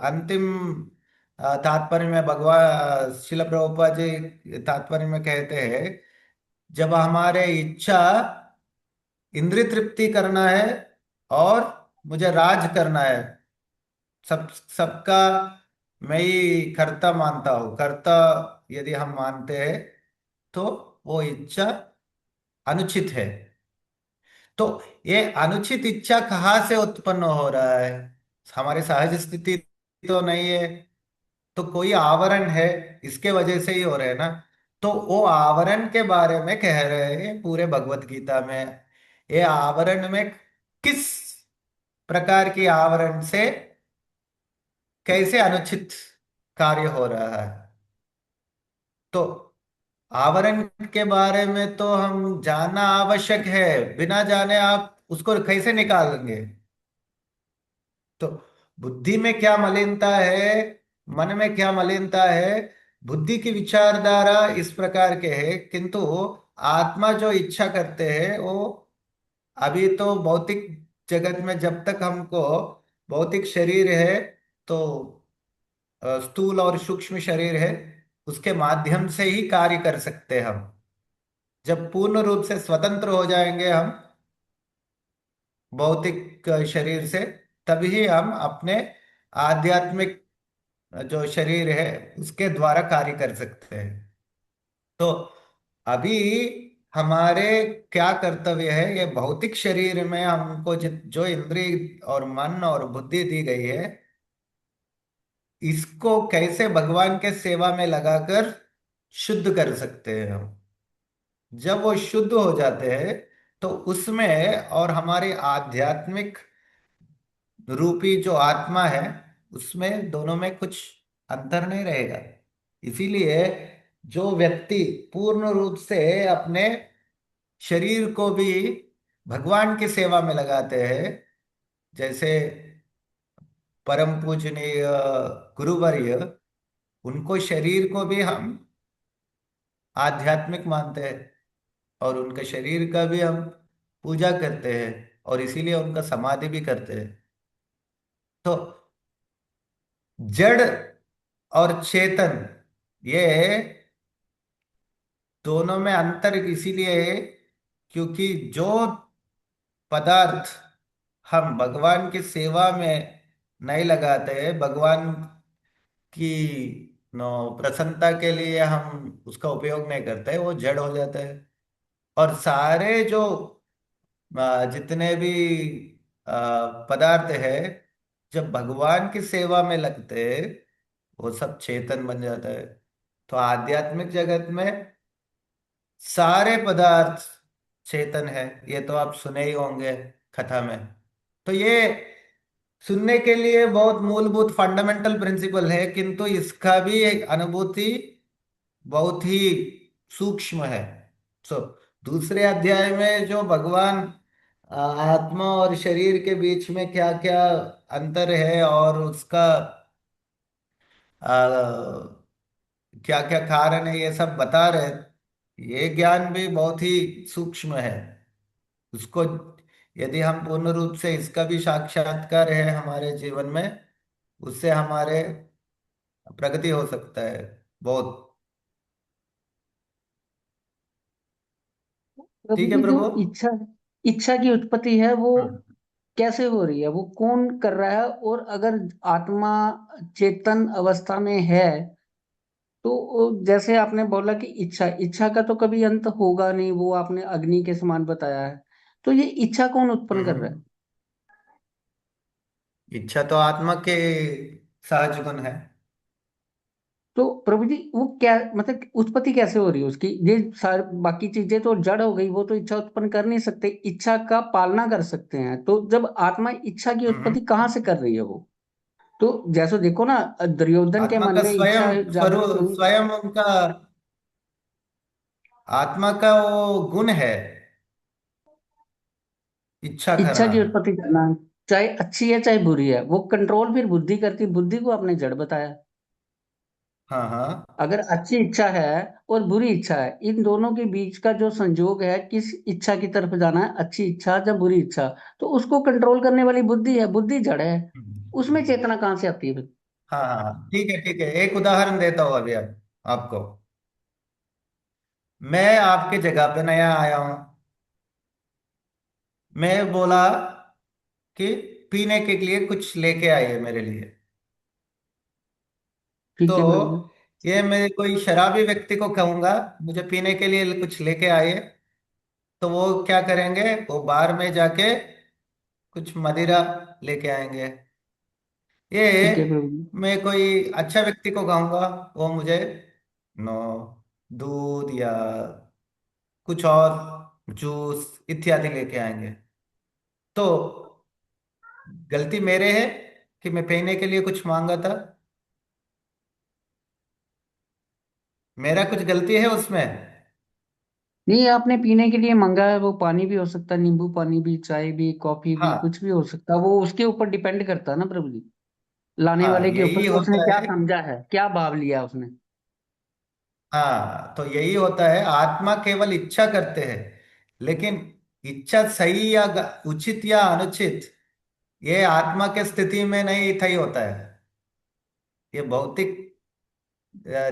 अंतिम तात्पर्य में भगवान शिल प्रभुपाद जी तात्पर्य में कहते हैं, जब हमारे इच्छा इंद्रिय तृप्ति करना है और मुझे राज करना है, सब सबका मैं ही कर्ता मानता हूं, कर्ता यदि हम मानते हैं, तो वो इच्छा अनुचित है। तो ये अनुचित इच्छा कहाँ से उत्पन्न हो रहा है? हमारी सहज स्थिति तो नहीं है, तो कोई आवरण है, इसके वजह से ही हो रहे हैं ना। तो वो आवरण के बारे में कह रहे हैं पूरे भगवत गीता में। ये आवरण में किस प्रकार की आवरण से कैसे अनुचित कार्य हो रहा है, तो आवरण के बारे में तो हम जानना आवश्यक है। बिना जाने आप उसको कैसे निकालेंगे? तो बुद्धि में क्या मलिनता है, मन में क्या मलिनता है, बुद्धि की विचारधारा इस प्रकार के है, किंतु आत्मा जो इच्छा करते हैं वो अभी तो भौतिक जगत में, जब तक हमको भौतिक शरीर है, तो स्थूल और सूक्ष्म शरीर है, उसके माध्यम से ही कार्य कर सकते हैं हम। जब पूर्ण रूप से स्वतंत्र हो जाएंगे हम भौतिक शरीर से, तभी हम अपने आध्यात्मिक जो शरीर है उसके द्वारा कार्य कर सकते हैं। तो अभी हमारे क्या कर्तव्य है, ये भौतिक शरीर में हमको जो इंद्रिय और मन और बुद्धि दी गई है, इसको कैसे भगवान के सेवा में लगाकर शुद्ध कर सकते हैं हम। जब वो शुद्ध हो जाते हैं, तो उसमें और हमारे आध्यात्मिक रूपी जो आत्मा है, उसमें दोनों में कुछ अंतर नहीं रहेगा। इसीलिए जो व्यक्ति पूर्ण रूप से अपने शरीर को भी भगवान की सेवा में लगाते हैं, जैसे परम पूजनीय गुरुवर्य, उनको शरीर को भी हम आध्यात्मिक मानते हैं, और उनके शरीर का भी हम पूजा करते हैं, और इसीलिए उनका समाधि भी करते हैं। तो जड़ और चेतन, ये दोनों में अंतर इसीलिए है क्योंकि जो पदार्थ हम भगवान की सेवा में नहीं लगाते हैं, भगवान की नो प्रसन्नता के लिए हम उसका उपयोग नहीं करते, वो जड़ हो जाता है। और सारे जो जितने भी पदार्थ है, जब भगवान की सेवा में लगते हैं वो सब चेतन बन जाता है। तो आध्यात्मिक जगत में सारे पदार्थ चेतन है, ये तो आप सुने ही होंगे कथा में। तो ये सुनने के लिए बहुत मूलभूत फंडामेंटल प्रिंसिपल है, किंतु इसका भी एक अनुभूति बहुत ही सूक्ष्म है। सो दूसरे अध्याय में जो भगवान आत्मा और शरीर के बीच में क्या क्या अंतर है और उसका क्या क्या कारण है, ये सब बता रहे। ये ज्ञान भी बहुत ही सूक्ष्म है। उसको यदि हम पूर्ण रूप से इसका भी साक्षात्कार है हमारे जीवन में, उससे हमारे प्रगति हो सकता है बहुत। प्रभु ठीक है जी, जो प्रभु। इच्छा इच्छा की उत्पत्ति है वो हम्म। कैसे हो रही है, वो कौन कर रहा है? और अगर आत्मा चेतन अवस्था में है तो जैसे आपने बोला कि इच्छा इच्छा का तो कभी अंत होगा नहीं, वो आपने अग्नि के समान बताया है। तो ये इच्छा कौन उत्पन्न कर रहा है? हम्म। इच्छा तो आत्मा के सहज गुण है। तो प्रभु जी, वो क्या मतलब उत्पत्ति कैसे हो रही है उसकी? ये सारी बाकी चीजें तो जड़ हो गई, वो तो इच्छा उत्पन्न कर नहीं सकते, इच्छा का पालना कर सकते हैं। तो जब आत्मा इच्छा की हम्म। उत्पत्ति कहाँ से कर रही है वो? तो जैसे देखो ना, दुर्योधन के आत्मा मन का में स्वयं इच्छा जागृत स्वरूप, हुई। स्वयं उनका आत्मा का वो गुण है, इच्छा इच्छा करना। की उत्पत्ति करना, चाहे अच्छी है चाहे बुरी है, वो कंट्रोल फिर बुद्धि करती। बुद्धि को आपने जड़ बताया। हाँ हाँ। अगर अच्छी इच्छा है और बुरी इच्छा है, इन दोनों के बीच का जो संयोग है, किस इच्छा की तरफ जाना है, अच्छी इच्छा या बुरी इच्छा, तो उसको कंट्रोल करने वाली बुद्धि है। बुद्धि जड़ है, उसमें चेतना कहाँ से आती है फिर? हाँ हाँ हाँ, ठीक है ठीक है, एक उदाहरण देता हूँ अभी आपको। मैं आपके जगह पे नया आया हूँ। मैं बोला कि पीने के लिए कुछ लेके आइए मेरे लिए। ठीक है प्रभु जी। तो ये मैं कोई शराबी व्यक्ति को कहूंगा मुझे पीने के लिए कुछ लेके आइए, तो वो क्या करेंगे, वो बार में जाके कुछ मदिरा लेके आएंगे। ठीक है ये प्रभु जी। मैं कोई अच्छा व्यक्ति को कहूंगा, वो मुझे नो दूध या कुछ और जूस इत्यादि लेके आएंगे। तो गलती मेरे है कि मैं पीने के लिए कुछ मांगा था, मेरा कुछ गलती है उसमें। नहीं, आपने पीने के लिए मंगा है, वो पानी भी हो सकता है, नींबू पानी भी, चाय भी, कॉफी भी, हाँ कुछ भी हो सकता है। वो उसके ऊपर डिपेंड करता है ना प्रभु जी, लाने हाँ, वाले के ऊपर यही कि उसने होता क्या है। समझा है, क्या भाव लिया उसने। हाँ, तो यही होता है, आत्मा केवल इच्छा करते हैं, लेकिन इच्छा सही या उचित या अनुचित, ये आत्मा के स्थिति में नहीं तय होता है। ये भौतिक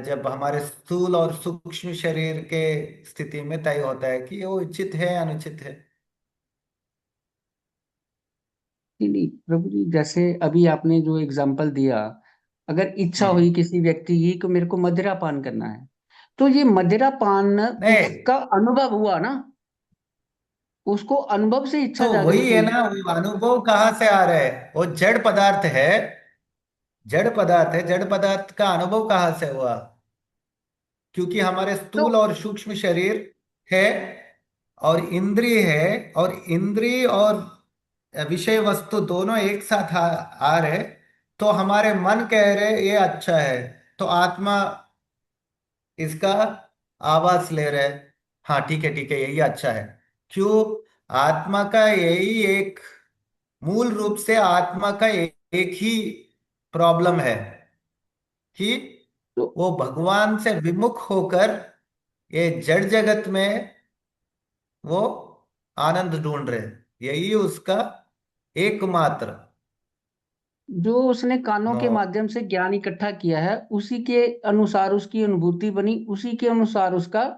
जब हमारे स्थूल और सूक्ष्म शरीर के स्थिति में तय होता है कि वो उचित है अनुचित है। नहीं नहीं प्रभु जी, जैसे अभी आपने जो एग्जाम्पल दिया, अगर इच्छा हम्म। हुई किसी व्यक्ति की कि मेरे को मदिरा पान करना है, तो ये मदिरा पान नहीं, उसका अनुभव हुआ ना, उसको अनुभव से इच्छा तो वही जागृत है हुई। ना, वो अनुभव कहाँ से आ रहा है, वो जड़ पदार्थ है। जड़ पदार्थ है, जड़ पदार्थ का अनुभव कहाँ से हुआ? क्योंकि हमारे तो स्थूल और सूक्ष्म शरीर है और इंद्रिय है, और इंद्रिय और विषय वस्तु दोनों एक साथ आ रहे, तो हमारे मन कह रहे ये अच्छा है, तो आत्मा इसका आवाज ले रहे, हाँ ठीक है ठीक है यही अच्छा है। क्यों? आत्मा का यही एक मूल रूप से आत्मा का एक ही प्रॉब्लम है कि तो वो भगवान से विमुख होकर ये जड़ जगत में वो आनंद ढूंढ रहे, यही उसका एकमात्र। जो उसने कानों नो। के माध्यम से ज्ञान इकट्ठा किया है, उसी के अनुसार उसकी अनुभूति बनी, उसी के अनुसार उसका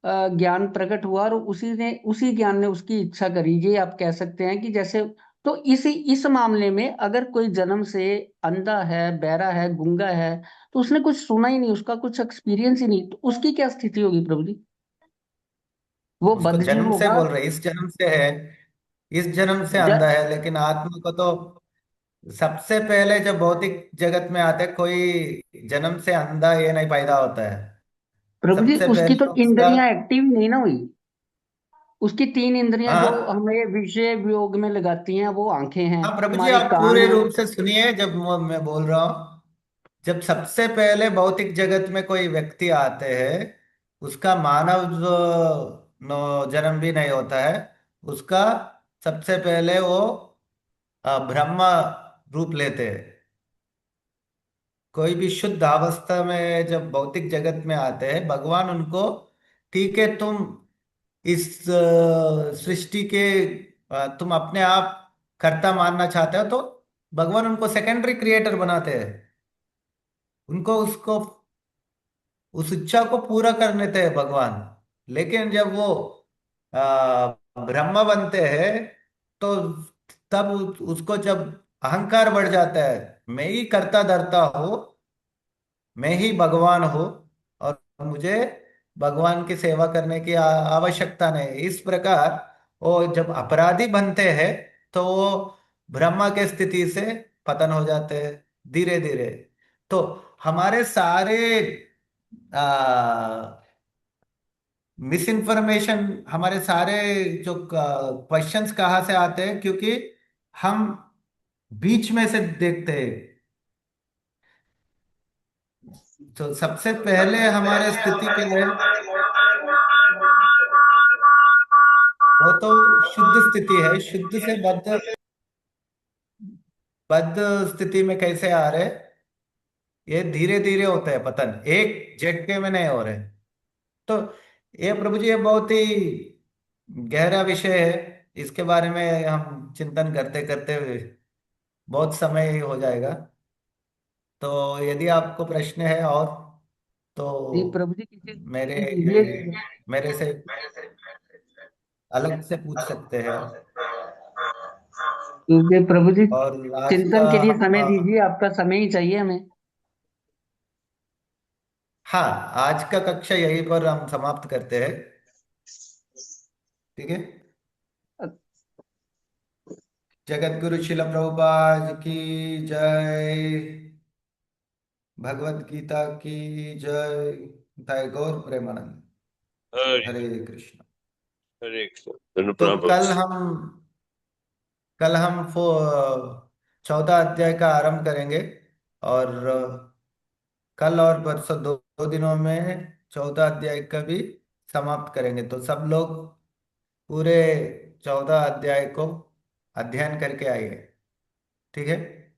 ज्ञान प्रकट हुआ, और उसी ज्ञान ने उसकी इच्छा करी। ये आप कह सकते हैं कि जैसे, तो इस मामले में अगर कोई जन्म से अंधा है, बहरा है, गूंगा है, तो उसने कुछ सुना ही नहीं, उसका कुछ एक्सपीरियंस ही नहीं, तो उसकी क्या स्थिति होगी प्रभु जी? वो उसको बद्धजीव जन्म से होगा। बोल रहे, इस जन्म से है। इस जन्म से ज- अंधा है, लेकिन आत्मा को तो सबसे पहले जब भौतिक जगत में आते कोई जन्म से अंधा ये नहीं पैदा होता है। प्रभु जी सबसे उसकी तो पहले उसका, इंद्रियां एक्टिव नहीं ना हुई। उसकी तीन इंद्रियां जो हाँ हमें विषय वियोग में लगाती हैं, वो आंखें हैं, हाँ प्रभु जी, हमारे आप कान पूरे हैं। रूप से सुनिए। जब मैं बोल रहा हूँ, जब सबसे पहले भौतिक जगत में कोई व्यक्ति आते हैं, उसका मानव जो नो जन्म भी नहीं होता है। उसका सबसे पहले वो ब्रह्म रूप लेते हैं। कोई भी शुद्ध अवस्था में जब भौतिक जगत में आते हैं, भगवान उनको, ठीक है तुम इस सृष्टि के तुम अपने आप कर्ता मानना चाहते हो, तो भगवान उनको सेकेंडरी क्रिएटर बनाते हैं। उनको उसको उस इच्छा को पूरा करने थे भगवान। लेकिन जब वो ब्रह्म बनते हैं, तो तब उसको जब अहंकार बढ़ जाता है, मैं ही करता धरता हूँ, मैं ही भगवान हूँ, और मुझे भगवान की सेवा करने की आवश्यकता नहीं। इस प्रकार वो जब अपराधी बनते हैं, तो वो ब्रह्मा के स्थिति से पतन हो जाते हैं धीरे धीरे। तो हमारे सारे मिस इन्फॉर्मेशन, हमारे सारे जो क्वेश्चंस कहाँ से आते हैं, क्योंकि हम बीच में से देखते हैं। तो सबसे पहले हमारे स्थिति के लिए वो तो शुद्ध स्थिति है। शुद्ध से बद्ध, बद्ध स्थिति में कैसे आ रहे, ये धीरे धीरे होता है पतन, एक झटके में नहीं हो रहे। तो ये प्रभु जी, ये बहुत ही गहरा विषय है। इसके बारे में हम चिंतन करते करते बहुत समय हो जाएगा। तो यदि आपको प्रश्न है और, तो जी प्रभु जी किसी मेरे कीजिए। मेरे से अलग से पूछ सकते हैं। क्योंकि प्रभु जी और आज का चिंतन के लिए हम समय दीजिए, आपका समय ही चाहिए हमें। हाँ, आज का कक्षा यहीं पर हम समाप्त करते हैं। ठीक है। जगत गुरु शिल प्रभुपाद की जय। भगवत गीता की जय। जय गौर प्रेमानंद। हरे हरे कृष्ण। हरे कृष्ण। धन्य तो प्रणाम प्रभु जी। कल हम 14 अध्याय का आरंभ करेंगे। और कल और परसों दो दिनों में 14 अध्याय का भी समाप्त करेंगे। तो सब लोग पूरे 14 अध्याय को अध्ययन करके आइए। ठीक है।